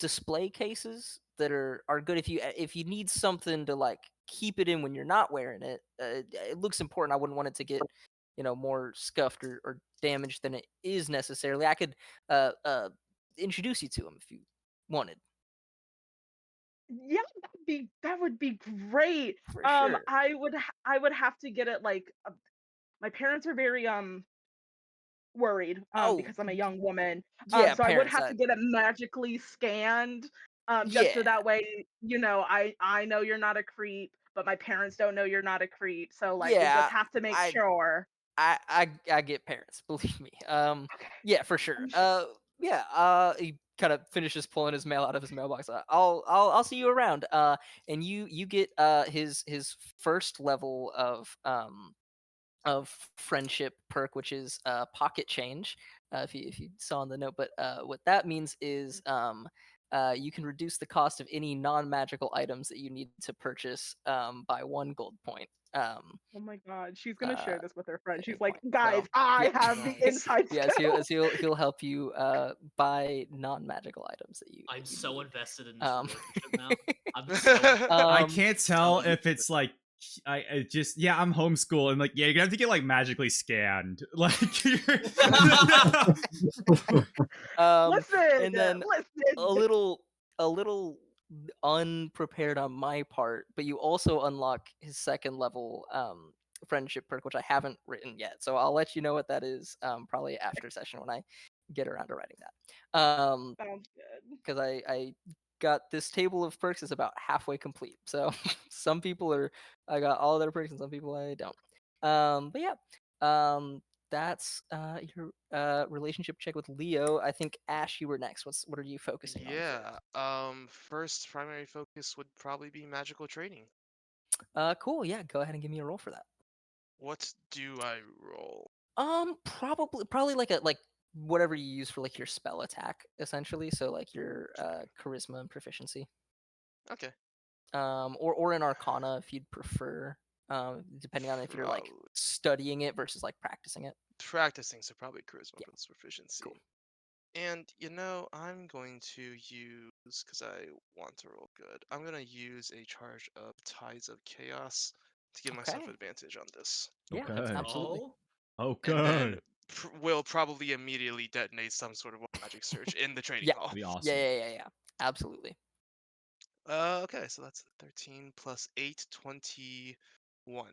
display cases that are good if you need something to like keep it in when you're not wearing it. It looks important. I wouldn't want it to get more scuffed or damaged than it is necessarily. I could introduce you to him if you wanted. Yeah, that would be great. For sure. I would have to get it like my parents are very worried because I'm a young woman. Yeah, So I would parents. have to get it magically scanned just so Yeah. that way, I know you're not a creep, but my parents don't know you're not a creep. So like we Yeah, just have to make sure. I get parents, believe me. Okay. Yeah, for sure. Yeah. He kind of finishes pulling his mail out of his mailbox. I'll see you around. And you get his first level of friendship perk, which is pocket change. If you saw in the note, but what that means is you can reduce the cost of any non-magical items that you need to purchase by 1 gold point. Oh my God, she's gonna share this with her friend. She's like, Point. guys, So, I yeah. have the inside Yes, skill. he'll help you buy non-magical items that you. I'm so need. invested in this relationship now. I'm so. I can't tell so if it's like I just I'm homeschooled and like you're gonna have to get like magically scanned like Listen, and then listen. a little unprepared on my part, but you also unlock his second level friendship perk, which I haven't written yet, so I'll let you know what that is probably after session when I get around to writing that. Sounds good. Because I got this table of perks is about halfway complete, so some people I got all their perks and some people I don't. But yeah, that's your relationship check with Leo. I think Ash, you were next. What are you focusing on? Yeah. First primary focus would probably be magical training. Cool. Yeah, go ahead and give me a roll for that. What do I roll? Probably like whatever you use for like your spell attack, essentially. So like your charisma and proficiency. Okay. Or an arcana if you'd prefer. Depending on if you're like studying it versus like practicing it. Practicing, so probably charisma for this proficiency. Cool. And I'm going to use, because I want to roll good, I'm going to use a charge of Tides of Chaos to give myself advantage on this. Yeah, absolutely. Oh, good. And then good. will probably immediately detonate some sort of magic surge in the training hall. That'd be awesome. Yeah. Absolutely. Okay, so that's 13 plus 8, 21.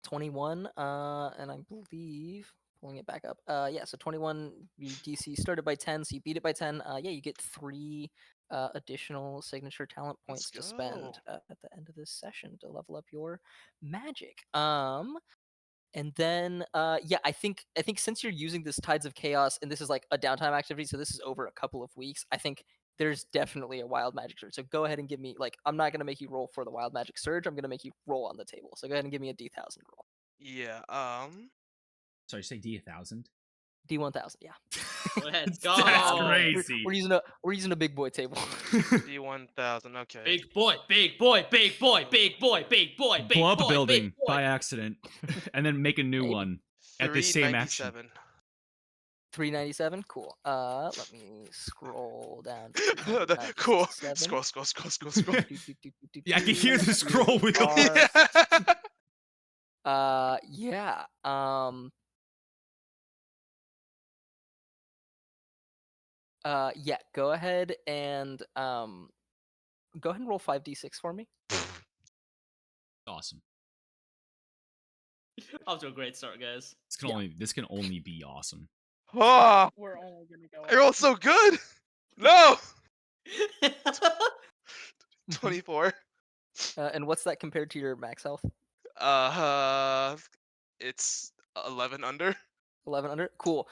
21, and I believe pulling it back up. Yeah, so 21, you DC started by 10, so you beat it by 10. Yeah, you get 3 additional signature talent points to spend at the end of this session to level up your magic. And then yeah, I think since you're using this Tides of Chaos and this is like a downtime activity, so this is over a couple of weeks, I think there's definitely a wild magic surge. So go ahead and give me, like, I'm not gonna make you roll for the wild magic surge, I'm gonna make you roll on the table. So go ahead and give me a D1000 roll. Yeah. Sorry, say D1000. D1000, yeah. Let's go. That's crazy. We're using a big boy table. D1000. Okay. Big boy, big boy, big boy, big boy, big boy, big Blow up boy, a building big boy. by accident, and then make a new Maybe. one at the same action. 397. 397, cool. Let me scroll down. Cool. 397. Scroll. Yeah, I can hear the scroll wheel. Yeah. Yeah. Go ahead and roll 5d6 for me. Awesome. Off to a great start, guys. This can only be awesome. Oh, We're only gonna go. I rolled so good. No. 24. And what's that compared to your max health? It's 11 under. 11 under. Cool.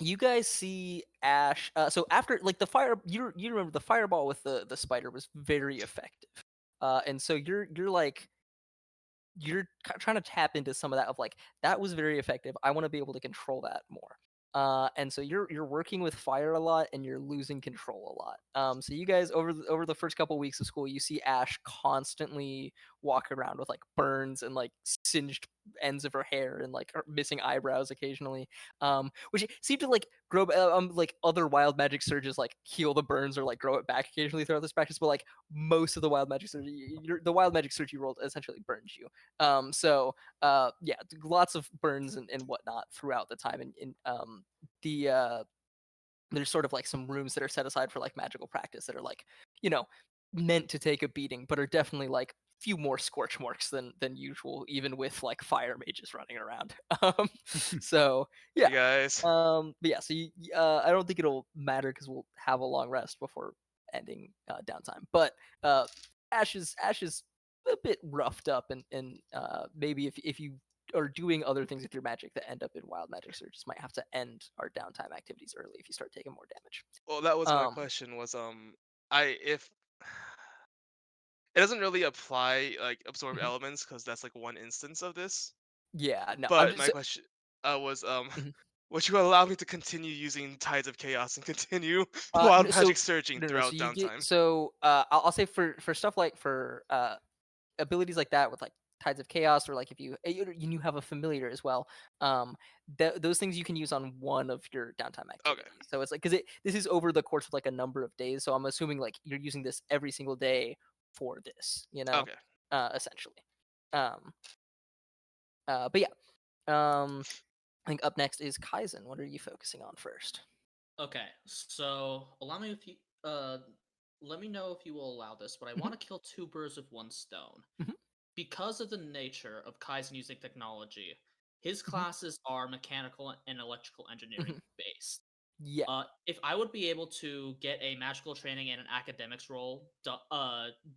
You guys see Ash. So after, like, the fire, you remember the fireball with the spider was very effective. And so you're trying to tap into some of that of like, that was very effective. I want to be able to control that more. And so you're working with fire a lot and you're losing control a lot. So you guys over the first couple weeks of school, you see Ash constantly walk around with like burns and like singed ends of her hair and like missing eyebrows occasionally, which seem to like grow. Like other wild magic surges like heal the burns or like grow it back occasionally throughout this practice, but like most of the wild magic surge, the wild magic surge you rolled essentially burns you. So yeah, lots of burns and whatnot throughout the time, and there's sort of like some rooms that are set aside for like magical practice that are like, meant to take a beating, but are definitely like few more scorch marks than usual, even with like fire mages running around. So yeah, Hey guys. but yeah, so I don't think it'll matter because we'll have a long rest before ending downtime. But Ash is a bit roughed up, and maybe if you are doing other things with your magic that end up in wild magic surges, might have to end our downtime activities early if you start taking more damage. Well, that was my question. Was if it doesn't really apply like absorb elements because that's like one instance of this. Yeah, no. But my question was Mhm. would you allow me to continue using Tides of Chaos and continue wild magic surging throughout so downtime? I'll say for stuff like for abilities like that with like Tides of Chaos, or like if you have a familiar as well, those things you can use on one of your downtime activities. Okay. So it's like, because this is over the course of like a number of days, so I'm assuming like you're using this every single day for this, Okay. Essentially. But yeah, I think up next is Kaizen. What are you focusing on first? Okay, so allow me if you let me know if you will allow this, but I want to kill 2 birds with 1 stone. Because of the nature of Kaizen using technology, his classes are mechanical and electrical engineering based. Yeah. If I would be able to get a magical training and an academics role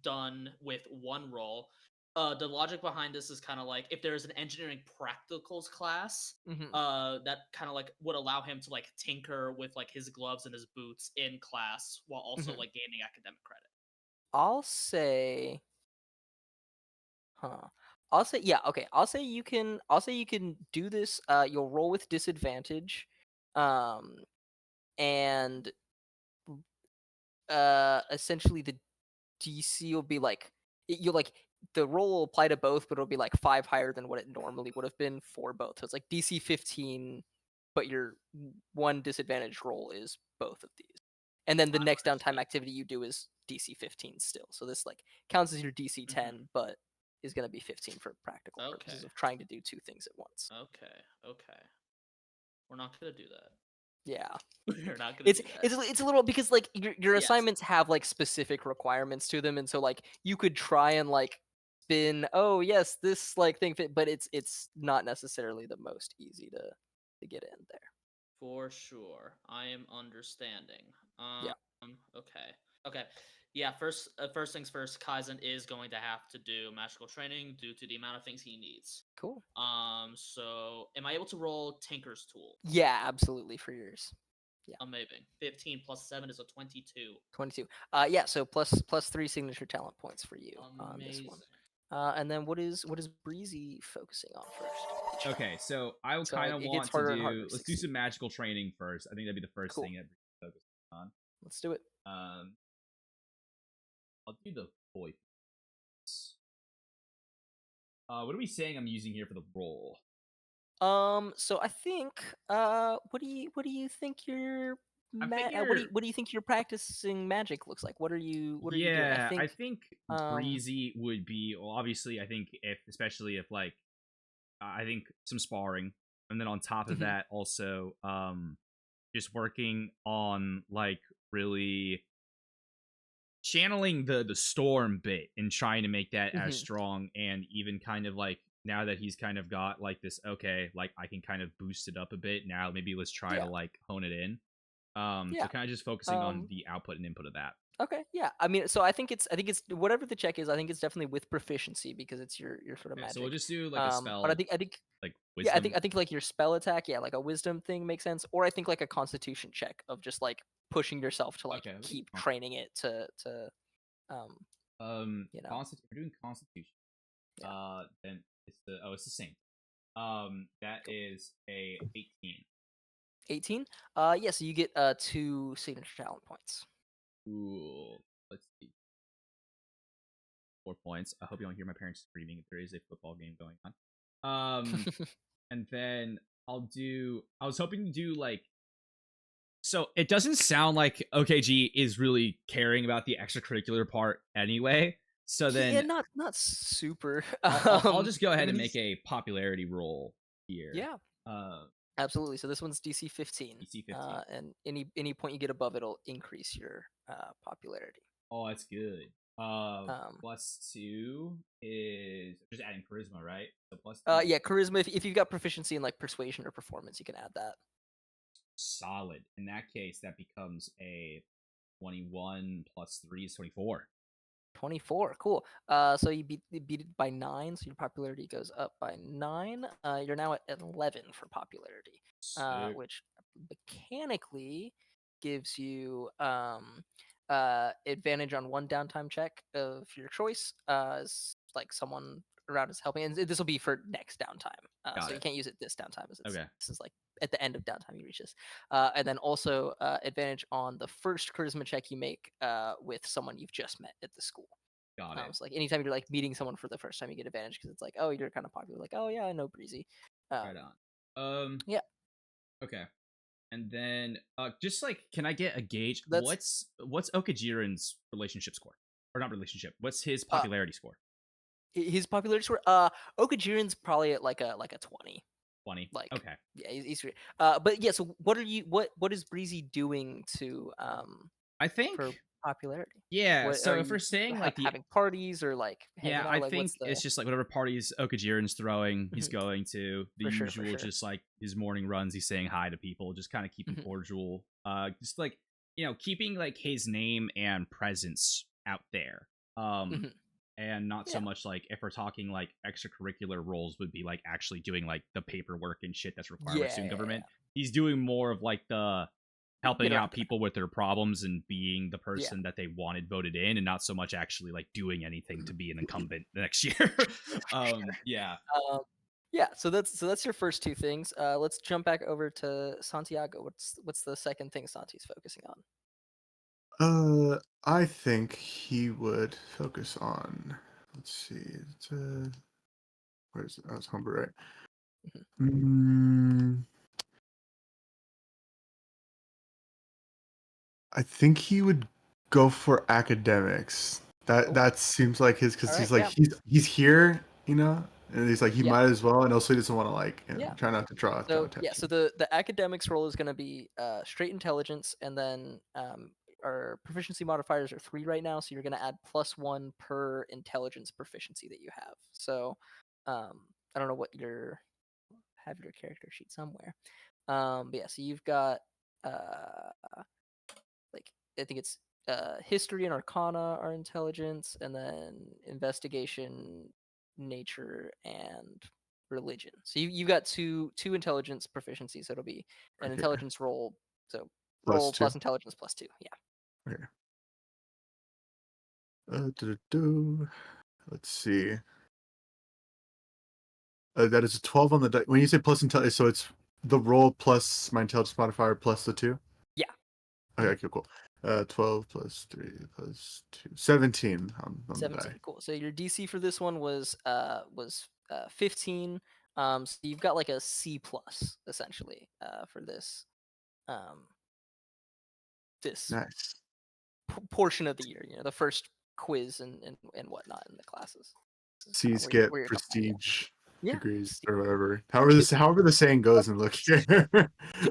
done with 1 role, the logic behind this is kind of like if there's an engineering practicals class, that kind of like would allow him to like tinker with like his gloves and his boots in class while also like gaining academic credit. I'll say yeah, okay. I'll say you can do this. You'll roll with disadvantage. And essentially the DC will be like, you'll like, the roll will apply to both, but it'll be like 5 higher than what it normally would have been for both. So it's like DC 15, but your 1 disadvantage roll is both of these. And then the next downtime activity you do is DC 15 still. So this like counts as your DC 10, but is going to be 15 for practical purposes of trying to do 2 things at once. Okay. We're not going to do that. Yeah. We're not gonna do that. It's a little, because like your assignments have like specific requirements to them, and so like you could try and like been, oh yes, this like thing fit, but it's not necessarily the most easy to get in there. For sure, I am understanding. Yeah. Okay. Okay. Yeah. First things first. Kaizen is going to have to do magical training due to the amount of things he needs. Cool. So am I able to roll Tinker's Tool? Yeah, absolutely for yours. Yeah. Amazing. 15 plus 7 is a 22. 22. Yeah, so plus 3 signature talent points for you on this one. And then what is Breezy focusing on first? Okay, so I So kind of it want gets to harder and harder do. to Let's do succeed. some magical training first. I think that'd be the first Cool. thing that Breezy focuses on. Let's do it. I'll do the boy. What are we saying I'm using here for the roll? So I think what do you think your what do you think your practicing magic looks like? What are you doing? I think um Breezy would be, well, obviously I think especially if like I think some sparring, and then on top of Mhm. that also just working on like really channeling the storm bit and trying to make that as Mhm. strong, and even kind of like now that he's kind of got like this, okay, like I can kind of boost it up a bit now, maybe let's try to Yeah. like hone it in. So Yeah. kind of just focusing on the output and input of that. Okay, yeah. I mean, so I think it's whatever the check is. I think it's definitely with proficiency because it's your sort of Okay, so we'll magic. just do like a But spell, I think like yeah, wisdom. I think like your spell attack, yeah, like a wisdom thing makes sense. Or I think like a constitution check of just like pushing yourself to like Okay, we can keep training it to um you know we're doing constitution. yeah. Then it's the same. That Cool. is a 18. 18. Yeah, so you get 2 signature talent points. Cool. Let's see. 4 points. I hope you don't hear my parents screaming if there is a football game going on. And then I was hoping to do like, so it doesn't sound like OKG is really caring about the extracurricular part anyway. So Yeah, then not super. I'll just go I ahead mean, and make a popularity roll here. yeah. Uh, Absolutely. So this one's DC 15. DC 15. And any point you get above it'll increase your popularity. Oh, that's good. Um, +2 is just adding charisma, right? So +2. yeah, charisma. If you've got proficiency in like persuasion or performance, you can add that. Solid. In that case, that becomes a 21 +3 is 24. 24. Cool. So you beat it by 9, so your popularity goes up by 9. You're now at 11 for popularity, which mechanically gives you advantage on one downtime check of your choice. As like someone around is helping, and this will be for next downtime. Got So you it. can't use it this downtime, as Okay. this is like at the end of downtime you reach this. And then also advantage on the first charisma check you make with someone you've just met at the school. Got it. So like anytime you're like meeting someone for the first time, you get advantage because it's like, oh, you're kind of popular. Like, oh yeah, I know Breezy. Right on. Yeah. Okay. And then just like, can I get a gauge? That's What's Okajiran's relationship score? Or not relationship. What's his popularity score? his popularity score. Okajiran's probably at like a 20. 20. Like, okay. Yeah, he's but yeah. So what is Breezy doing to I think for popularity? yeah. What So are if we're you saying like the having parties or like hanging yeah, out? I Like, think what's the it's just like whatever parties Okajiran's throwing, he's Mhm. going to the For usual, sure. just like his morning runs. He's saying hi to people, just kind of keeping Mhm. cordial. Just like keeping like his name and presence out there. Mhm. And not so Yeah. much like if we're talking like extracurricular roles would be like actually doing like the paperwork and shit that's required by student government. He's doing more of like the helping out people with their problems and being the person that they wanted voted in, and not so much actually like doing anything to be an incumbent next year. Yeah. Yeah, so that's your first two things. Let's jump back over to Santiago. What's the second thing Santi's focusing on? I think he would focus on. Let's see. Where's it? Oh, it's Humber, right? I think he would go for academics. That seems like his, because he's like he's here, and he's like he might as well, and also he doesn't want to like try not to draw So attention. yeah, so the academics role is going to be straight intelligence, and then our proficiency modifiers are 3 right now, so you're gonna add +1 per intelligence proficiency that you have. So, I don't know what have your character sheet somewhere. But yeah, so you've got like I think it's history and arcana are intelligence, and then investigation, nature, and religion. So you've got two intelligence proficiencies. So it'll be an Okay. intelligence roll. So Plus roll 2. plus intelligence plus 2. Yeah. Okay. Let's see. That is a 12 on the die. When you say plus intelligence, so it's the roll plus my intelligence modifier plus the 2? Yeah. Okay, cool. 12 plus 3 plus 2. 17 on the 17. die. Cool. So your DC for this one was 15. So you've got like a C plus essentially for this this Nice. portion of the year. The first quiz and whatnot in the classes. C's get prestige degrees or whatever. However the saying goes in Look Here.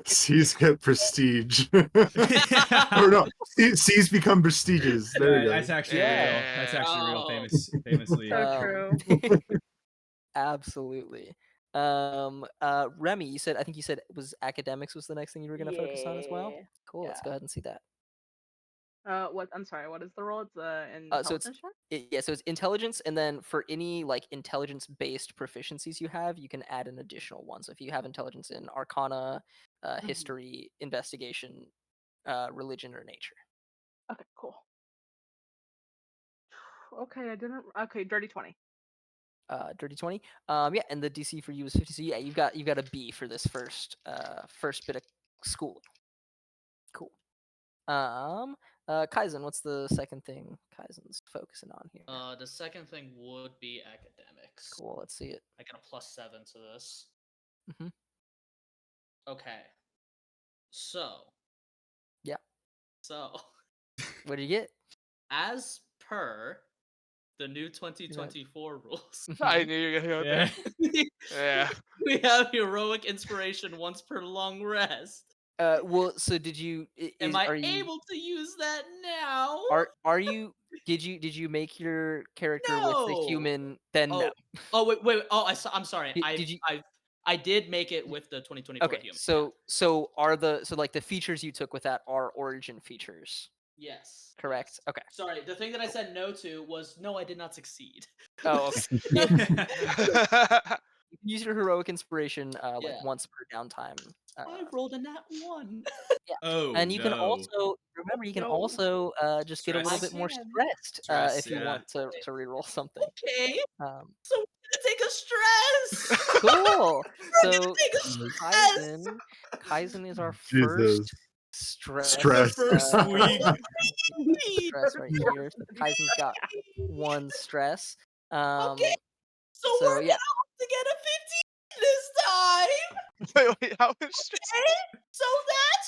C's get prestige. Or no, C's become prestigious. There you go. That's actually real. That's actually real. Famously. So true. Absolutely. Remy, I think you said was academics was the next thing you were going to focus on as well. Cool. Yeah. Let's go ahead and see that. What? I'm sorry. What is the role? It's So it's intelligence. so it's intelligence, and then for any like intelligence-based proficiencies you have, you can add an additional one. So if you have intelligence in Arcana, history, investigation, religion, or nature. Okay, cool. Okay, I didn't. Okay, dirty 20. Dirty 20. Yeah, and the DC for you is 50. So yeah, you've got a B for this first bit of school. Cool. Kaizen, what's the second thing Kaizen's focusing on here? The second thing would be academics. Cool, let's see it. I got a +7 to this. Mm-hmm. Okay. So. Yeah. So. What did you get? As per the new 2024 rules. I knew you were gonna go there. Yeah. We have heroic inspiration once per long rest. Well, so did you? Am I able to use that now? Are you? Did you make your character with the human? Then no. Oh wait. Oh, I'm sorry. Did you? I did make it with the 2024 Okay, human. so like the features you took with that are origin features. Yes. Correct. Yes. Okay. Sorry, the thing that I said no to was no, I did not succeed. Oh, okay. You can use your heroic inspiration like once per downtime. I rolled a nat 1. Yeah. Oh, and you can also remember you can also just get a little bit more stressed if you want to reroll something. Okay. So we're gonna take a stress. Cool. So take a stress. Kaizen is our first stress. First week. Stress right here. So Kaizen's got 1 stress. Okay. So we're gonna have to get a 15 this time. Wait, how much stress? Okay. So that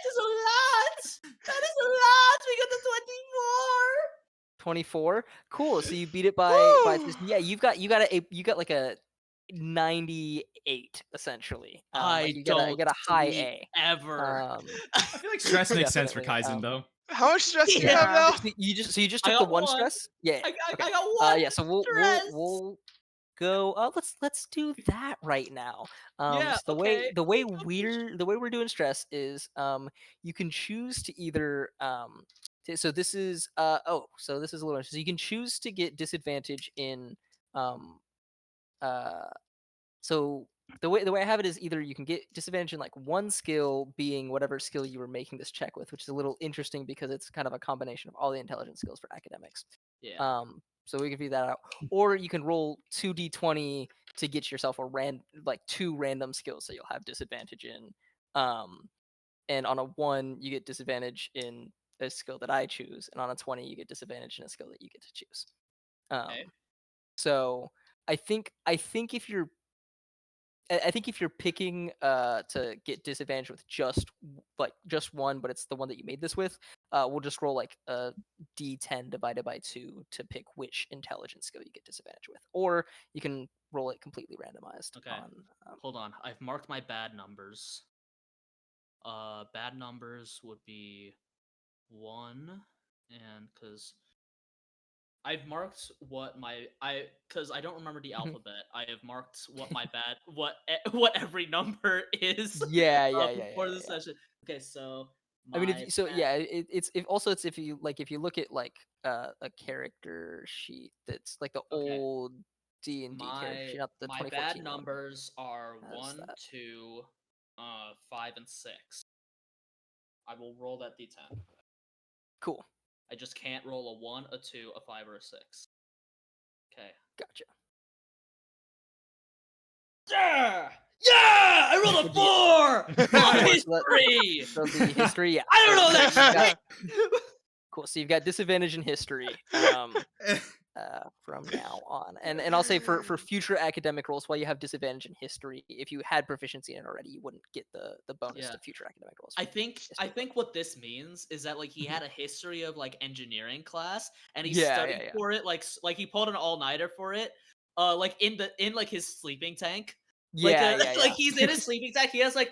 is a lot. That is a lot. We got the 24. 24. Cool. So you beat it by yeah. You got like a 98 essentially. You get a high A ever. I feel like stress makes sense for Kaizen though. How much stress do you have now? You just took the 1 stress. Yeah. I got 1. Yeah. So we'll go. Let's do that right now. So the way we're doing stress is you can choose to either so this is so this is a little interesting. So you can choose to get disadvantage in so the way I have it is either you can get disadvantage in like 1 skill being whatever skill you were making this check with, which is a little interesting because it's kind of a combination of all the intelligence skills for academics. Yeah. So we can figure that out. Or you can roll 2d20 to get yourself 2 random skills that you'll have disadvantage in. And on a 1 you get disadvantage in a skill that I choose, and on a 20 you get disadvantage in a skill that you get to choose. So I think if you're picking to get disadvantage with just 1, but it's the one that you made this with, we'll just roll like a d10 divided by 2 to pick which intelligence skill you get disadvantage with, or you can roll it completely randomized. Okay. Hold on, I've marked my bad numbers. Bad numbers would be 1, and because I've marked what because I don't remember the alphabet. I have marked what my what every number is. Yeah. Before the session. Okay, so I mean, it's if you look at like a character sheet that's like the okay. old D&D character sheet, not the My 2014 bad one. numbers are How's 1, that? 2, 5, and 6. I will roll that d10. Cool. I just can't roll a 1, a 2, a 5, or a 6. Okay. Gotcha. Yeah! Yeah! I rolled a 4 on history! So the history, yeah. I don't know that Cool. So you've got disadvantage in history from now on, and I'll say for future academic rolls, while you have disadvantage in history, if you had proficiency in it already, you wouldn't get the bonus to future academic rolls. I think what this means is that like he had a history of like engineering class, and he Yeah, studied for it like he pulled an all-nighter for it, like in like his sleeping tank. Like like he's in his sleeping tank. He has a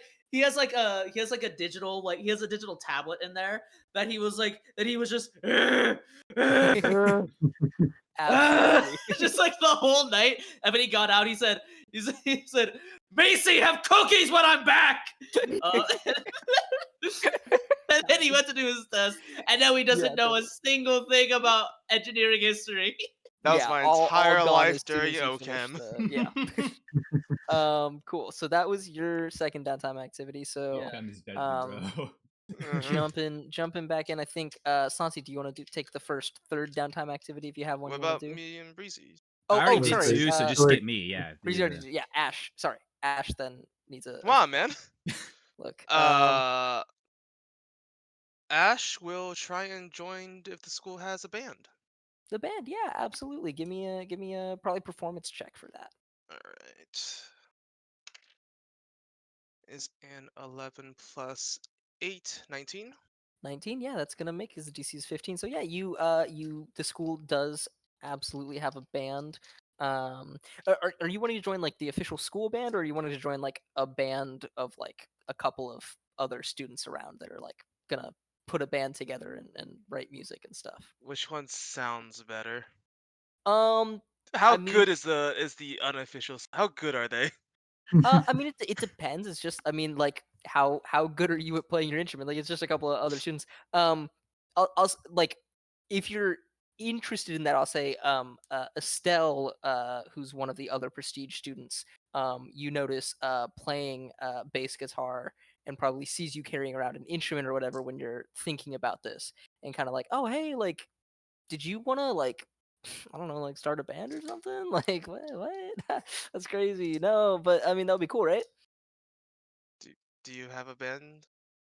digital a digital tablet in there that he was just Absolutely. just like the whole night. And when he got out, he said, "Macy, have cookies when I'm back." And then he went to do his test, and now he doesn't know a single thing about engineering history. That was my entire life during OChem. Cool. So that was your second downtime activity. So jumping back in, I think Santi, do you want to take the third downtime activity if you have one? What you about do? me and Breezy? I already did sorry. too, so just skip me. Yeah. Breezy already did. Yeah, Ash. Sorry, Ash then needs a. Come on, man. Look. Ash will try and join if the school has a band. The band, yeah, absolutely. Give me a probably performance check for that. All right. Is an 11 plus 8, 19. 19, yeah, that's gonna make his DC is 15. So yeah, the school does absolutely have a band. Are you wanting to join like the official school band, or are you wanting to join like a band of like a couple of other students around that are like gonna put a band together and write music and stuff? Which one sounds better? How good is the unofficial? How good are they? I mean, it depends. It's just, I mean, like how good are you at playing your instrument? Like, it's just a couple of other students. I'll like, if you're interested in that, I'll say, Estelle, who's one of the other prestige students, you notice, playing bass guitar, and probably sees you carrying around an instrument or whatever when you're thinking about this, and kind of like, oh hey, like, did you want to like, I don't know, like start a band or something? Like what? That's crazy. No, but I mean that'll be cool, right? Do you have a band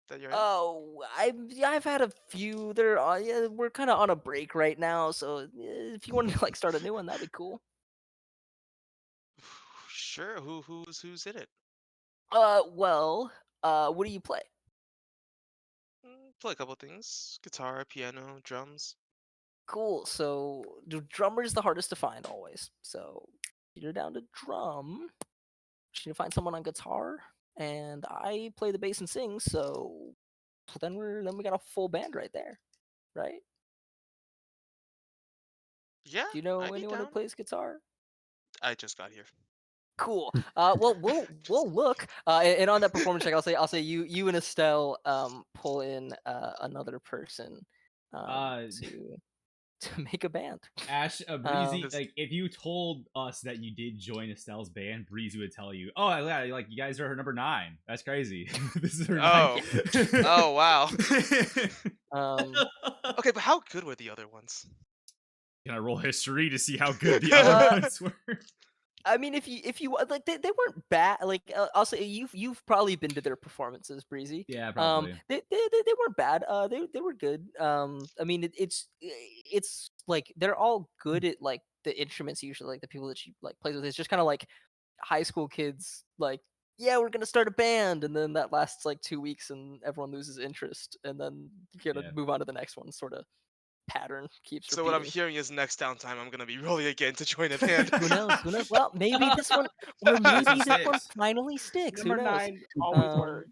that you're in? Oh, I've had a few. We're kind of on a break right now, so if you want to like start a new one, that'd be cool. Sure. Who's in it? Well, what do you play? Play a couple things: guitar, piano, drums. Cool. So the drummer's the hardest to find always. So you're down to drum. Just need to find someone on guitar, and I play the bass and sing. So then we got a full band right there, right? Yeah. Do you know anyone who plays guitar? I just got here. Cool. Well, we'll look. And on that performance check, I'll say you and Estelle pull in another person to make a band. Ash, Breezy, like if you told us that you did join Estelle's band, Breezy would tell you, "Oh, yeah, like you guys are her number 9. That's crazy." This is her. Oh, wow. Okay, but how good were the other ones? Can I roll history to see how good the other ones were? I mean, if you like, they weren't bad. Like I'll say you've probably been to their performances, Breezy. Yeah, probably. They weren't bad. They were good. I mean, it's like they're all good at like the instruments usually. Like the people that she like plays with, it's just kind of like high school kids. Like, yeah, we're gonna start a band, and then that lasts like 2 weeks, and everyone loses interest, and then you gotta move on to the next one. Sort of pattern keeps repeating. So what I'm hearing is next downtime I'm gonna be rolling again to join a band. Who knows? Well, maybe this one, or maybe this one finally sticks. Number Who knows? 9 always works.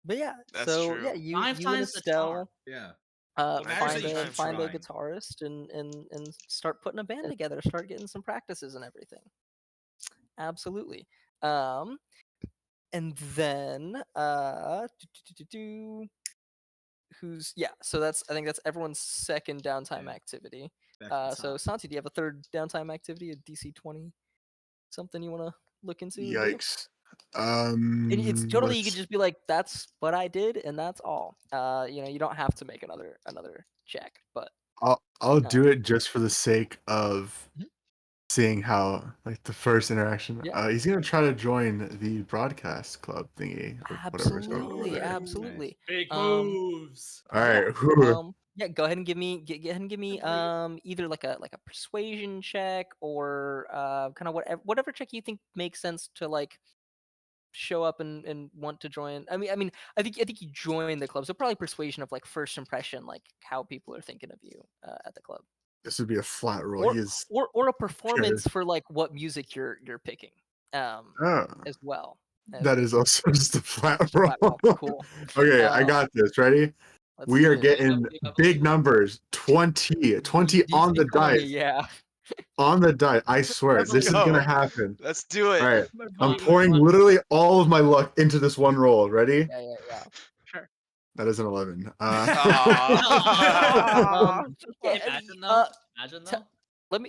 But yeah, That's so true. yeah, you 5 and times the Estelle. charm. Yeah. Find find a trying. guitarist and start putting a band together. Start getting some practices and everything. Absolutely. And then who's so that's I think that's everyone's second downtime Yeah. activity. Back at the So top. Santi, do you have a third downtime activity, a DC 20? Something you want to look into or do? Yikes. It's totally, you could Let's. just be like, that's what I did and that's all. You don't have to make another check, but I'll uh, do it just for the sake of Mhm. seeing how like the first interaction. Yeah. He's gonna try to join the broadcast club thingy or whatever is over Absolutely, there. absolutely. Big Um, moves. All yeah. right. Whew. Yeah, go ahead and give me ahead and give me either like a persuasion check or kind of whatever check you think makes sense to like show up and want to join. I think you join the club, so probably persuasion of like first impression, like how people are thinking of you at the club, This would be a flat roll. or He is a scared. performance for like what music you're picking, Oh, as well. that is also just a flat Just a roll. flat roll. Cool. Okay, I got this. Ready? Let's We do are it. getting big numbers. 20 on DC the 20, dice. yeah. On the die. I swear, Let's this is gonna go. happen. Let's do All it. right, My I'm body pouring wants- literally all of my luck into this one roll. Ready? Yeah. Sure. That is an 11. Aw. Yeah, Imagine though. Imagine t- though.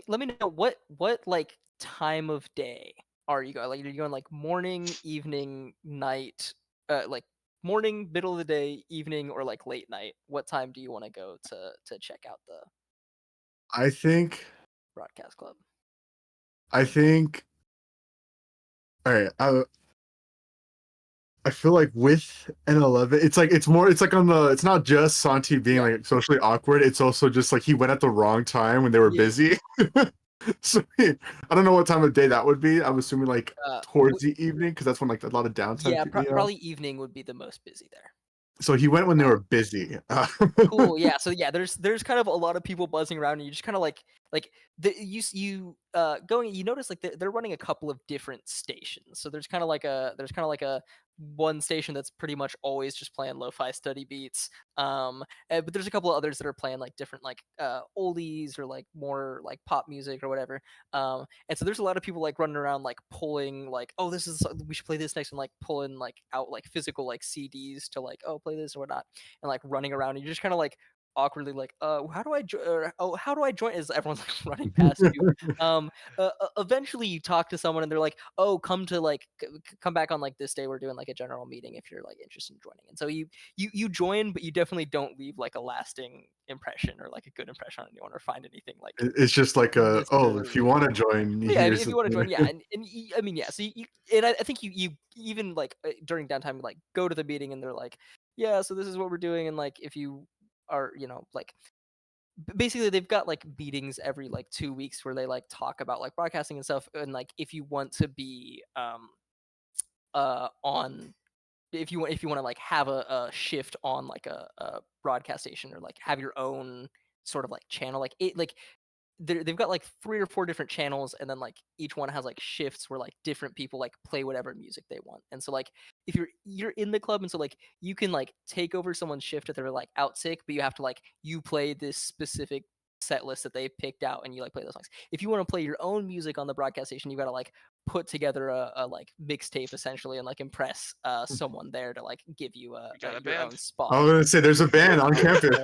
let me know what like time of day are you going? Like, are you going like morning, evening, night, like morning, middle of the day, evening, or like late night? What time do you want to go to check out the I think. broadcast club? All right. I feel like with an 11, it's like it's like on the. It's not just Santi being Yeah. like socially awkward. It's also just like he went at the wrong time when they were Yeah. busy. So I don't know what time of day that would be. I'm assuming like towards the evening because that's when like a lot of downtime. Yeah, you know? probably evening would be the most busy there. So he went when they were busy. Cool. Yeah. So yeah, there's kind of a lot of people buzzing around, and you just kind of like you going. You notice like they're running a couple of different stations. So there's kind of like a one station that's pretty much always just playing lo-fi study beats. But there's a couple of others that are playing like different like oldies or like more like pop music or whatever. And so there's a lot of people like running around like pulling like, oh, we should play this next, and like pulling like out like physical like CDs to like, oh, play this or whatnot, and like running around, and you're just kind of like awkwardly like, how do I how do I join, as everyone's like running past you. Eventually you talk to someone and they're like, oh, come to like come back on like this day, we're doing like a general meeting if you're like interested in joining. And so you join, but you definitely don't leave like a lasting impression or like a good impression on anyone or find anything like It's just like if you want to join, yeah, here's if you the want to join, thing. yeah, I mean, yeah. So and I think you even like during downtime, like go to the meeting and they're like, yeah, so this is what we're doing, and like if you are, like basically they've got like meetings every like 2 weeks where they like talk about like broadcasting and stuff, and like if you want to be on if you want to like have a shift on like a broadcast station or like have your own sort of like channel, like it like they've got like 3 or 4 different channels, and then like each one has like shifts where like different people like play whatever music they want. And so like if you're in the club, and so like you can like take over someone's shift if they're like out sick, but you have to like you play this specific set list that they picked out, and you like play those songs. If you want to play your own music on the broadcast station, you got to like put together a like mixtape essentially, and like impress someone there to like give you got a your band. own spot. I was gonna say there's a band on campus.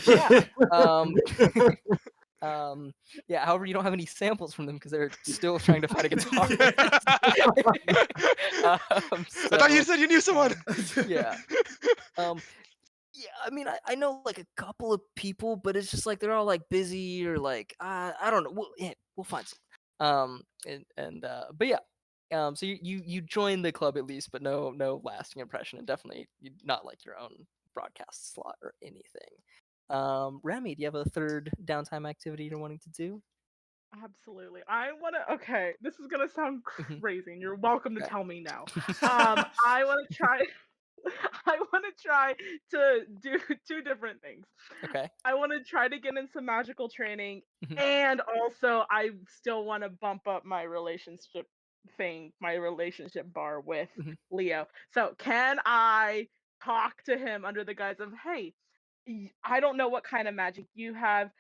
Yeah. Yeah, however, you don't have any samples from them because they're still trying to find a guitar. I thought you said you knew someone. Yeah. Yeah, I mean, I know like a couple of people, but it's just like they're all like busy or like I don't know. We'll find some. But yeah. So you join the club at least, but no lasting impression, and definitely not like your own broadcast slot or anything. Remy, do you have a third downtime activity you're wanting to do? Absolutely. I want to. Okay, this is gonna sound crazy, and you're welcome to Okay. tell me now. I want to try. I want to try to do 2 different things. Okay. I want to try to get in some magical training, Mhm. and also I still want to bump up my relationship bar with Mhm. Leo. So can I talk to him under the guise of, hey, I don't know what kind of magic you have.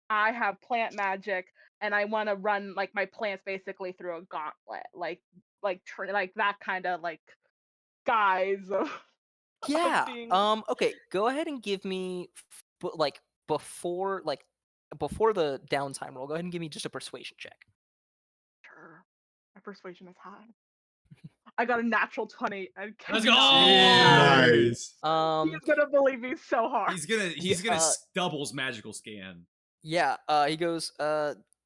I have plant magic, and I want to run like my plants basically through a gauntlet, like that kind of like guise of Yeah. being. Okay. Go ahead and give me, like before the downtime roll. Go ahead and give me just a persuasion check. Sure. My persuasion is high. I got a natural 20. Let's go! Nice. He's gonna believe me so hard. He's gonna doubles magical scan. Yeah. He goes.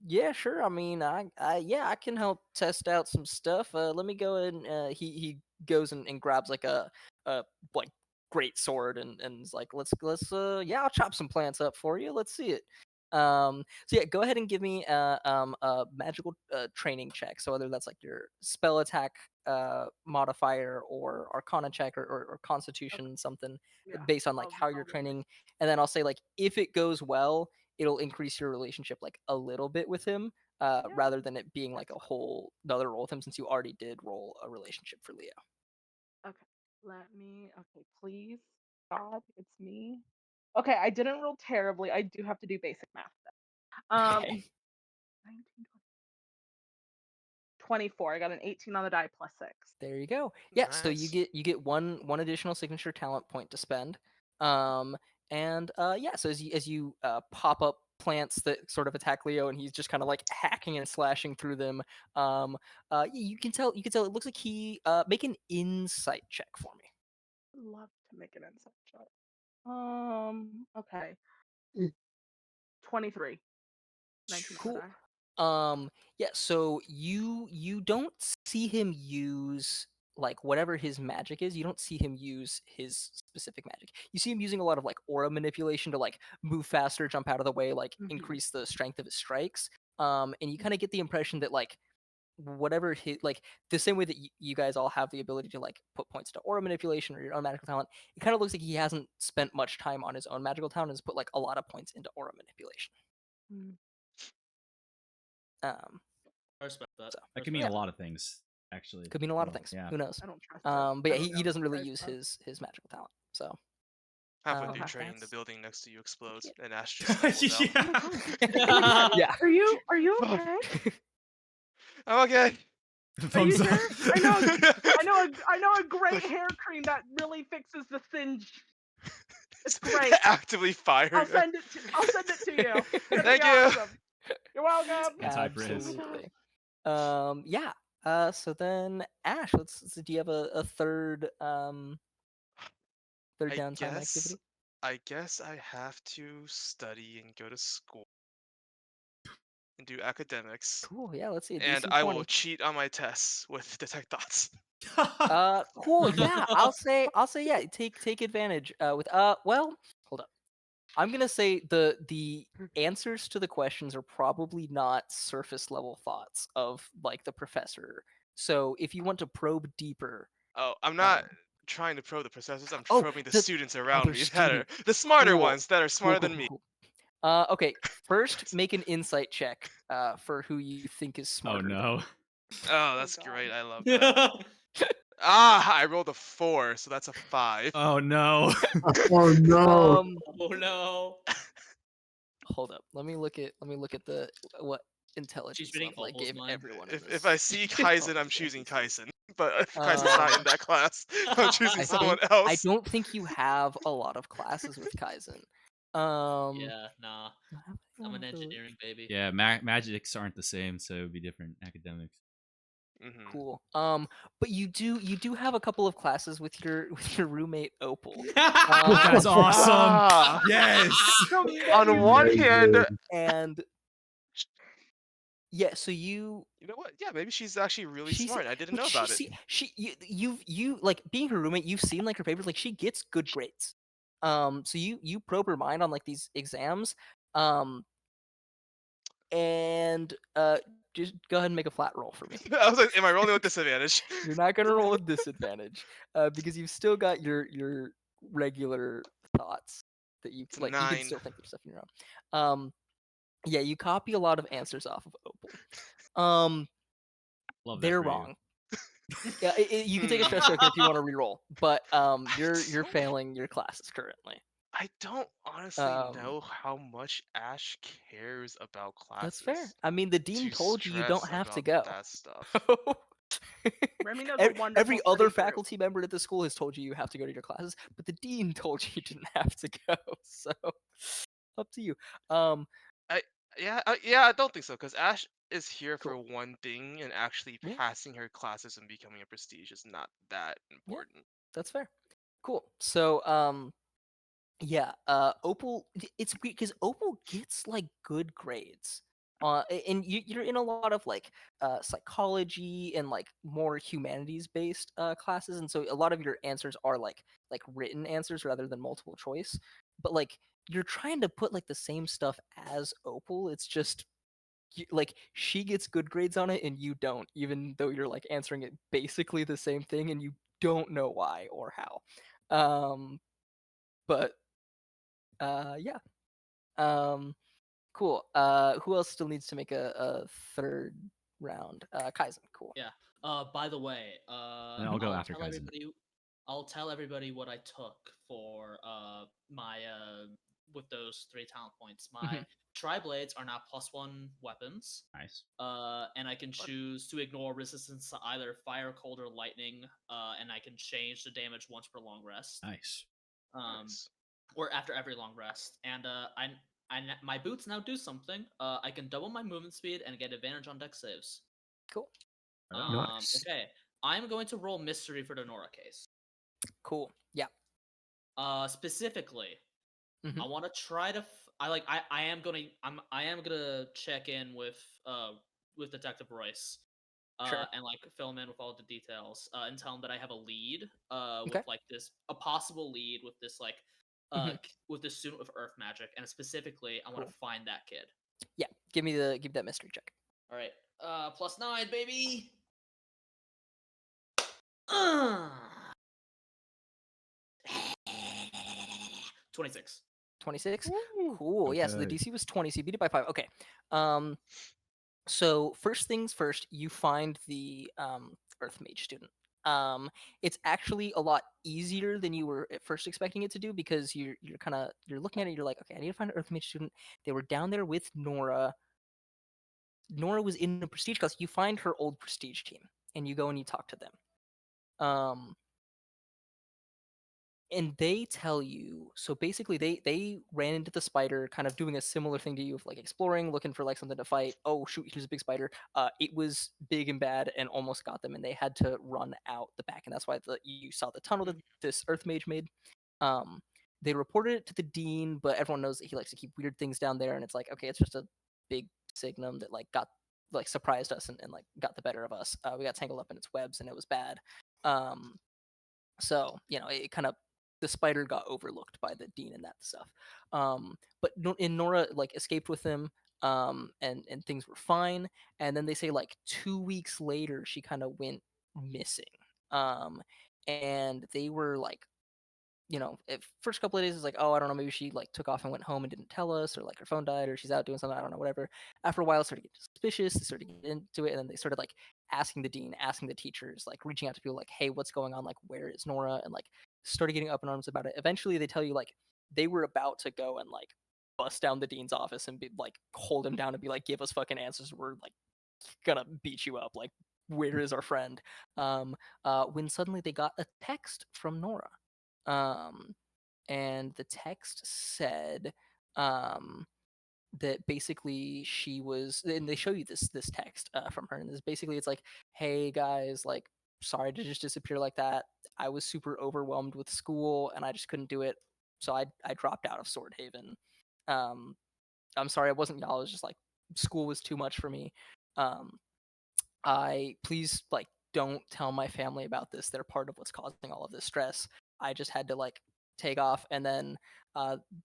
Yeah. Sure. I mean, yeah, I can help test out some stuff. Let me go and he goes and grabs like a like great sword and is like, let's yeah, I'll chop some plants up for you. Let's see it. So yeah, go ahead and give me a magical training check. So whether that's like your spell attack modifier or arcana check or constitution something based on like how you're training. And then I'll say like if it goes well, it'll increase your relationship like a little bit with him rather than it being like a whole another roll with him, since you already did roll a relationship for Leo. Okay, please, God, it's me. Okay, I didn't roll terribly. I do have to do basic math though. 19, 24. I got an 18 on the die plus 6. There you go. Yeah, Nice. so you get one additional signature talent point to spend. And yeah, so as you pop up plants that sort of attack Leo, and he's just kind of like hacking and slashing through them. You can tell it looks like he make an insight check for me. I'd love to make an insight check. Okay. 23. 19 on the Cool. die. Yeah, so you don't see him use like whatever his magic is. You don't see him use his specific magic. You see him using a lot of like aura manipulation to like move faster, jump out of the way, like increase the strength of his strikes. And you kind of get the impression that like whatever his like the same way that you guys all have the ability to like put points to aura manipulation or your own magical talent, it kind of looks like he hasn't spent much time on his own magical talent and has put like a lot of points into aura manipulation. I respect that. So, That could mean a lot of things, actually. Could mean a lot of things. Yeah. Who knows? I don't trust that. But yeah, he doesn't really use his magical talent. So Halfway through training, the building next to you explodes, and Ash just stumbles out. yeah. Are you okay? I'm okay. Are you Thumbs up. sure? I know a great hair cream that really fixes the singe. It's great. Actively fired. I'll send it to you. It's Thank you. awesome. You're welcome. Absolutely. Yeah. So then Ash, do you have a third downtime activity? I guess I have to study and go to school and do academics. Cool. Yeah. Let's see. And I will cheat on my tests with detect thoughts. Cool. Yeah. I'll say yeah. Take advantage. Well, hold up. I'm gonna say the answers to the questions are probably not surface level thoughts of like the professor. So if you want to probe deeper. Oh, I'm not trying to probe the professors. I'm probing the students around me that are the smarter ones that are smarter than me. Okay. First, make an insight check for who you think is smarter. Oh no. Oh, that's great. I love that. I rolled a 4, so that's a 5. Oh no. Oh no. Oh no. Hold up. Let me look at the what intelligence level I gave everyone. If I see Kaizen, I'm choosing Kaizen. But if Kaizen's not in that class, I'm choosing someone else. I don't think you have a lot of classes with Kaizen. Yeah, nah. I'm an engineering baby. Yeah, magics aren't the same, so it would be different academics. Cool. But you do have a couple of classes with your roommate Opal. That's awesome. Yes. On one hand, and yeah, so you know what? Yeah, maybe she's actually really smart. I didn't know about it. You like being her roommate. You've seen like her papers. Like she gets good grades. So you probe her mind on like these exams. And just go ahead and make a flat roll for me. I was like, am I rolling with disadvantage? You're not gonna roll with disadvantage, because you've still got your regular thoughts that you like. 9. You can still think of stuff in your own. Yeah, you copy a lot of answers off of Opal. Love that they're for you. wrong. Yeah, you can take a stress check if you want to re-roll, but you're failing your classes currently. I don't honestly know how much Ash cares about That's fair. classes I mean, the dean to told you don't stress have to about go. that stuff. Remy knows a wonderful Every study other group. faculty member at the school has told you you have to go to your classes, but the dean told you didn't have to go. So, up to you. Yeah, I don't think so, because Ash is here for Cool. one thing, and actually Yeah. passing her classes and becoming a prestige is not that important. That's fair. Cool. So, yeah, Opal. It's weird because Opal gets like good grades. And you're in a lot of like psychology and like more humanities based classes, and so a lot of your answers are like written answers rather than multiple choice. But like you're trying to put like the same stuff as Opal. It's just like she gets good grades on it and you don't, even though you're like answering it basically the same thing and you don't know why or how. But yeah. Um, cool. Who else still needs to make a third round? Kaizen. Cool. Yeah. By the way, And I'll go after tell Kaizen. I'll tell everybody what I took for my with those 3 talent points. My Mhm. tri-blades are now +1 weapons. Nice. And I can choose to ignore resistance to either fire, cold, or lightning. And I can change the damage once per long rest. Nice. Nice. Or after every long rest. And my boots now do something. I can double my movement speed and get advantage on dex saves. Cool. Nice. Okay. I'm going to roll mystery for the Nora case. Cool. Yeah. Specifically, Mhm. I want to try to. I am gonna check in with Detective Royce. Sure. And like fill him in with all the details. And tell him that I have a lead. Okay. With like a possible lead with this like. Mhm. With this student with earth magic, and specifically, I want Cool. to find that kid. Yeah. Give that mystery check. All right. +9, baby. 26. 26. Woo! Cool. Yeah. So the Okay. DC was 20. So you beat it by 5. Okay. So first things first, you find the Earth Mage student. It's actually a lot easier than you were at first expecting it to do because you're looking at it. You're like, okay, I need to find an Earth Mage student. They were down there with Nora. Nora was in a prestige class. You find her old prestige team, and you go and you talk to them. And they tell you, so basically they ran into the spider kind of doing a similar thing to you of like exploring, looking for like something to fight. Oh shoot, here's a big spider. It was big and bad and almost got them, and they had to run out the back, and that's why you saw the tunnel that this earth mage made. um they reported it to the dean, but everyone knows that he likes to keep weird things down there, and it's like, okay, it's just a big signum that like got like surprised us and like got the better of us. We got tangled up in its webs and it was bad. So it kind of, the spider got overlooked by the dean and that stuff. But in Nora like escaped with him, and things were fine. And then they say like 2 weeks later she kind of went missing. And they were like, at first couple of days it's like, oh, I don't know, maybe she like took off and went home and didn't tell us, or like her phone died, or she's out doing something, I don't know, whatever. After a while, it started to get suspicious. They started to get into it, and then they started like asking the dean, asking the teachers, like reaching out to people, like, hey, what's going on? Like, where is Nora? And like started getting up in arms about it. Eventually, they tell you like they were about to go and like bust down the dean's office and be like hold him down and be like, give us fucking answers. We're like gonna beat you up. Like, where is our friend? When suddenly they got a text from Nora. And the text said that basically she was, and they show you this text from her, and this basically, it's like, hey guys, like, sorry to just disappear like that. I was super overwhelmed with school and I just couldn't do it, so I dropped out of Swordhaven. I'm sorry, I wasn't y'all. It was just like school was too much for me. Um, I please like don't tell my family about this. They're part of what's causing all of this stress. I just had to like take off, and then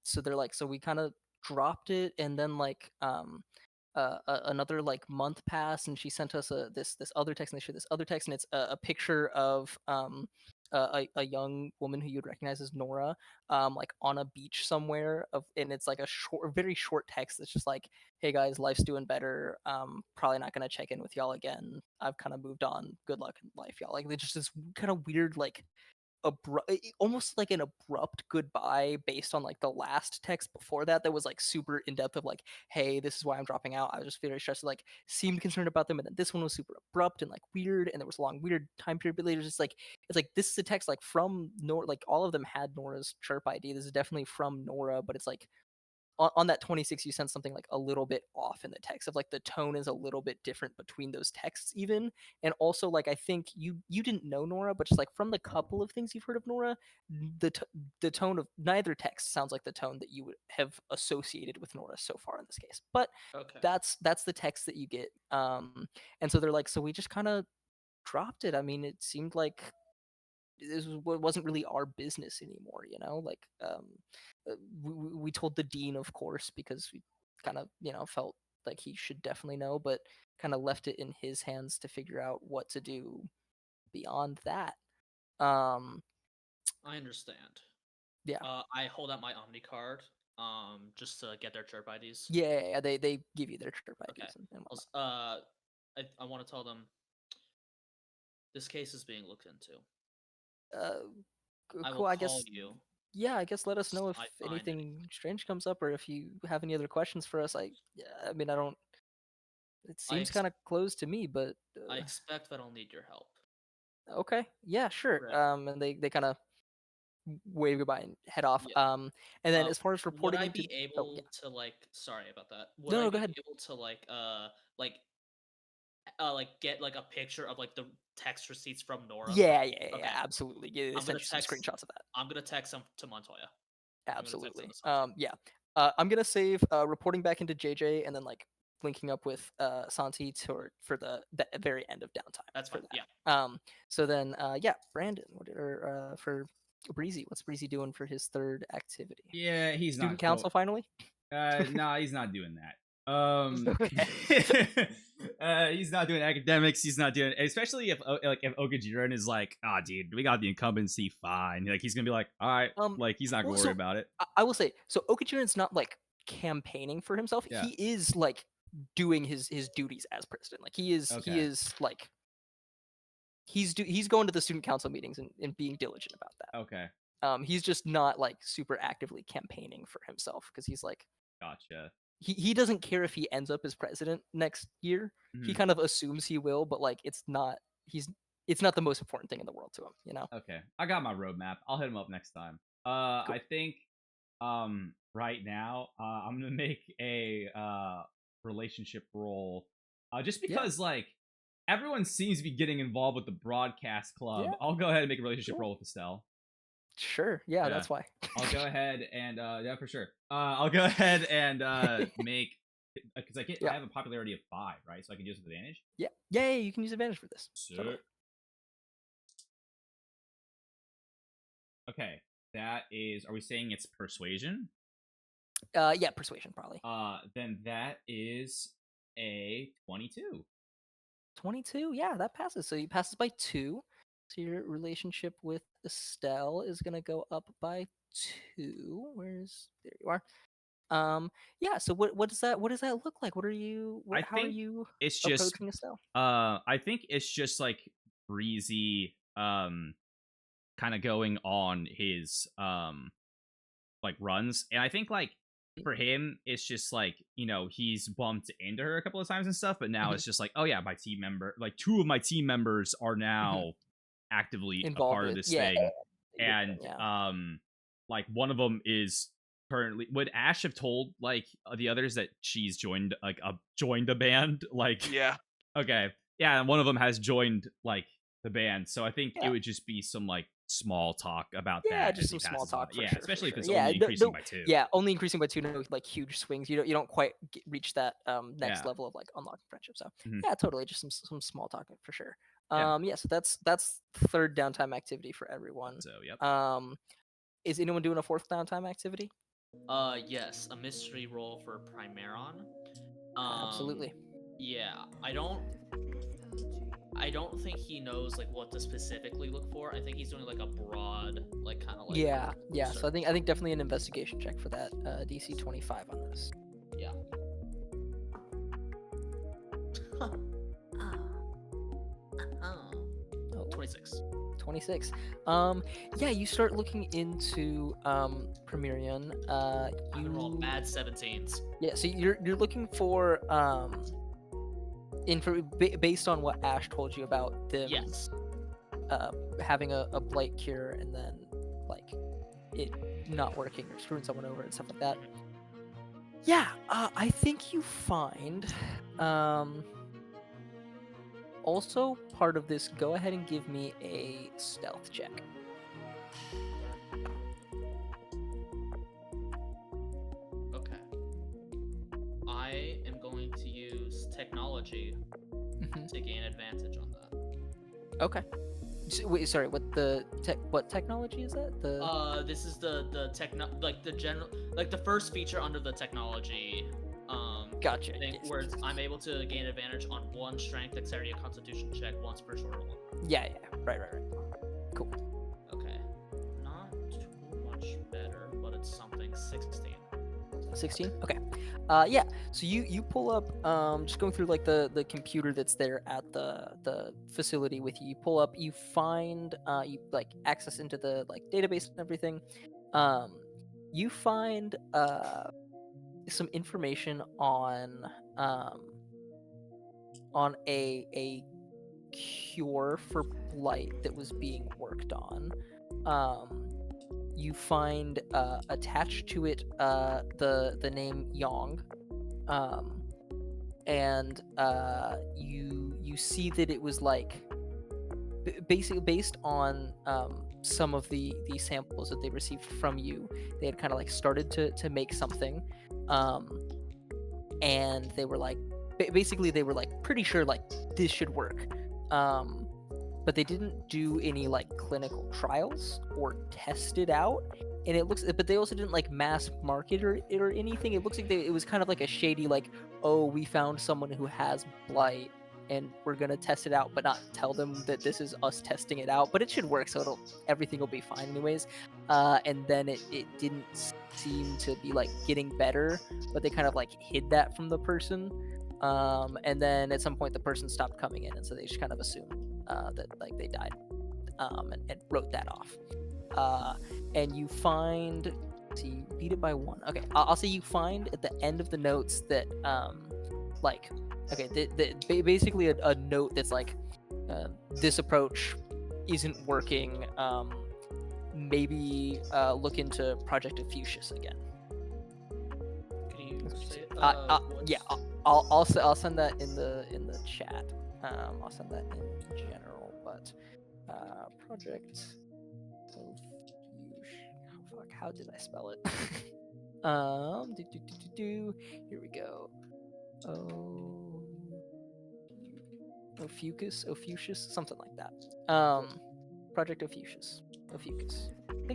so they're like, so we kind of dropped it, and then like another like month passed, and she sent us this other text, and they shared this other text, and it's a picture of a young woman who you'd recognize as Nora, like on a beach somewhere, and it's like a very short text that's just like, hey guys, life's doing better. Probably not gonna check in with y'all again. I've kind of moved on. Good luck in life, y'all. Like, it's just this kind of weird like almost like an abrupt goodbye based on like the last text before that was like super in depth of like, hey, this is why I'm dropping out. I was just very stressed, like seemed concerned about them, and then this one was super abrupt and like weird, and there was a long weird time period. But later, just like it's like this is a text like from Nora, like all of them had Nora's chirp ID. This is definitely from Nora, but it's like on that 26 you sense something like a little bit off in the text of like the tone is a little bit different between those texts even. And also like I think you didn't know Nora, but just like from the couple of things you've heard of Nora, the tone of neither text sounds like the tone that you would have associated with Nora so far in this case. But Okay. that's the text that you get. And so they're like, so we just kind of dropped it. I mean, it seemed like this wasn't really our business anymore, you know. Like we told the dean, of course, because we kind of felt like he should definitely know, but kind of left it in his hands to figure out what to do beyond that. I understand. Yeah. I hold out my Omni card just to get their chirp IDs. Yeah, they give you their chirp IDs. Okay. And I want to tell them this case is being looked into. Cool. I will I call guess. you. Yeah, I guess let us know if anything anything. strange comes up, or if you have any other questions for us. I mean, I don't. It seems kind of closed to me, but I expect that I'll need your help. okay, yeah, sure. Right. And they kind of wave goodbye and head off. Yeah. And then as far as Would reporting I into, be able to like? Sorry about that. Would No, I no, go be ahead. able to like get like a picture of like the text receipts from Nora? Yeah, Okay. absolutely. Yeah, I'm send gonna you some text. screenshots of that. I'm gonna text them to Montoya. Absolutely. Santi. Yeah. I'm gonna save reporting back into JJ, and then like linking up with Santi for the very end of downtime. That's fine. That. Yeah. So then yeah, Brandon, for Breezy, what's Breezy doing for his third activity? Yeah, he's Student not council finally. nah, he's not doing that. Okay. He's not doing academics. He's not doing, especially if Okajiran is like, ah, dude, we got the incumbency, fine. Like he's gonna be like, all right, like he's not gonna worry about it. I will say, so Okajiran's not like campaigning for himself. Yeah. He is like doing his duties as president. Like he is like he's going to the student council meetings and being diligent about that. Okay. He's just not like super actively campaigning for himself because he's like, gotcha. He doesn't care if he ends up as president next year. He kind of assumes he will, but like it's not the most important thing in the world to him, you know. Okay, I got my roadmap. I'll hit him up next time. Cool. I think right now I'm gonna make a relationship role just because like everyone seems to be getting involved with the broadcast club. I'll go ahead and make a relationship role with Estelle. Sure. Yeah, that's why. I'll go ahead and yeah, for sure. I'll go ahead and make, because I have a popularity of 5, right? So I can use advantage. Yeah, you can use advantage for this. Totally. Okay, that is. Are we saying it's persuasion? Yeah, persuasion probably. Then that is a 22. 22. Yeah, that passes. So you passes by 2. So your relationship with Estelle is gonna go up by 2. There you are. Yeah. So what does that look like? How are you approaching Estelle? I think it's just like Breezy, kind of going on his like runs, and I think like for him it's just like, you know, he's bumped into her a couple of times and stuff, but now it's just like, oh yeah, my team member, like 2 of my team members are now actively involved a part of this thing, and like one of them is currently. Would Ash have told like the others that she's joined a band? Like yeah, okay, yeah, and one of them has joined like the band, so I think it would just be some like small talk about that. Yeah, just some small talk. Yeah, sure, especially if it's only increasing by 2. Yeah, only increasing by 2. No, like huge swings. You don't quite reach that next level of like unlocking friendship. So yeah, totally, just some small talk for sure. So that's third downtime activity for everyone. So yep. Is anyone doing a 4th downtime activity? Yes, a mystery roll for Primaron. Absolutely. Yeah, I don't think he knows like what to specifically look for. I think he's doing like a broad, like kind of like yeah. So I think definitely an investigation check for that. DC 25 on this. Yeah. Oh, 26. 26. Yeah, you start looking into Primerion. I'm rolling bad 17s. Yeah, so you're looking for based on what Ash told you about them. Yes. Having a blight cure and then like it not working or screwing someone over and stuff like that. Yeah, I think you find also part of this. Go ahead and give me a stealth check. Okay. I am going to use technology to gain advantage on that. Okay. Wait, sorry. What technology is that? This is the first feature under the technology. Gotcha. Thing Yes, where yes, yes. I'm able to gain advantage on one strength, dexterity, or constitution check once per short roll. Yeah. Right. Cool. Okay. Not too much better, but it's something. 16. 16. Okay. Yeah. So you pull up. Just going through like the computer that's there at the facility with you. You pull up. You find. You like access into the like database and everything. You find some information on a cure for blight that was being worked on. You find attached to it the name Yong, and you see that it was like basically based on some of the samples that they received from you. They had kind of like started to make something, and they were like basically they were like pretty sure like this should work. But they didn't do any like clinical trials or test it out, and it looks. But they also didn't like mass market or anything. It looks like it was kind of like a shady like, oh, we found someone who has blight, and we're gonna test it out, but not tell them that this is us testing it out. But it should work, so everything will be fine anyways. And then it didn't seem to be like getting better, but they kind of like hid that from the person. And then at some point the person stopped coming in, and so they just kind of assumed that like they died, and wrote that off. And you find, see, you beat it by 1. Okay, I'll say you find at the end of the notes that like, okay, basically a note that's like, this approach isn't working. Maybe look into Project Effusius again. Can you say it? Yeah, I'll send that in the chat. I'll send that in general, but Project Effusius. Oh, fuck, how did I spell it? Here we go. Ophiuchus, something like that. Project Ophiuchus. I think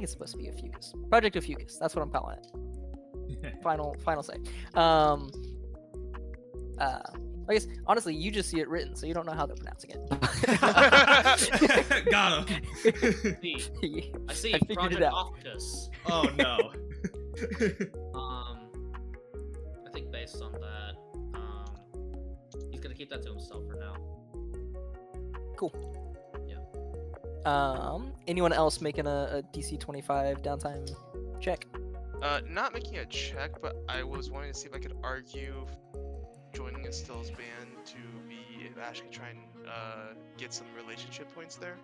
it's supposed to be Ophiuchus. Project Ophiuchus. That's what I'm calling it. Final say. I guess honestly, you just see it written, so you don't know how they're pronouncing it. Got him. I see. I figured Project it out. Optus. Oh no. I think based on that, he's gonna keep that to himself for now. Cool. Yeah. Anyone else making a DC 25 downtime check? Not making a check, but I was wanting to see if I could argue joining Estelle's band to be if Ash could try and get some relationship points there.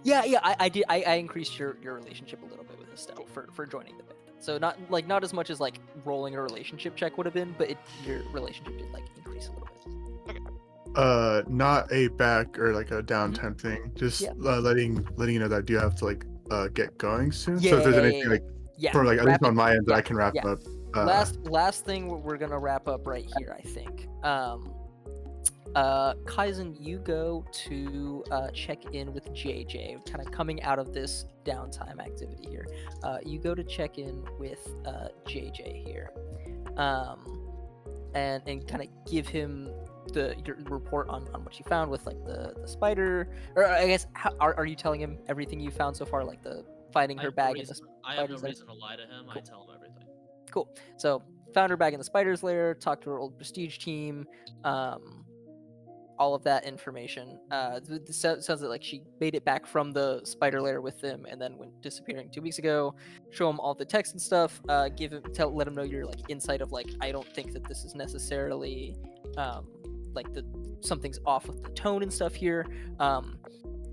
Yeah, I did. I increased your relationship a little bit with Estelle for joining the band. So not as much as like rolling a relationship check would have been, but your relationship did like increase a little bit. Not a back or like a downtime thing. Just letting you know that I do have to like get going soon. So if there's anything like from like at least on my end that I can wrap up. Last thing we're gonna wrap up right here, I think. Kaizen, you go to check in with JJ, kind of coming out of this downtime activity here. You go to check in with JJ here, and kind of give him your report on what you found with like the spider, or I guess are you telling him everything you found so far, like the finding her bag in the I have no reason to lie to him. Cool. I tell him everything. Cool. So found her bag in the spider's lair, talked to her old prestige team, all of that information. Sounds like she made it back from the spider lair with them, and then went disappearing 2 weeks ago. Show him all the text and stuff. Let him know your like insight of like, I don't think that this is necessarily like something's off with the tone and stuff here.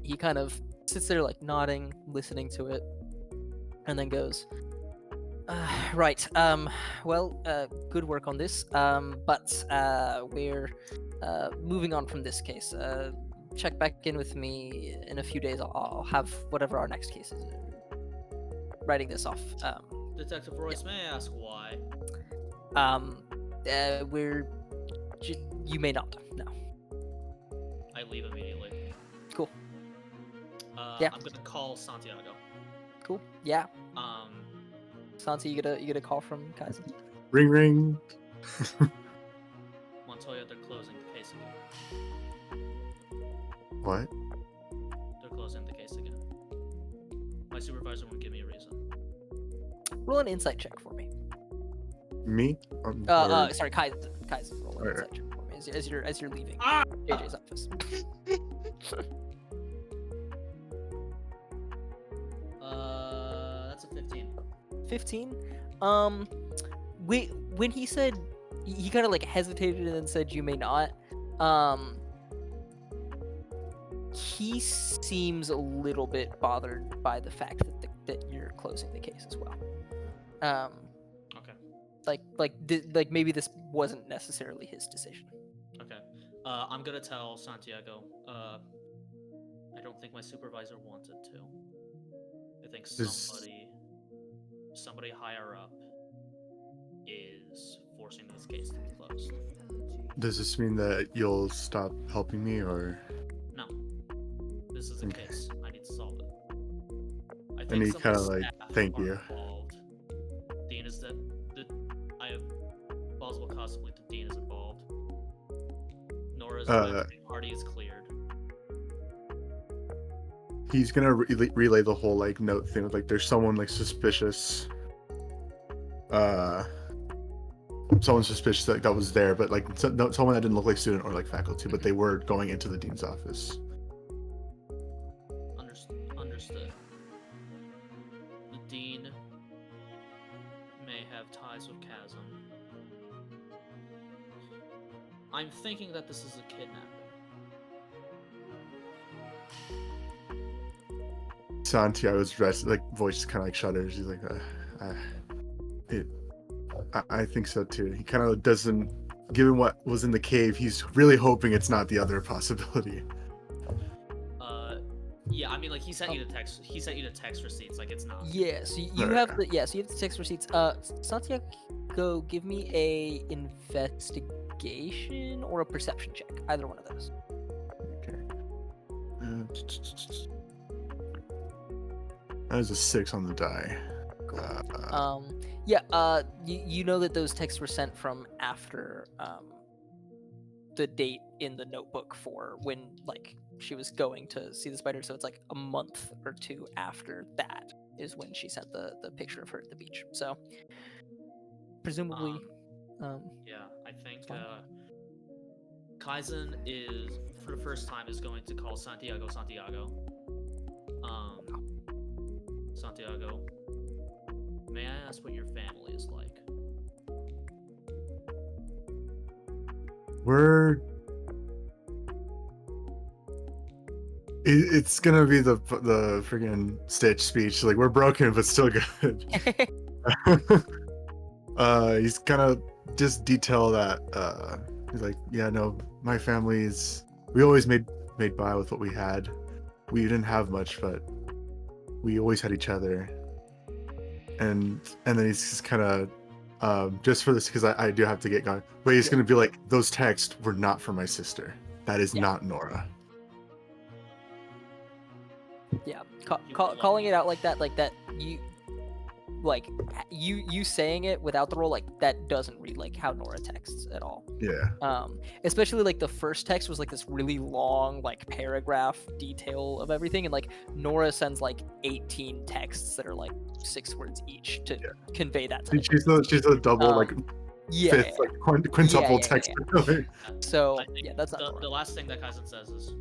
He kind of sits there like nodding, listening to it, and then goes, right. Well, good work on this. But we're moving on from this case. Check back in with me in a few days. I'll have whatever our next case is. Writing this off. Detective Royce, may I ask why? You may not. No. I leave immediately. Cool. Yeah. I'm gonna call Santiago. Cool. Yeah. Santi, you get a call from Kaizen. Ring ring. Montoya, they're closing the case again. What? They're closing the case again. My supervisor won't give me a reason. Roll an insight check for me. Me? Sorry, Kaizen. Roll an insight check for me as you're leaving JJ's office. That's a 15. 15. When he said, he kind of like hesitated and then said you may not. He seems a little bit bothered by the fact that you're closing the case as well. Okay. Like maybe this wasn't necessarily his decision. Okay. I'm gonna tell Santiago. I don't think my supervisor wanted to. I think somebody higher up is forcing this case to be closed. Does this mean that you'll stop helping me, or? No. This is a case. I need to solve it. I think and he kind of like, thank you. Involved. Dean is that. I have plausible cause to believe the Dean is involved. Nora's party is cleared. He's gonna relay the whole like note thing with like there's someone like suspicious. Someone suspicious that was there, but like someone that didn't look like student or like faculty, but they were going into the dean's office. Understood. The dean may have ties with Chasm. I'm thinking that this is a kidnapping. Santiago's dressed like voice kind of like shudders. He's like, I think so too. He kind of doesn't, given what was in the cave, he's really hoping it's not the other possibility. Yeah, I mean, like he sent you the text. He sent you the text receipts. Like it's not. Yeah, so you have the text receipts. Santiago, give me a investigation or a perception check. Either one of those. Okay. That was a 6 on the die. You know that those texts were sent from after the date in the notebook for when like she was going to see the spider, so it's like a month or two after that is when she sent the picture of her at the beach. So presumably yeah, I think Kaizen is for the first time is going to call Santiago. Santiago, may I ask what your family is like? It's gonna be the freaking Stitch speech. Like, we're broken, but still good. He's gonna just detail that. He's like, yeah, no, my family's. We always made by with what we had. We didn't have much, but we always had each other. And then he's just kind of, just for this, because I do have to get going. But he's gonna be like, those texts were not for my sister. That is not Nora. Yeah, calling it out like that, you saying it without the role, like that doesn't read like how Nora texts at all. Yeah. Especially like the first text was like this really long like paragraph detail of everything, and like Nora sends like 18 texts that are like 6 words each to convey that. She's a double like fifth, like quintuple text. So I think yeah, that's not the last thing that Kaizen says is